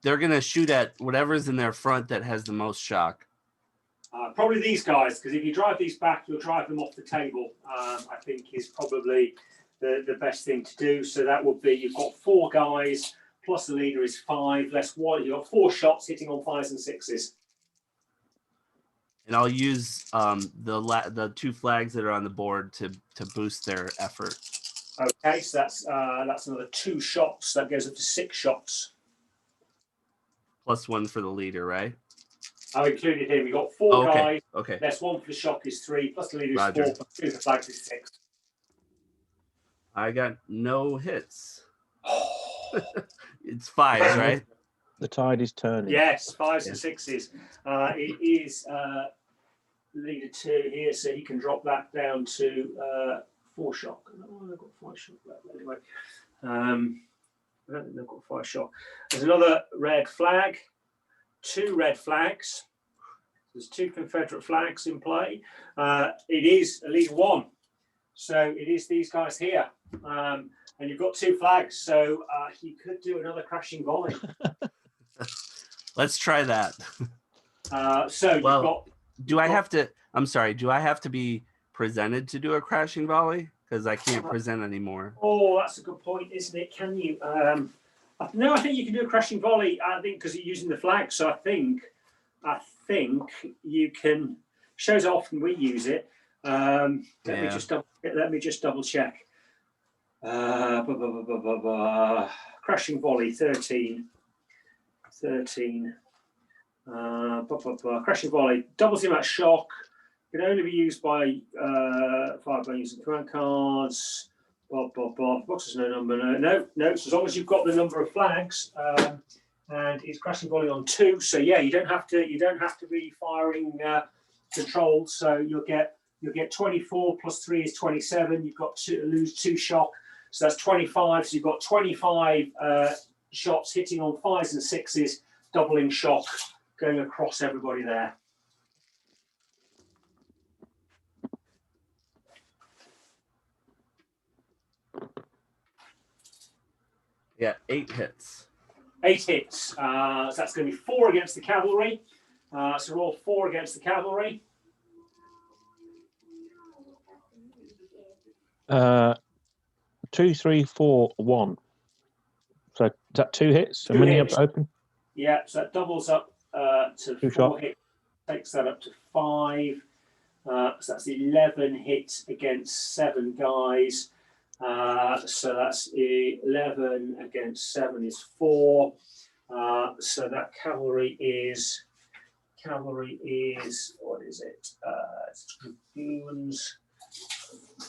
They're gonna shoot at whatever's in their front that has the most shock. Probably these guys, because if you drive these back, you'll drive them off the table. I think is probably the best thing to do. So that would be you've got 4 guys plus the leader is 5 less 1. You've got 4 shots hitting on 5s and 6s. And I'll use the 2 flags that are on the board to boost their effort. Okay, so that's another 2 shots. That goes up to 6 shots. Plus 1 for the leader, right? I've included him. We've got 4 Okay. guys. Okay. Less 1 for the shock is 3, plus the leader is Roger. 4, plus 2 for the flags is 6. I got no hits. It's 5s, right? The tide is turning. Yes, 5s Yeah. and 6s. It is leader 2 here, so he can drop that down to 4 shock. Oh, they've got 5 shock left anyway. I don't think they've got 5 shock. There's another red flag, 2 red flags. There's 2 Confederate flags in play. It is a leader 1, so it is these guys here. And you've got 2 flags, so you could do another crashing volley. Let's try that. So you've got. Do I have to? I'm sorry. Do I have to be presented to do a crashing volley? Because I can't present anymore. Oh, that's a good point, isn't it? Can you? No, I think you can do a crashing volley. I think because you're using the flag, so I think you can. Shows how often we use it. Let me just double check. Crashing volley 13. Crashing volley doubles the amount of shock. Can only be used by fired by using command cards. Box is no number. No. So as long as you've got the number of flags, and it's crashing volley on 2. So yeah, you don't have to be firing controlled. So you'll get 24 plus 3 is 27. You've got to lose 2 shock, so that's 25. So you've got 25 shots hitting on 5s and 6s, doubling shock going across everybody there. Yeah, 8 hits. 8 hits. So that's going to be 4 against the cavalry. So roll 4 against the cavalry. 2, 3, 4, 1. So is that 2 hits? How 2 many hits. up open? Yeah, so that doubles up to 2 4 shot. hits. Takes that up to 5. So that's 11 hits against 7 guys. So that's 11 against 7 is 4. So that cavalry is what is it? It's dragoons.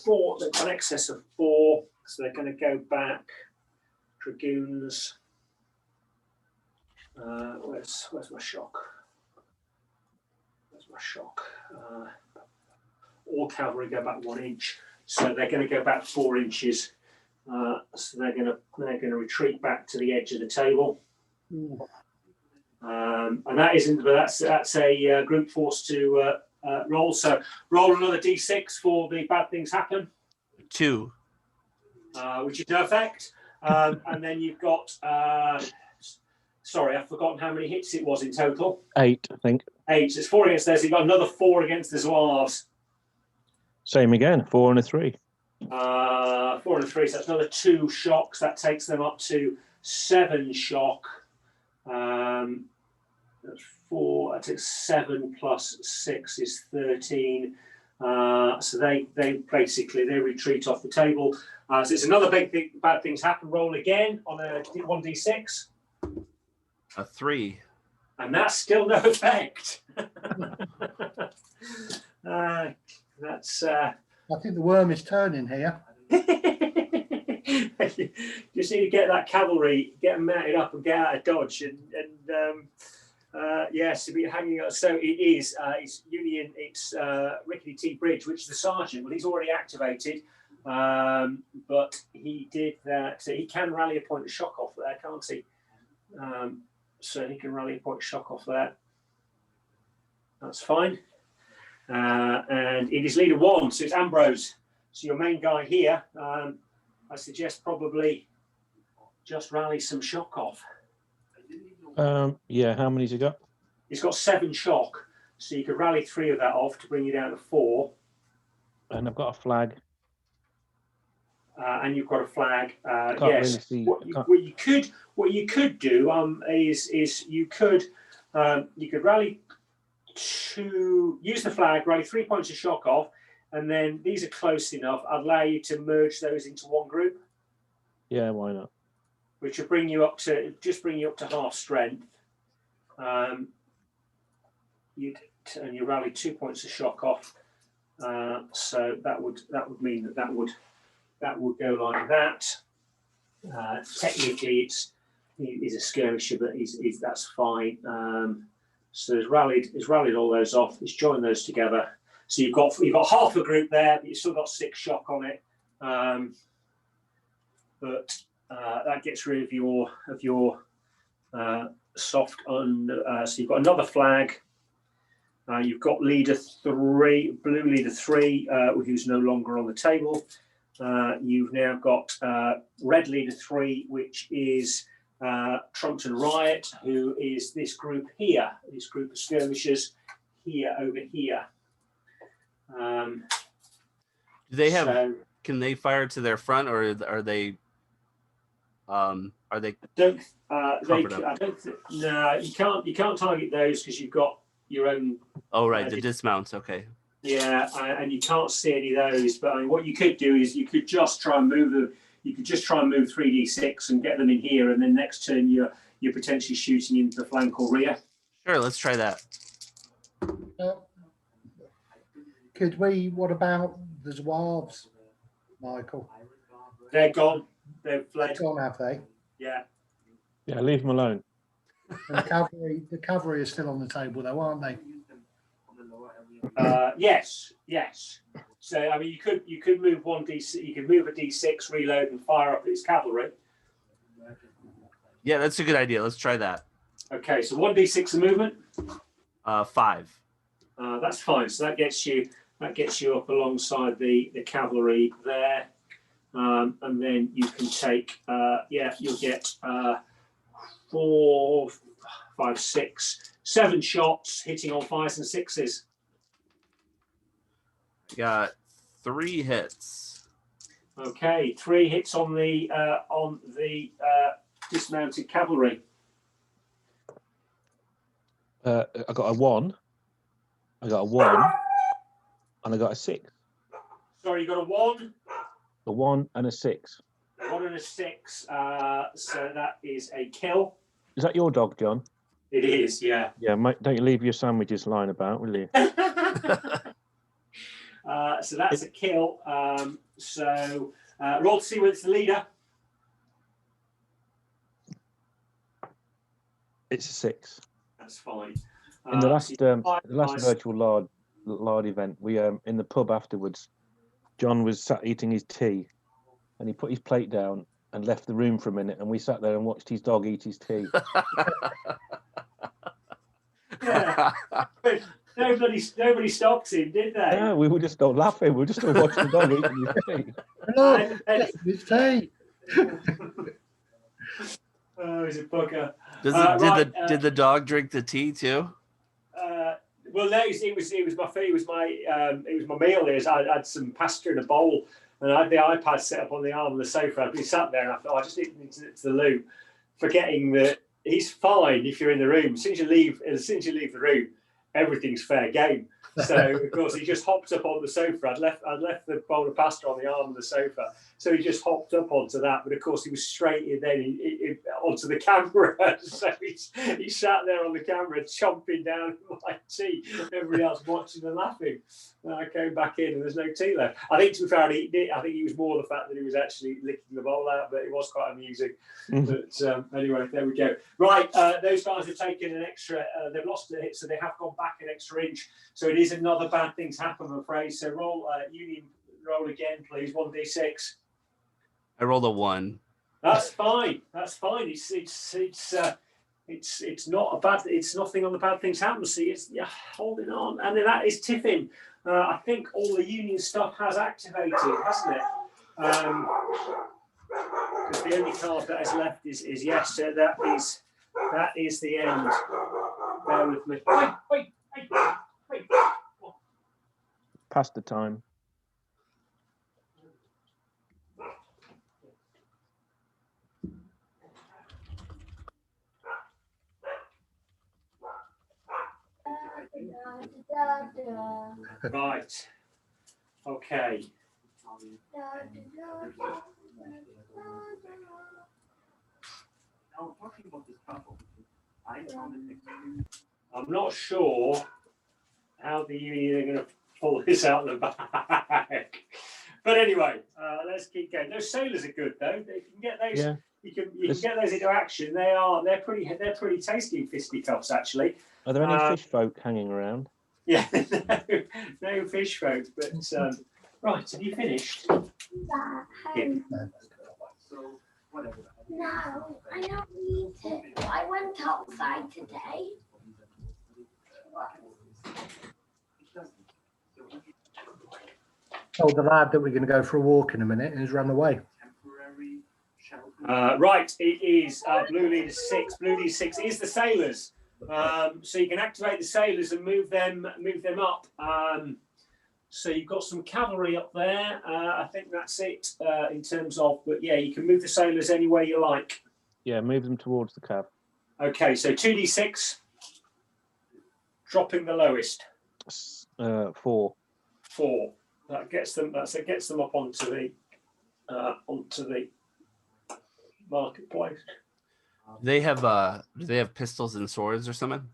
4. They've got an excess of 4, so they're going to go back. Dragoons. Where's my shock? Where's my shock? All cavalry go back 1 inch, so they're going to go back 4 inches. So they're going to retreat back to the edge of the table. And that isn't, but that's a group force to roll. So roll another d6 for the bad things happen. 2. Which is no effect. And then you've got. Sorry, I've forgotten how many hits it was in total. 8, I think. 8. So it's 4 against those. So you've got another 4 against the Zouaves. Same again. 4 and a 3. 4 and a 3. So that's another 2 shocks. That takes them up to 7 shock. That's 4. That takes 7 plus 6 is 13. So they basically retreat off the table. So it's another bad things happen. Roll again on a 1d6. A 3. And that's still no effect. That's. I think the worm is turning here. Just need to get that cavalry, get them mounted up, and get out of dodge. Yes, to be hanging up. So it is. It's Union. It's Rickety T Bridge, which is the sergeant. Well, he's already activated, but he did that. So he can rally a point of shock off there, can't he? So he can rally a point of shock off there. That's fine. And it is leader 1, so it's Ambrose. So your main guy here, I suggest probably just rally some shock off. Yeah, how many's he got? He's got 7 shock, so you could rally 3 of that off to bring you down to 4. And I've got a flag. And you've got a flag. Can't Yes. really see. What you could do is you could rally to use the flag, rally 3 points of shock off, and then these are close enough. I'd allow you to merge those into one group. Yeah, why not? Which will bring you up to half strength. you'd turn your rally 2 points of shock off. So that would mean that would go like that. Technically, he's a skirmisher, but that's fine. So he's rallied all those off. He's joined those together. So you've got half a group there, but you've still got 6 shock on it. But that gets rid of your soft under. So you've got another flag. You've got leader 3, blue leader 3, who's no longer on the table. You've now got red leader 3, which is Trumpton Riot, who is this group here, this group of skirmishers here, over here. Do they have? Can they fire to their front, or are they? No, you can't target those because you've got your own. Oh right, the dismounts. Okay. Yeah, and you can't see any of those. But I mean, what you could do is you could just try and move them. You could just try and move 3d6 and get them in here, and then next turn you're potentially shooting into the flank or rear. Sure, let's try that. Could we? What about the Zouaves, Michael? They're gone. They've fled. Gone, have they? Yeah. Yeah, leave them alone. And the cavalry is still on the table, though, aren't they? Yes. So I mean, you could move 1d6. You could move a d6, reload, and fire up its cavalry. Yeah, that's a good idea. Let's try that. Okay, so 1d6 of movement. 5. That's fine. So that gets you up alongside the cavalry there, and then you can take. You'll get 4, 5, 6, 7 shots hitting on 5s and 6s. Got 3 hits. Okay, 3 hits on the dismounted cavalry. I got a 1. I got a 1, and I got a 6. Sorry, you got a 1. A 1 and a 6. 1 and a 6. So that is a kill. Is that your dog, John? It is, yeah. Yeah, mate, don't you leave your sandwiches lying about, will you? So that's a kill. Roll to see whether it's the leader. It's a 6. That's fine. In the last nice. virtual Lard event, we in the pub afterwards, John was sat eating his tea, and he put his plate down and left the room for a minute, and we sat there and watched his dog eat his tea. Yeah. Nobody stopped him, did they? Yeah, we were just all laughing. We were just all watching the dog eating his tea. Hello, it's tea. Oh, he's a bugger. Did the dog drink the tea too? Well, no, it was my food. It was my meal. I had some pasta in a bowl, and I had the iPad set up on the arm of the sofa. I'd been sat there, and I thought I just need to the loo, forgetting that he's fine if you're in the room. As soon as you leave the room, everything's fair game. So of course he just hopped up on the sofa. I'd left the bowl of pasta on the arm of the sofa, so he just hopped up onto that. But of course he was straight in then onto the camera. So he sat there on the camera chomping down my tea. Everybody else watching and laughing. And I came back in and there's no tea left. I think to be fair, I'd eaten it. I think it was more the fact that he was actually licking the bowl out, but it was quite amusing. But anyway, there we go. Right, those guys have taken an extra. They've lost a hit, so they have gone back an extra inch. So it is another bad thing's happened, I'm afraid. So roll, Union, roll again, please. 1d6. I rolled a 1. That's fine. That's fine. It's not a bad. It's nothing on the bad things happen. See, it's holding on, and then that is Tiffin. I think all the Union stuff has activated, hasn't it? Because the only card that is left is yes. So that is the end. Bear with me. Wait. Past the time. Right. Okay. I'm not sure how the Union are going to pull this out of the bag. But anyway, let's keep going. Those sailors are good though. If you can get those, Yeah. you can get those into action. They're pretty tasty in fisticuffs actually. Are there any fish folk hanging around? Yeah, no fish folk. But right, have you finished? Yeah. No, I don't need it. I went outside today. Told the lad that we're going to go for a walk in a minute, and he's run away. Right, it is Blue Leader 6. Blue Leader 6 is the sailors. So you can activate the sailors and move them up. So you've got some cavalry up there. I think that's it in terms of, but yeah, you can move the sailors any way you like. Yeah, move them towards the cab. Okay, so 2d6, dropping the lowest. 4. 4. That gets them. It gets them up onto the marketplace. They have do they have pistols and swords or something?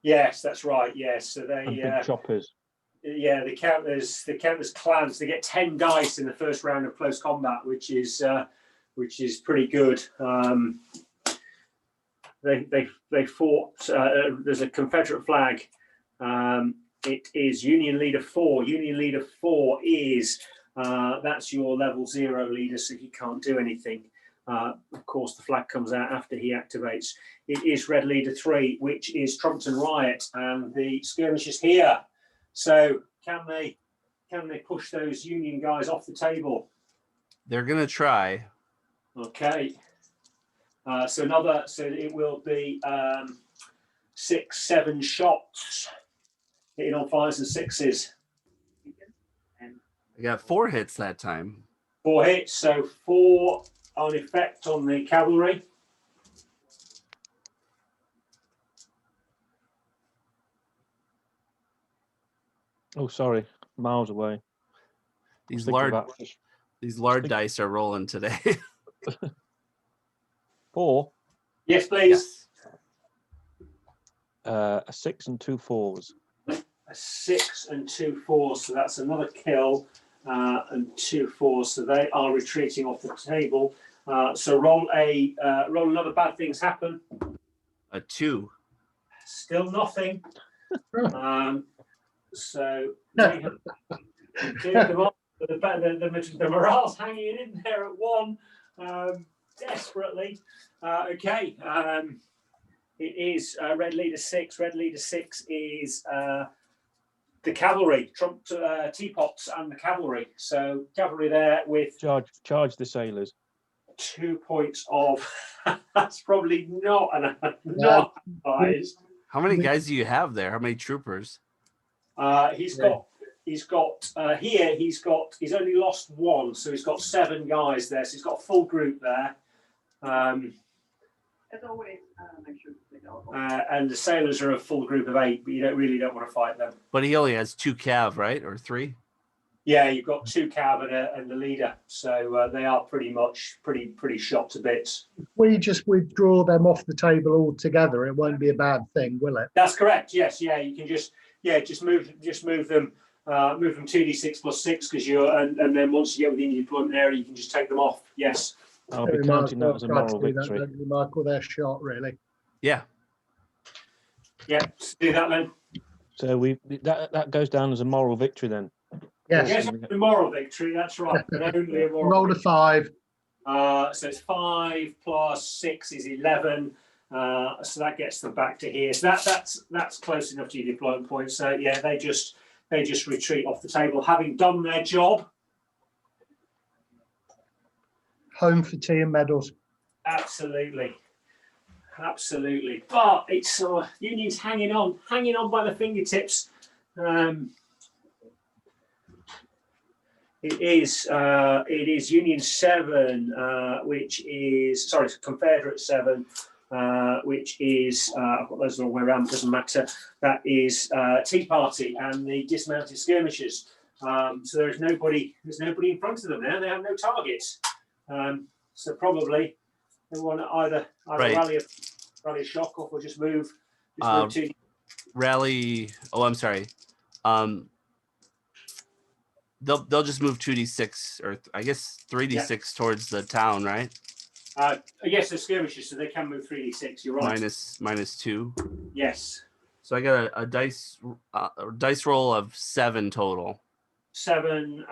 Yes, that's right. Yes, so And they big choppers. yeah, the counters clans. They get 10 dice in the first round of close combat, which is pretty good. They fought. There's a Confederate flag. It is Union Leader 4. Union Leader 4 is that's your level 0 leader, so he can't do anything. Of course, the flag comes out after he activates. It is Red Leader 3, which is Trumpton Riot, and the skirmish is here. So can they push those Union guys off the table? They're gonna try. Okay. So it will be 6, 7 shots hitting on 5s and 6s. I got 4 hits that time. 4 hits, so 4 on effect on the cavalry. Oh, sorry, miles away. These Thinking lard about fish. dice are rolling today. 4. Yes, please. A 6 and 2 4s. A 6 and 2 4s, so that's another kill, and 2 4s, so they are retreating off the table. So roll another bad things happen. A 2. Still nothing. So they have cleared them off. The morale's hanging in there at 1, desperately. Okay. It is Red Leader 6. Red Leader 6 is the cavalry, Trump teapots and the cavalry. So cavalry there with Charge the sailors. 2 points of. That's probably not not advised. How many guys do you have there? How many troopers? He's only lost 1, so he's got 7 guys there. So he's got a full group there. As always, make sure to take alcohol. And the sailors are a full group of 8, but you don't want to fight them. But he only has 2 cav, right? Or 3? Yeah, you've got 2 cav and the leader, so they are pretty much pretty shot to bits. If we just withdraw them off the table altogether, it won't be a bad thing, will it? That's correct. Yes, yeah, you can just move them 2d6 plus 6 because and then once you get within your deployment area, you can just take them off. Yes. I'll be counting that as a moral victory. Michael, their shot, really. Yeah. Yeah, do that then. So that goes down as a moral victory then. Yes. Yes, a moral victory. That's right, but only a moral. Roll a 5. So it's 5 plus 6 is 11. So that gets them back to here. So that's close enough to your deployment point. So yeah, they just retreat off the table, having done their job. Home for tea and medals. Absolutely. But it's Union's hanging on by the fingertips. It is Union 7, which is Confederate 7, which is I've got those the wrong way around. Doesn't matter. That is Tea Party and the dismounted skirmishers. So there's nobody in front of them now. They have no targets. So probably they want to either Right. rally a shock off or just move to. Rally. Oh, I'm sorry. They'll just move 2d6 or I guess 3d6 towards the town, right? Yes, they're skirmishes, so they can move 3d6. You're right. Minus 2. Yes. So I got a dice roll of 7 total. 7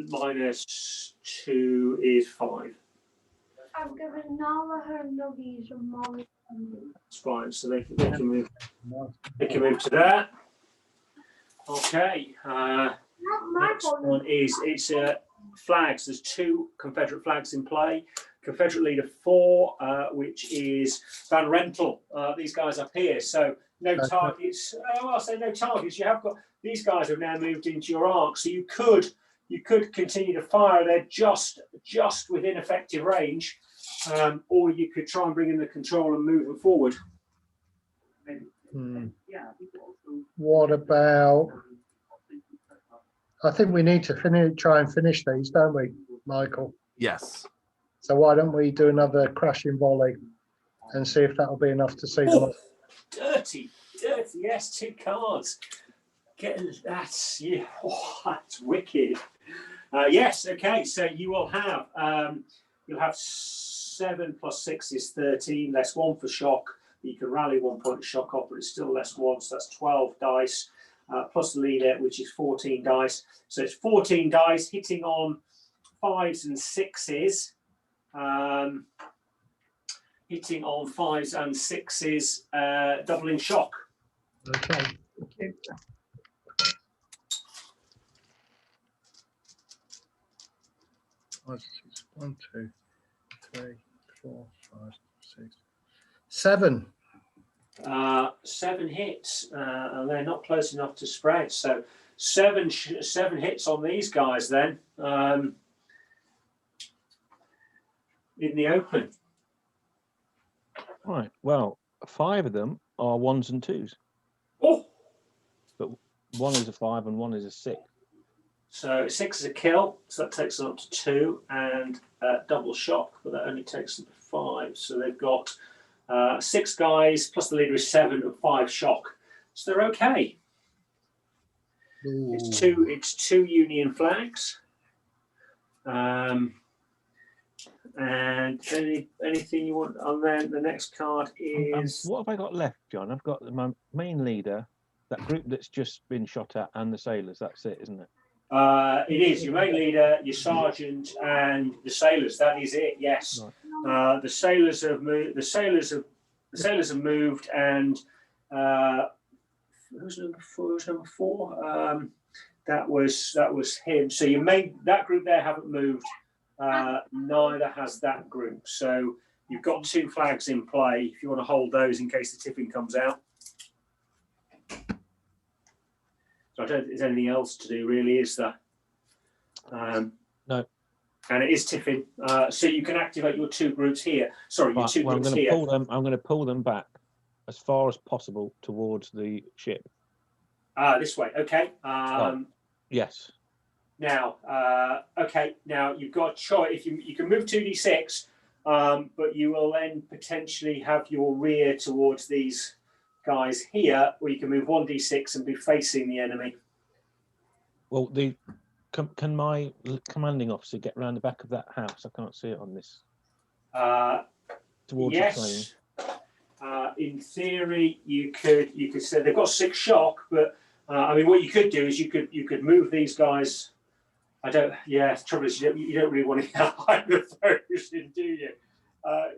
minus 2 is 5. I've given Nala her nuggies and Molly. That's fine. So they can move. They can move to there. Okay. Next one is flags. There's 2 Confederate flags in play. Confederate leader 4, which is Van Rentel. These guys up here. So no targets. I'll say no targets. You have got these guys have now moved into your arc, so you could continue to fire. They're just within effective range, or you could try and bring in the control and move them forward. What about? I think we need to try and finish these, don't we, Michael? Yes. So why don't we do another crashing volley and see if that'll be enough to see them? Dirty. Yes, 2 cards. Getting that's that's wicked. Yes. Okay. So you will have you'll have 7 plus 6 is 13, less 1 for shock. You can rally 1 point shock off, but it's still less 1, so that's 12 dice. Plus the leader, which is 14 dice. So it's 14 dice hitting on 5s and 6s. Hitting on 5s and 6s, doubling shock. Okay. Thank you. One, 2, 3, 4, 5, 6, 7. 7 hits, and they're not close enough to spread. So 7 hits on these guys then in the open. Right. Well, 5 of them are 1s and 2s. Oh, but 1 is a 5 and 1 is a 6. So 6 is a kill, so that takes them up to 2, and double shock, but that only takes them to 5. So they've got 6 guys plus the leader is 7 and 5 shock. So they're okay. Ooh. It's two Union flags. And anything you want on then the next card is what have I got left, John? I've got my main leader, that group that's just been shot at, and the sailors. That's it, isn't it? it is your main leader, your sergeant, and the sailors. That is it. Yes. Right. The sailors have moved. The sailors have moved, and who's number 4? Who's number 4? That was him. So your main that group there haven't moved. Neither has that group. So you've got 2 flags in play if you want to hold those in case the tipping comes out. So I don't think there's anything else to do really, is there? No. And it is tipping. So you can activate your 2 groups here. Sorry, your 2 groups here. I'm going to pull them back as far as possible towards the ship. This way. Okay. Yes. Now, okay. Now you've got a choice. If you can move 2d6, but you will then potentially have your rear towards these guys here, where you can move 1d6 and be facing the enemy. Well, can my commanding officer get round the back of that house? I can't see it on this. Towards the train. In theory, you could say they've got 6 shock, but I mean, what you could do is you could move these guys. The trouble is you don't really want to hide the version, do you?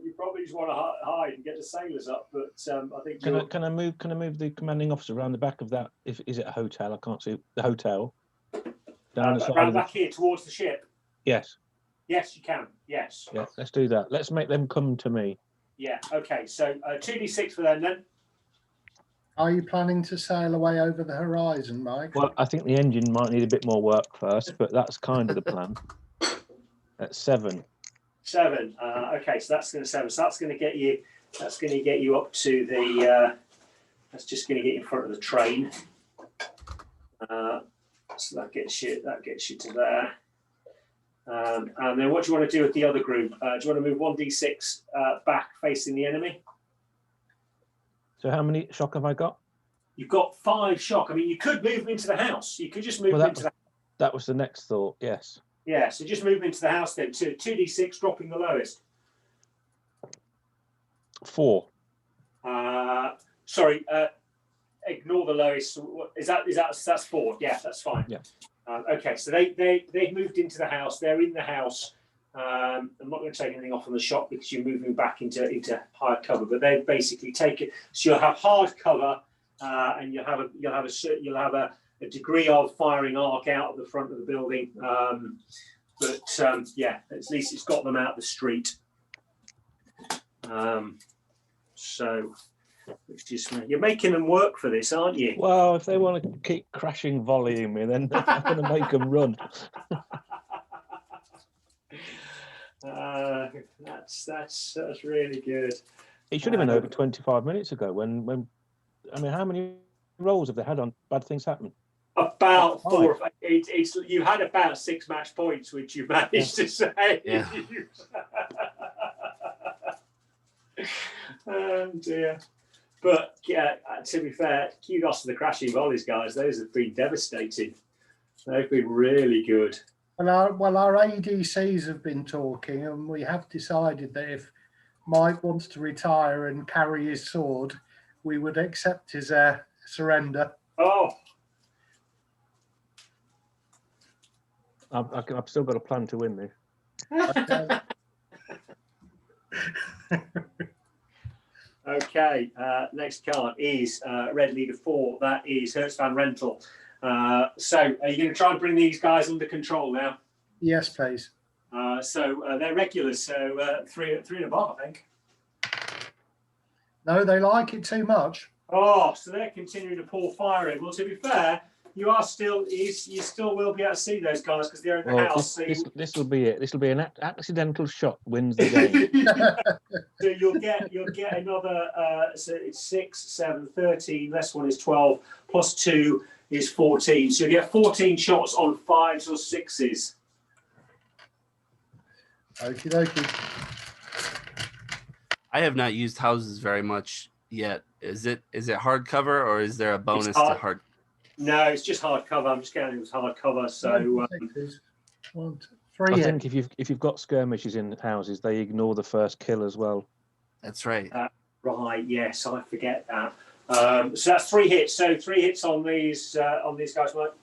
You probably just want to hide and get the sailors up, but I think can I move the commanding officer around the back of that? Is it a hotel? I can't see the hotel. Down the side around back here towards the ship. Yes. Yes, you can. Yes. Yeah, let's do that. Let's make them come to me. Yeah. Okay. So 2d6 for them then. Are you planning to sail away over the horizon, Mike? Well, I think the engine might need a bit more work first, but that's kind of the plan. That's 7. 7. Okay, so that's going to 7. So that's going to get you. That's going to get you up to the. That's just going to get you in front of the train. So that gets you. That gets you to there. And then what do you want to do with the other group? Do you want to move 1d6 back facing the enemy? So how many shock have I got? You've got 5 shock. I mean, you could move them into the house. You could just move Well, them into the that was the next thought. Yes. Yeah, so just move them into the house then. 2d6, dropping the lowest. 4. Sorry, ignore the lowest. That's 4? Yeah, that's fine. Yeah. Okay, so they've moved into the house. They're in the house. I'm not going to take anything off on the shot because you're moving back into hard cover. But they basically take it. So you'll have hard cover, and you'll have a degree of firing arc out of the front of the building. Yeah, at least it's got them out the street. So it's just, you're making them work for this, aren't you? Well, if they want to keep crashing volume in, then they're not going to make them run. That's really good. It should have been over 25 minutes ago. When I mean, how many rolls have they had on bad things happen? About 4. You had about 6 match points, which you managed to say. Yeah. Oh dear. But yeah, to be fair, kudos to the crashing volleys, guys. Those have been devastating. They've been really good. Well, our ADCs have been talking, and we have decided that if Mike wants to retire and carry his sword, we would accept his surrender. Oh. I've still got a plan to win this. Okay, next card is red leader 4. That is Hertz Van Rental. So are you going to try and bring these guys under control now? Yes, please. So they're regulars, so 3 and above, I think. No, they like it too much. Oh, so they're continuing to pour fire in. Well, to be fair, you still will be able to see those guys because they're in the house. This will be it. This will be an accidental shot wins the game. So you'll get another. So it's 6, 7, 13. This one is 12 plus 2 is 14. So you get 14 shots on 5s or 6s. Okie dokie. I have not used houses very much yet. Is it hardcover or is there a bonus to hard? No, it's just hardcover. I'm just counting it as hardcover. So 1, 2, 3. I think if you've got skirmishes in houses, they ignore the first kill as well. That's right. Right. Yes, I forget that. So that's 3 hits. So 3 hits on these guys, Mike.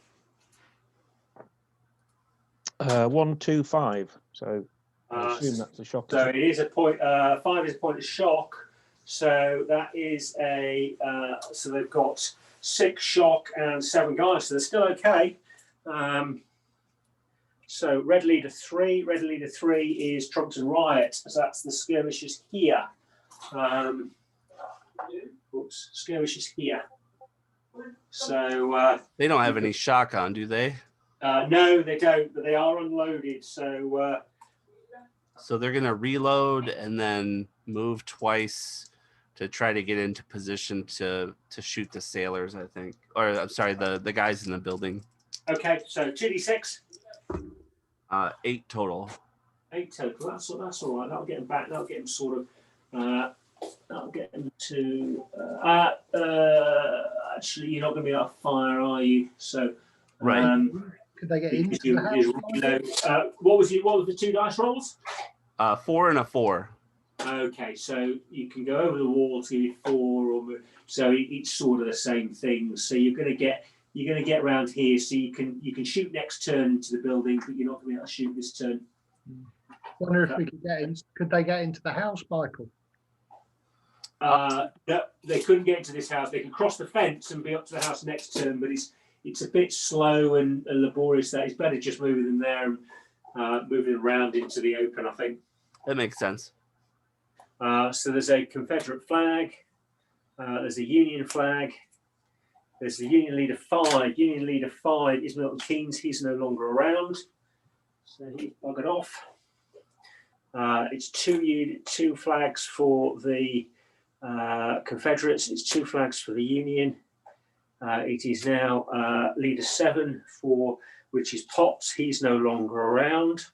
1, 2, 5. So I assume that's a shock. So it is a point. 5 is a point of shock. So that is so they've got 6 shock and 7 guys. So they're still okay. So red leader 3. Red leader 3 is Trunks and Riot. So that's the skirmishers here. Skirmishers here. So They don't have any shock on, do they? no, they don't. But they are unloaded. So they're gonna reload and then move twice to try to get into position to shoot the sailors, I think. Or I'm sorry, the guys in the building. okay. So 2d6. 8 total. 8 total. That's all right. That'll get them back. That'll get them sort of. That'll get them to. Actually, you're not going to be able to fire, are you? So. Right. Could they get into the house? What was the 2 dice rolls? 4 and a 4. Okay, so you can go over the wall to 4, or so it's sort of the same thing. So you're going to get around here, so you can shoot next turn into the building, but you're not going to be able to shoot this turn. Wonder if we could get in. Could they get into the house, Michael? No, they couldn't get into this house. They can cross the fence and be up to the house next turn, but it's a bit slow and laborious. That it's better just moving them there and moving around into the open, I think. That makes sense. So there's a Confederate flag. There's a Union flag. There's the Union Leader 5. Union Leader 5 is Milton Keynes. He's no longer around. So he buggered off. It's 2 flags for the Confederates. It's 2 flags for the Union. It is now Leader 7 which is Potts. He's no longer around.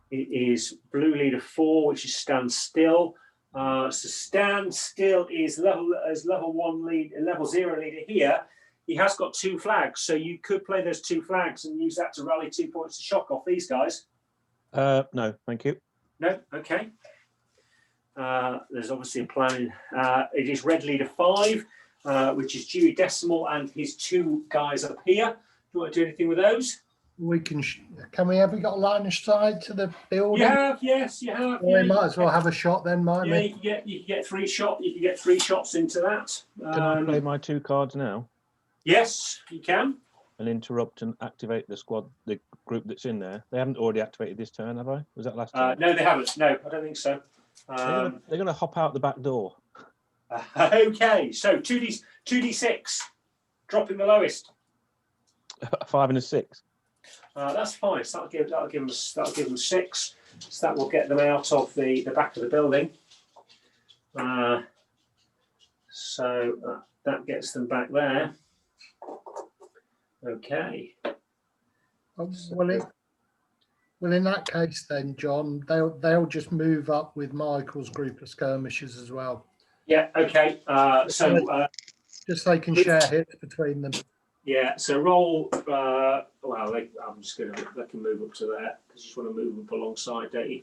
It is Blue Leader 4, which is Stand Still. So Stan still is level 1 lead, level 0 leader here. He has got 2 flags, so you could play those 2 flags and use that to rally 2 points to shock off these guys. No, thank you. No, okay. There's obviously a plan. It is red leader 5, which is Dewey Decimal and his 2 guys up here. Do you want to do anything with those? We can. Can we? Have we got a line of sight to the building? You have, yes, you have. Well, we might as well have a shot then, might Yeah, we? you can get 3 shots. You can get 3 shots into that. Can I play my 2 cards now Yes, you can. and interrupt and activate the squad, the group that's in there? They haven't already activated this turn, have I? Was that last turn? No, they haven't. No, I don't think so. They're going to hop out the back door. Okay, so 2d6, dropping the lowest. 5 and a 6. That's fine. So that'll give them 6. So that will get them out of the back of the building. So that gets them back there. Okay. Well, in that case, then, John, they'll just move up with Michael's group of skirmishers as well. Yeah. Okay. Just so they can share hits between them. Yeah. So roll. I'm just gonna. They can move up to there because you just want to move up alongside, don't you?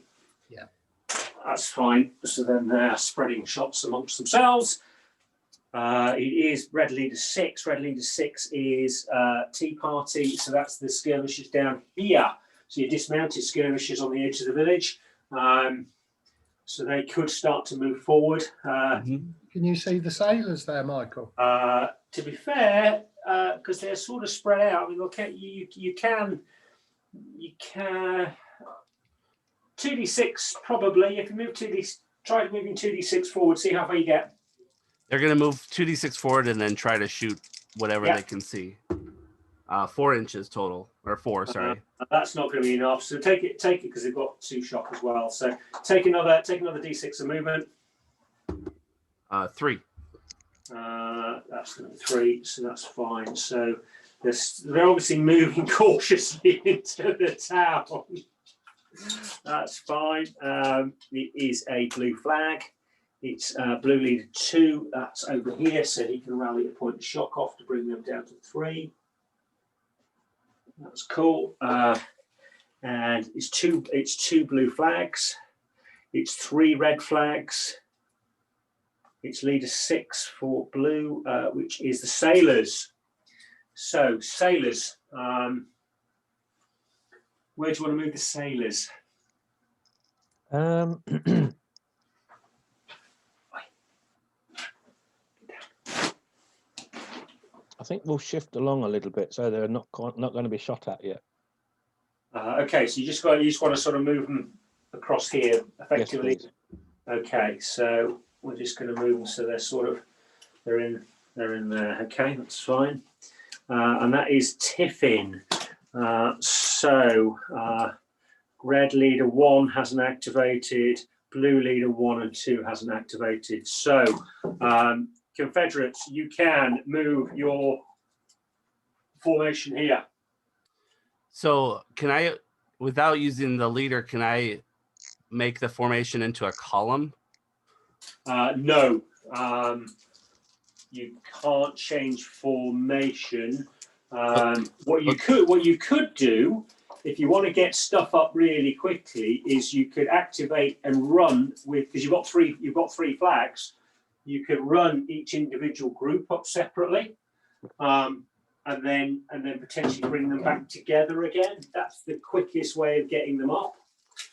Yeah. That's fine. So then they're spreading shots amongst themselves. It is red leader 6. Red leader 6 is Tea Party. So that's the skirmishers down here. So your dismounted skirmishers on the edge of the village. So they could start to move forward. Can you see the sailors there, Michael? To be fair, because they're sort of spread out. I mean, look, you can 2d6 probably. If you move 2d, try moving 2d6 forward. See how far you get. They're going to move 2d6 forward and then try to shoot whatever they can see. 4 inches total, or 4, sorry. That's not going to be enough. So take it because they've got 2 shock as well. So take another d6 of movement. 3. That's going to be 3, so that's fine. So they're obviously moving cautiously into the town. That's fine. It is a blue flag. It's blue leader 2. That's over here, so he can rally a point of shock off to bring them down to 3. That's cool. And it's two blue flags. It's 3 red flags. It's leader 6 for blue, which is the sailors. So sailors, where do you want to move the sailors? I think we'll shift along a little bit, so they're not going to be shot at yet. Okay, so you just want to sort of move them across here effectively. Yes, okay, so we're just going to move them so they're in there. Okay, that's fine. And that is Tiffin. So red leader 1 hasn't activated. Blue leader 1 and 2 hasn't activated. So Confederates, you can move your formation here. So can I, without using the leader, can I make the formation into a column? No, you can't change formation. What you could do, if you want to get stuff up really quickly, is you could activate and run with, because you've got three flags. You could run each individual group up separately, and then potentially bring them back together again. That's the quickest way of getting them up.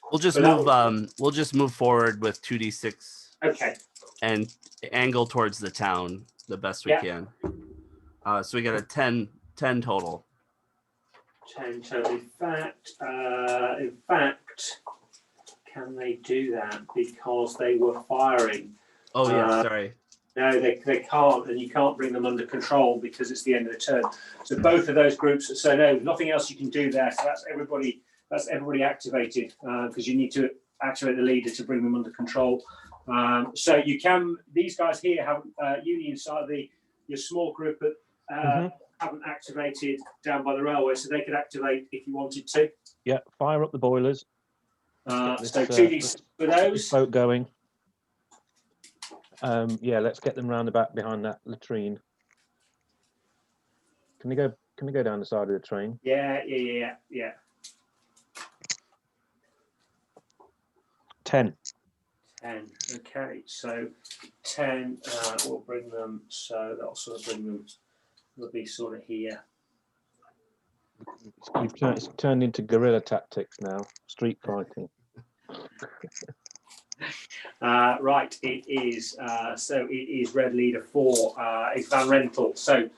We'll just move. We'll just move forward with 2d6. Okay. And angle towards the town the best we can. So we got a 10 total. 10 total. In fact, can they do that because they were firing? Oh yeah, sorry. No, they can't, and you can't bring them under control because it's the end of the turn. So both of those groups. So no, nothing else you can do there. So that's everybody. That's everybody activated because you need to activate the leader to bring them under control. So you can. These guys here have Union side. Your small group that haven't activated down by the railway, so they could activate if you wanted to. Yeah, fire up the boilers. So 2d6 for those. Boat going. Yeah, let's get them round the back behind that latrine. Can they go? Can they go down the side of the train? Yeah. 10. 10. Okay, so 10 will bring them. So that'll sort of bring them. They'll be sort of here. It's turned into guerrilla tactics now. Street fighting. Right, it is. So it is red leader 4. It's Van Rentel. So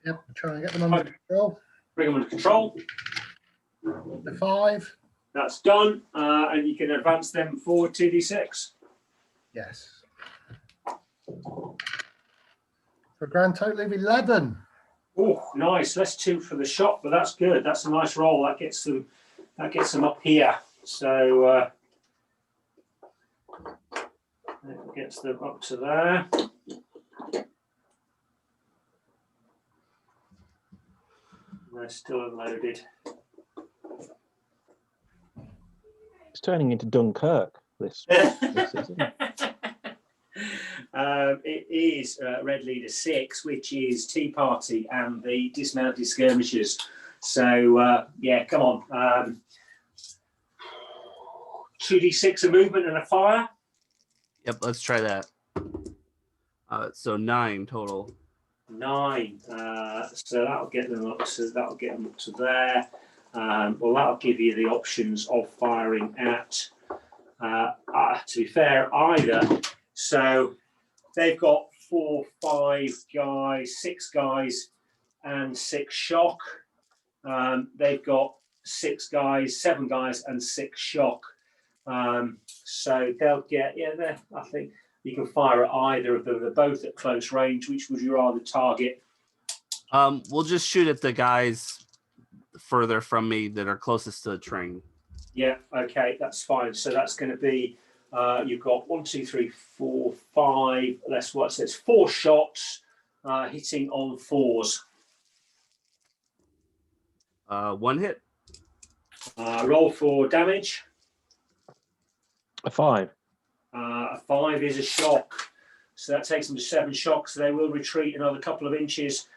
Yep, try and get them under control. bring them under control. The 5. That's done, and you can advance them forward 2d6. Yes. For a grand total of 11. Oh, nice. Less 2 for the shot, but that's good. That's a nice roll. That gets them. That gets them up here. So that gets them up to there. They're still unloaded. It's turning into Dunkirk. This isn't it? It is red leader 6, which is Tea Party and the dismounted skirmishers. So yeah, come on. 2d6 a movement and a fire. Yep, let's try that. So 9 total. 9. So that'll get them up to there. Well, that'll give you the options of firing at. To be fair, either. So they've got 4, 5 guys, 6 guys, and 6 shock. They've got 6 guys, 7 guys, and 6 shock. So they'll get, I think you can fire at either of them. They're both at close range. Which would you rather target? We'll just shoot at the guys further from me that are closest to the train. Yeah, okay, that's fine. So that's going to be, you've got 1, 2, 3, 4, 5, that's what it says, 4 shots hitting on 4s. 1 hit. Roll for damage. A 5. A 5 is a shock. So that takes them to 7 shocks. So they will retreat another couple of inches.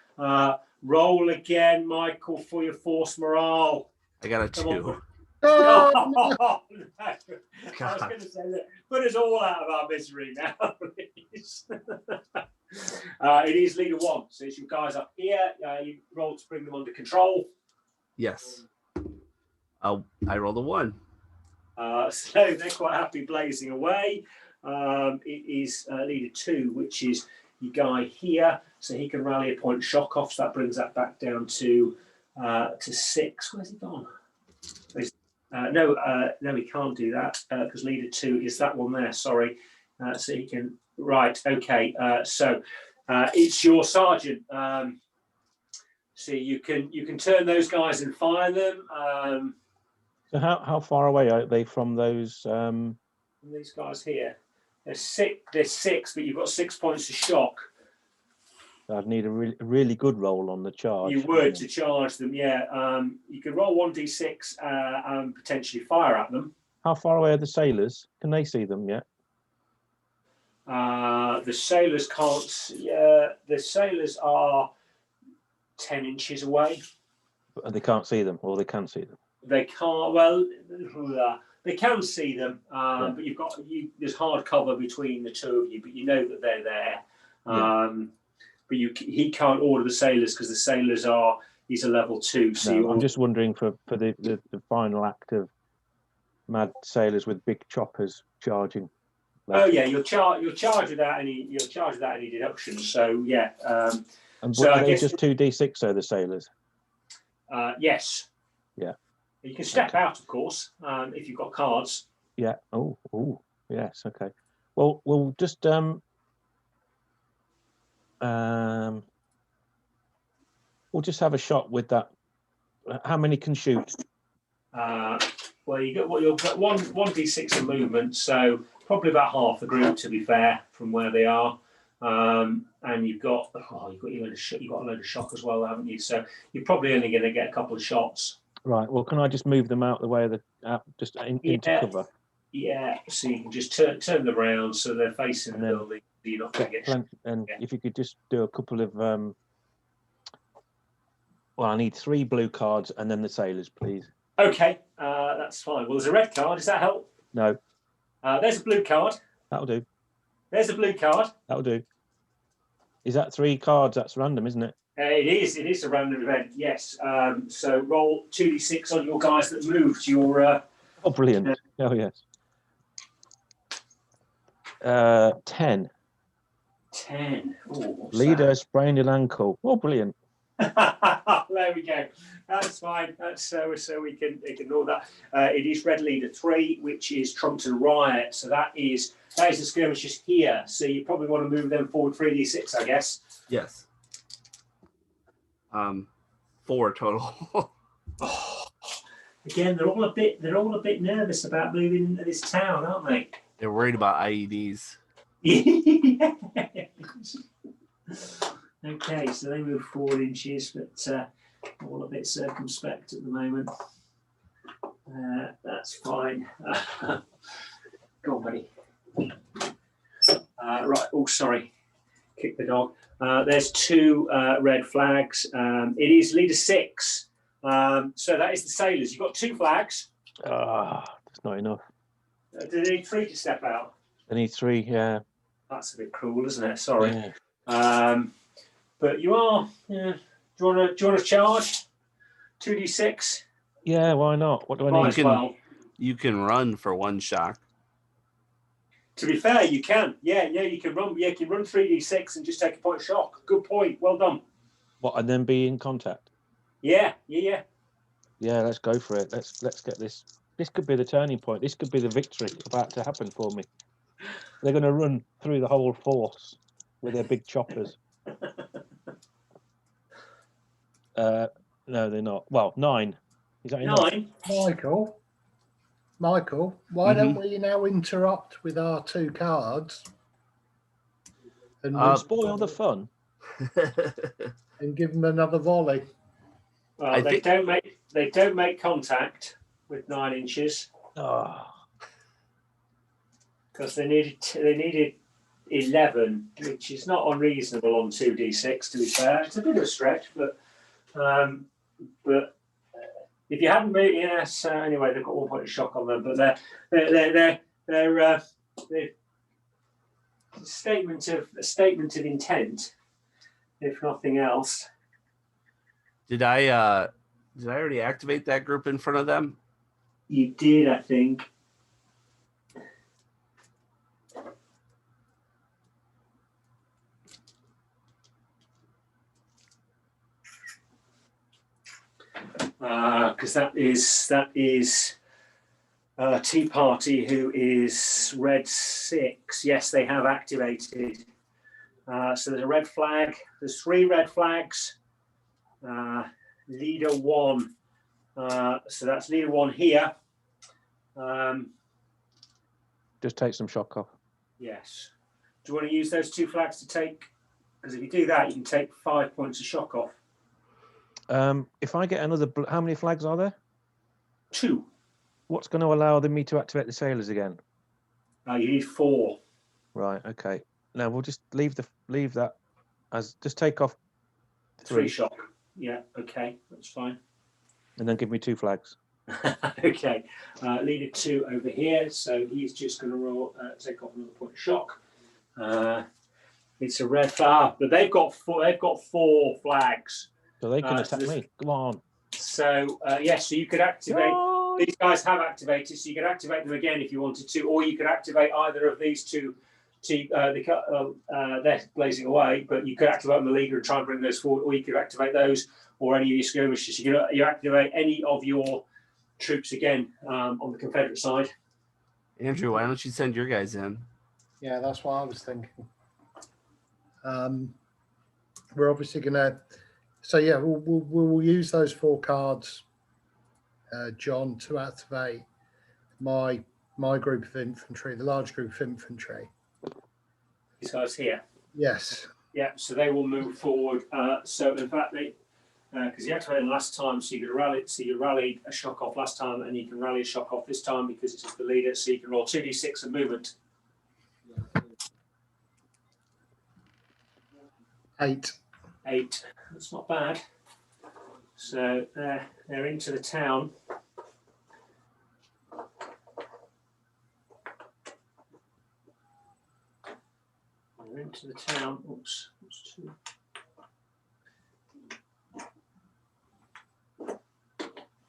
Roll again, Michael, for your force morale. I got a 2. Oh, no. I was going to say that. Put us all out of our misery now, please. It is leader 1. So it's your guys up here. You roll to bring them under control. Yes. I rolled a 1. So they're quite happy blazing away. It is leader 2, which is your guy here. So he can rally a point shock off. So that brings that back down to 6. Where's he gone? No, he can't do that because leader 2 is that one there. Sorry. So he can. Right. Okay. So it's your sergeant. So you can turn those guys and fire them. So how far away are they from those? These guys here. There's 6, but you've got 6 points to shock. I'd need a really good roll on the charge. You would to charge them, yeah. You could roll 1d6 and potentially fire at them. How far away are the sailors? Can they see them yet? The sailors can't. The sailors are 10 inches away. But they can't see them, or they can see them. They can't. Well, they can see them, but there's hard cover between the two of you. But you know that they're there. But he can't order the sailors because the sailors he's a level 2. So No, I'm just wondering for the final act of mad sailors with big choppers charging. Oh yeah, you'll charge without any deductions. So yeah. And so are they just 2d6? So the sailors. Yes. Yeah. You can step out, of course, if you've got cards. Yeah. Oh. Yes. Okay. Well, we'll just we'll just have a shot with that. How many can shoot? Well, you'll get 1d6 of movement, so probably about half the group, to be fair, from where they are. And you've got a load of shock as well, haven't you? So you're probably only going to get a couple of shots. Right. Well, can I just move them out the way of into cover? Yeah, so you can just turn them around so they're facing the And then building. So you're not going to get. And Yeah. if you could just do a couple of well, I need 3 blue cards and then the sailors, please. Okay, that's fine. Well, there's a red card. Does that help? No, There's a blue card. that'll do. There's a blue card. That'll do. Is that 3 cards? That's random, isn't it? It is. It is a random event. Yes. So roll 2d6 on your guys that moved. Your Oh, brilliant. Oh, yes. 10. 10. Ooh, what's Leader sprained an ankle. Oh, brilliant. that? There we go. That's fine. That's so we can ignore that. It is red leader 3, which is Trumpton Riot. So that is the skirmishers here. So you probably want to move them forward 3d6, I guess. Yes. 4 total. Oh, again, they're all a bit nervous about moving into this town, aren't they? They're worried about E IEDs. Okay, so they move 4 inches, but all a bit circumspect at the moment. That's fine. Go on, buddy. Right. Oh, sorry. Kick the dog. There's 2 red flags. It is leader 6. So that is the sailors. You've got 2 flags. That's not enough. Do they need 3 to step out? I need 3, yeah. That's a bit cruel, isn't it? Sorry. Yeah. But you are. Do you want to charge? 2d6. Yeah, why not? What do I Might need? as well. You can run for 1 shock. To be fair, you can. Yeah, you can run. Yeah, you can run 3d6 and just take a point of shock. Good point. Well done. What, and then be in contact? Yeah. Yeah, let's go for it. Let's get this. This could be the turning point. This could be the victory about to happen for me. They're going to run through the whole force with their big choppers. No, they're not. Well, 9. Is that enough? 9. Michael, why don't we now interrupt with our 2 cards and, Spoil the fun. and give them another volley? Well, they don't make contact with 9 inches because they needed 11, which is not unreasonable on 2d6. To be fair, it's a bit of a stretch, but if you hadn't moved, yes. Anyway, they've got 1 point of shock on them, but they're a statement of intent, if nothing else. Did I already activate that group in front of them? You did, I think. Because that is Tea Party, who is red 6. Yes, they have activated. So there's a red flag. There's 3 red flags. Leader 1. So that's leader 1 here. Just take some shock off. Yes. Do you want to use those 2 flags to take? Because if you do that, you can take 5 points of shock off. If I get another, how many flags are there? 2. What's going to allow me to activate the sailors again? You need 4. Right. Okay. Now we'll just leave that as just take off 3 shock. Yeah. Okay. That's fine. And then give me 2 flags. Okay. Leader 2 over here. So he's just going to roll, take off another point of shock. It's a red flag, but they've got 4 flags. So they can attack me. Come on. So so you could activate. These guys have activated, so you could activate them again if you wanted to, or you could activate either of these 2. They're blazing away, but you could activate them the leader and try and bring those forward, or you could activate those or any of your skirmishers. You activate any of your troops again on the Confederate side. Andrew, why don't you send your guys in? Yeah, that's what I was thinking. We're obviously going to. So yeah, we'll use those 4 cards, John, to activate my group of infantry, the large group of infantry. These guys here. Yes. Yeah. So they will move forward. So in fact, because you activated last time, so you could rally. So you rallied a shock off last time, and you can rally a shock off this time because it's just the leader. So you can roll 2d6 and movement. 8. 8. That's not bad. So they're into the town. They're into the town. Oops. That's 2.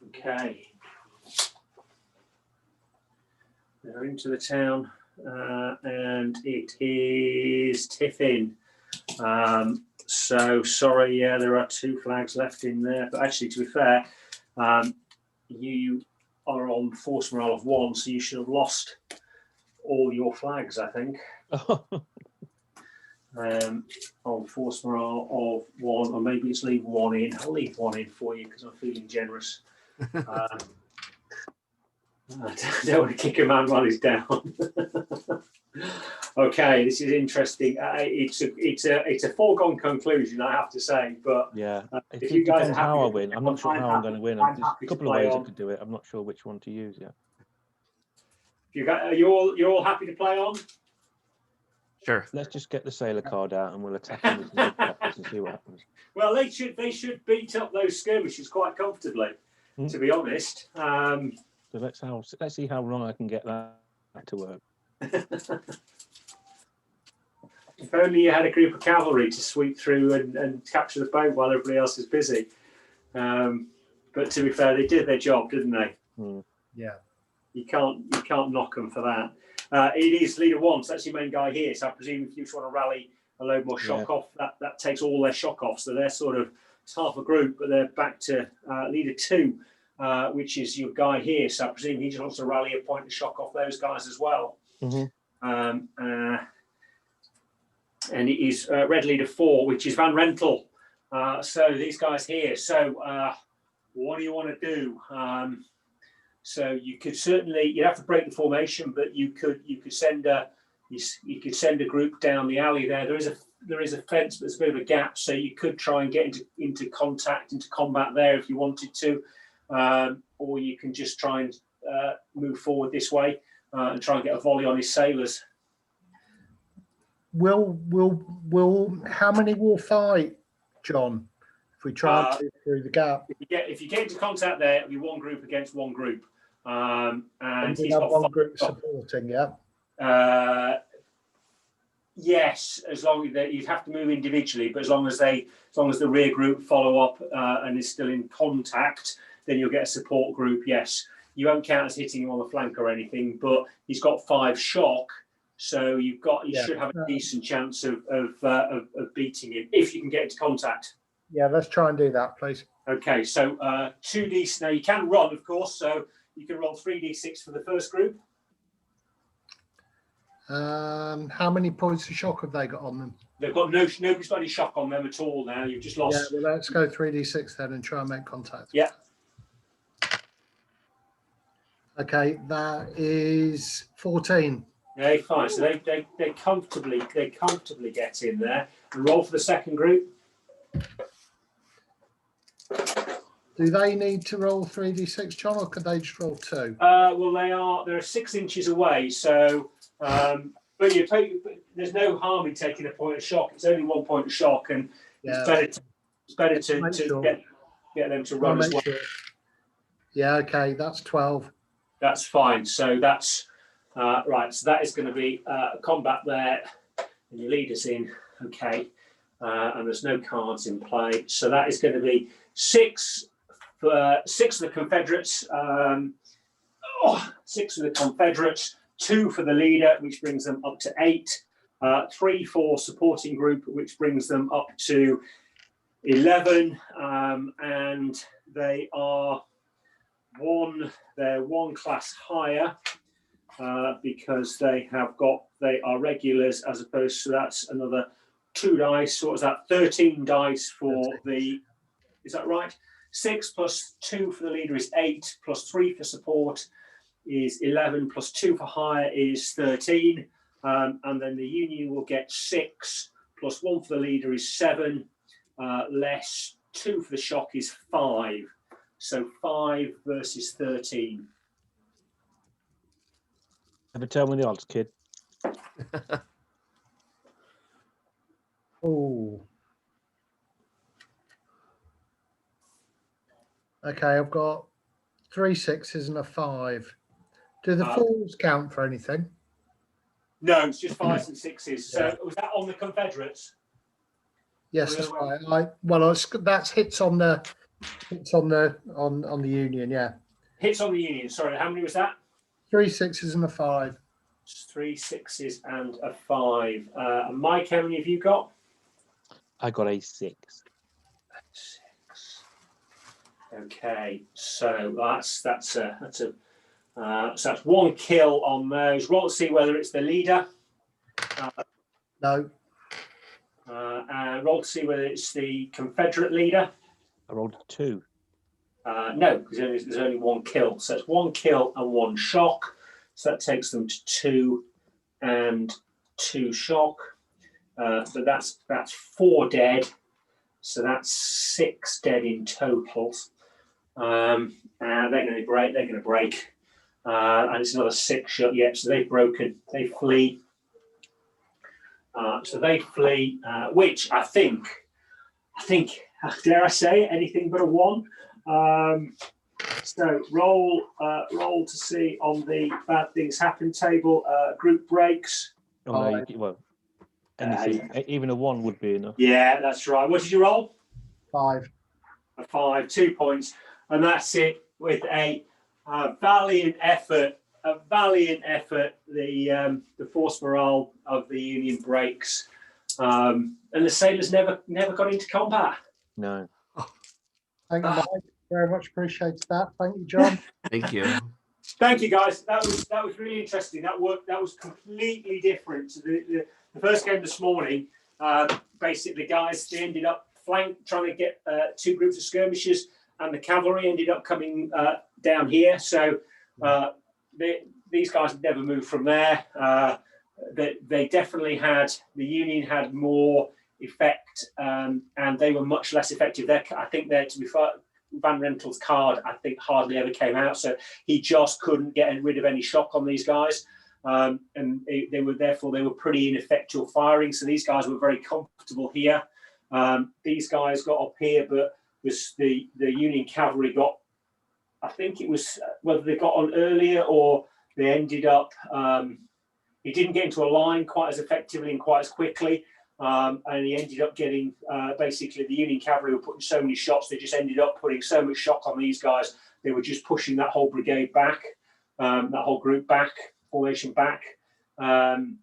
Okay. They're into the town, and it is Tiffin. So sorry, yeah, there are 2 flags left in there. But actually, to be fair, you are on force morale of 1, so you should have lost all your flags, I think. On force morale of 1, or maybe it's leave 1 in. I'll leave 1 in for you because I'm feeling generous. I don't want to kick a man while he's down. Okay, this is interesting. It's a foregone conclusion, I have to say. But Yeah, if it you guys depends are happy how I with win. it, I'm not sure I'm how I'm happy- going to win. I'm There's happy a to couple of play ways I on. could do it. I'm not sure which one to use yet. You're all happy to play on? Sure. Let's just get the sailor card out and we'll attack them with some big peppers and see what happens. Well, they should beat up those skirmishes quite comfortably, to be honest. So let's see how wrong I can get that to work. If only you had a group of cavalry to sweep through and capture the boat while everybody else is busy. But to be fair, they did their job, didn't they? Yeah. You can't knock them for that. It is leader 1, so that's your main guy here. So I presume if you just want to rally a load more shock off, that takes all their shock off. So they're sort of, it's half a group, but they're back to leader 2, which is your guy here. So I presume he just wants to rally a point to shock off those guys as well. And it is red leader 4, which is Van Rentel. So these guys here. So what do you want to do? So you could certainly, you'd have to break the formation, but you could send a group down the alley there. There is a fence, but there's a bit of a gap, so you could try and get into combat there if you wanted to, or you can just try and move forward this way and try and get a volley on his sailors. Will how many will fight, John, if we try and get through the gap? If you get into contact there, it'll be 1 group against 1 group. And we he's have got 1 group supporting, yes, as long as you'd have to move individually, but as long as the rear group follow up and is still in contact, then you'll get a support group. Yes, you won't count as hitting him on the flank or anything, but he's got 5 shock, so you should have a decent chance of beating him if you can get into contact. Yeah, let's try and do that, please. Okay, so 2d. Now you can run, of course, so you can roll 3d6 for the first group. How many points of shock have they got on them? They've got nobody's got any shock on them at all now. You've just lost. Yeah, well, let's go 3d6 then and try and make contact. Yeah. Okay, that is 14. Yeah, fine. So they comfortably get in there and roll for the second group. Do they need to roll 3d6, John, or could they just roll 2? Well, they're 6 inches away, so but there's no harm in taking a point of shock. It's only 1 point of shock, and it's better to get them to run as well. Sure. Yeah, okay, that's 12. That's fine. So that's right. So that is going to be combat there, and your leader's in. Okay, and there's no cards in play, so that is going to be 6 for 6 of the Confederates. 6 of the Confederates, 2 for the leader, which brings them up to 8. 3 for supporting group, which brings them up to 11, and they are one class higher because they are regulars, as opposed to that's another 2 dice. So what was that? 13 dice for the. Is that right? 6 plus 2 for the leader is 8, plus 3 for support is 11, plus 2 for hire is 13, and then the Union will get 6, plus 1 for the leader is 7, less 2 for the shock is 5. So 5 versus 13. Never tell me the odds, kid. Oh. Okay, I've got 3 6s and a 5. Do the 4s count for anything? No, it's just 5s and 6s. So was that on the Confederates? Yes, that's right. That's hits on the Union. Yeah, Hits on the Union. Sorry, how many was that? 3 6s and a 5. 3 6s and a 5. And Mike, how many have you got? I got a 6. 6. Okay, so that's 1 kill on those. Roll to see whether it's the leader. No. And roll to see whether it's the Confederate leader. I rolled a 2. No, because there's only 1 kill. So it's 1 kill and 1 shock. So that takes them to 2 and 2 shock. So that's 4 dead. So that's 6 dead in total. And they're going to break. They're going to break. And it's another 6 shot yet. So they've broken. They flee. Which I think, dare I say, anything but a 1. So roll to see on the bad things happen table. Group breaks. Oh, no, anything, even a 1 would be enough. Yeah, that's right. What did you roll? 5. A 5, 2 points, and that's it. With a valiant effort, the force morale of the Union breaks, and the sailors never got into combat. No. Thank you, Mike. Very much appreciated that. Thank you, John. Thank you. Thank you, guys. That was really interesting. That was completely different to the first game this morning. Basically, guys, they ended up trying to get 2 groups of skirmishers, and the cavalry ended up coming down here. So these guys never moved from there. They definitely the Union had more effect, and they were much less effective. I think to be fair, Van Rentel's card, I think, hardly ever came out, so he just couldn't get rid of any shock on these guys, and they were pretty ineffectual firing. So these guys were very comfortable here. These guys got up here, but was the Union cavalry got, I think it was whether they got on earlier or they ended up. He didn't get into a line quite as effectively and quite as quickly. And he ended up getting, basically, the Union cavalry were putting so many shots, they just ended up putting so much shock on these guys. They were just pushing that whole brigade back, that whole group back, formation back. The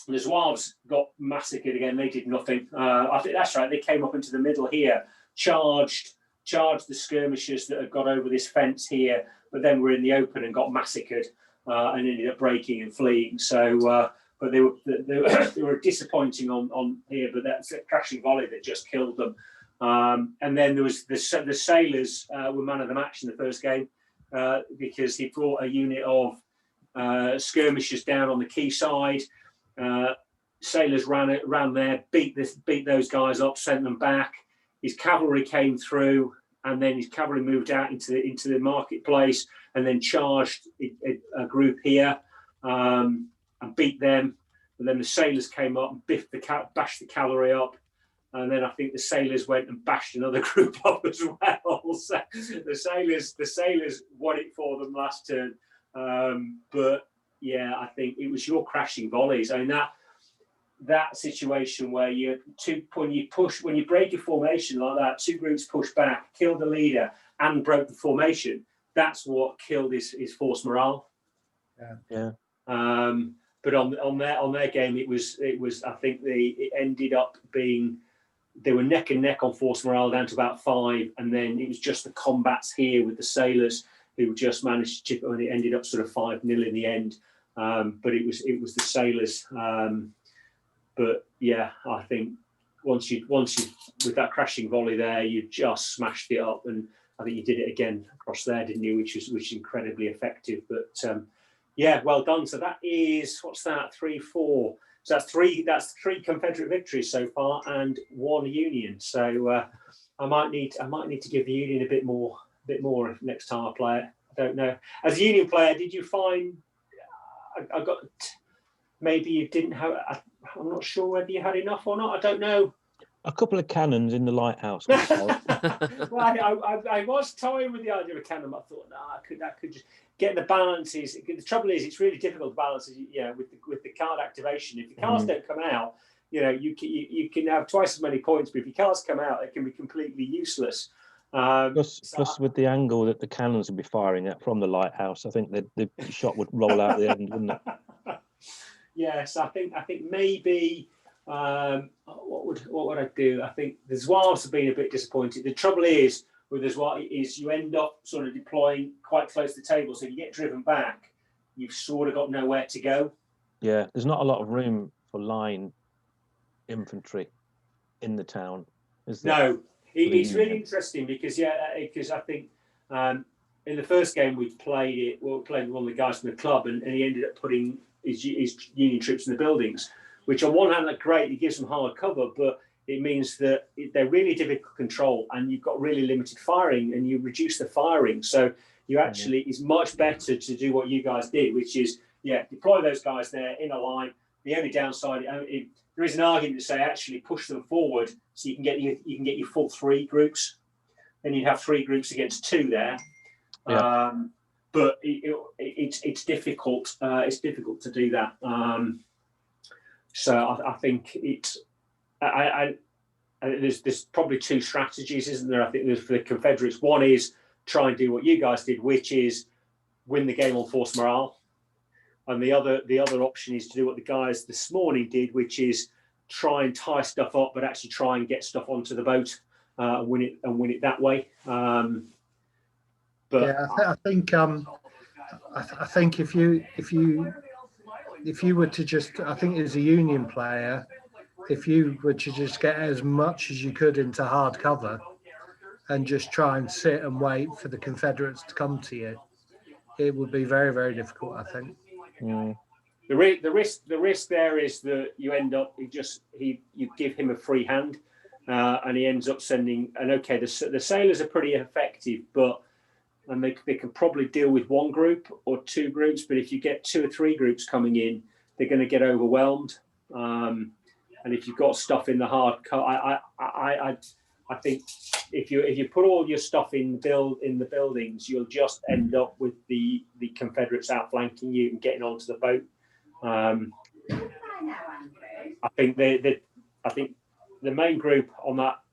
Zouaves got massacred again. They did nothing. I think that's right. They came up into the middle here, charged the skirmishers that had got over this fence here, but then were in the open and got massacred and ended up breaking and fleeing. So, but they were disappointing on here. But that's a crashing volley that just killed them. And then there was the sailors were man of the match in the first game because he brought a unit of skirmishers down on the quayside. Sailors ran there, beat those guys up, sent them back. His cavalry came through, and then his cavalry moved out into the marketplace, and then charged a group here and beat them. And then the sailors came up and bashed the cavalry up, and then I think the sailors went and bashed another group up as well. So the sailors won it for them last turn, but. Yeah, I think it was your crashing volleys. I mean that situation where when you break your formation like that, 2 groups push back, kill the leader, and broke the formation. That's what killed his force morale. Yeah. But on their game, it was I think it ended up being they were neck and neck on force morale down to about 5, and then it was just the combats here with the sailors who just managed to chip it, and it ended up sort of 5-0 in the end. But it was the sailors. But yeah, I think once you with that crashing volley there, you just smashed it up, and I think you did it again across there, didn't you? Which is incredibly effective. But yeah, well done. So that is what's that? 3, 4. So that's three Confederate victories so far and 1 Union. So I might need to give the Union a bit more next time I play it. I don't know. As a Union player, did you find I got maybe you didn't have? I'm not sure whether you had enough or not. I don't know. A couple of cannons in the lighthouse. Well, I was toying with the idea of a cannon. But I thought, no, I could just get the balances. The trouble is, it's really difficult to balance. With the card activation. If the cards don't come out, you can have twice as many points, but if your cards come out, it can be completely useless. Plus, with the angle that the cannons would be firing at from the lighthouse, I think the shot would roll out the end, wouldn't it? Yes, I think maybe. What would I do? I think the Zouaves have been a bit disappointed. The trouble is with the Zouaves is you end up sort of deploying quite close to the table, so if you get driven back, you've sort of got nowhere to go. Yeah, there's not a lot of room for line infantry in the town, is there? No, it's really interesting because I think in the first game we played with one of the guys from the club, and he ended up putting his Union troops in the buildings, which on one hand, great, it gives them hard cover, but it means that they're really difficult to control, and you've got really limited firing, and you reduce the firing. So you actually, it's much better to do what you guys did, which is, deploy those guys there in a line. The only downside, there is an argument to say actually push them forward so you can get your full 3 groups. Then you'd have 3 groups against 2 there. Yeah. But it's difficult. It's difficult to do that. So I think there's probably 2 strategies, isn't there? I think there's for the Confederates. One is try and do what you guys did, which is win the game on force morale, and the other option is to do what the guys this morning did, which is try and tie stuff up, but actually try and get stuff onto the boat and win it that way. I think if you were to just, I think as a Union player, if you were to just get as much as you could into hard cover and just try and sit and wait for the Confederates to come to you, it would be very, very difficult, I think. The risk there is that you end up you give him a free hand, and he ends up sending. And okay, the sailors are pretty effective, and they can probably deal with 1 group or 2 groups. But if you get 2 or 3 groups coming in, they're going to get overwhelmed. And if you've got stuff in the hard cut, I think if you put all your stuff in the buildings, you'll just end up with the Confederates outflanking you and getting onto the boat. I think the main group on that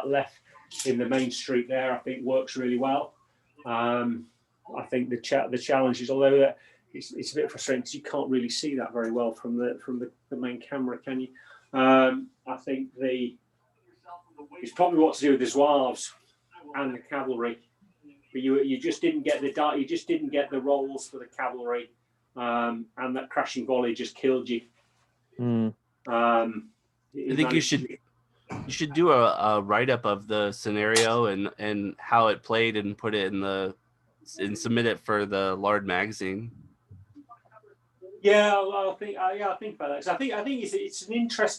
left in the main street there, I think works really well. I think the challenge is, although it's a bit frustrating because you can't really see that very well from the main camera, can you? I think it's probably what to do with the Zouaves and the cavalry, but you just didn't get the rolls for the cavalry, and that crashing volley just killed you. I think you should do a write-up of the scenario and how it played and put it and submit it for the Lard magazine. Yeah, I'll think about that, because I think it's an interesting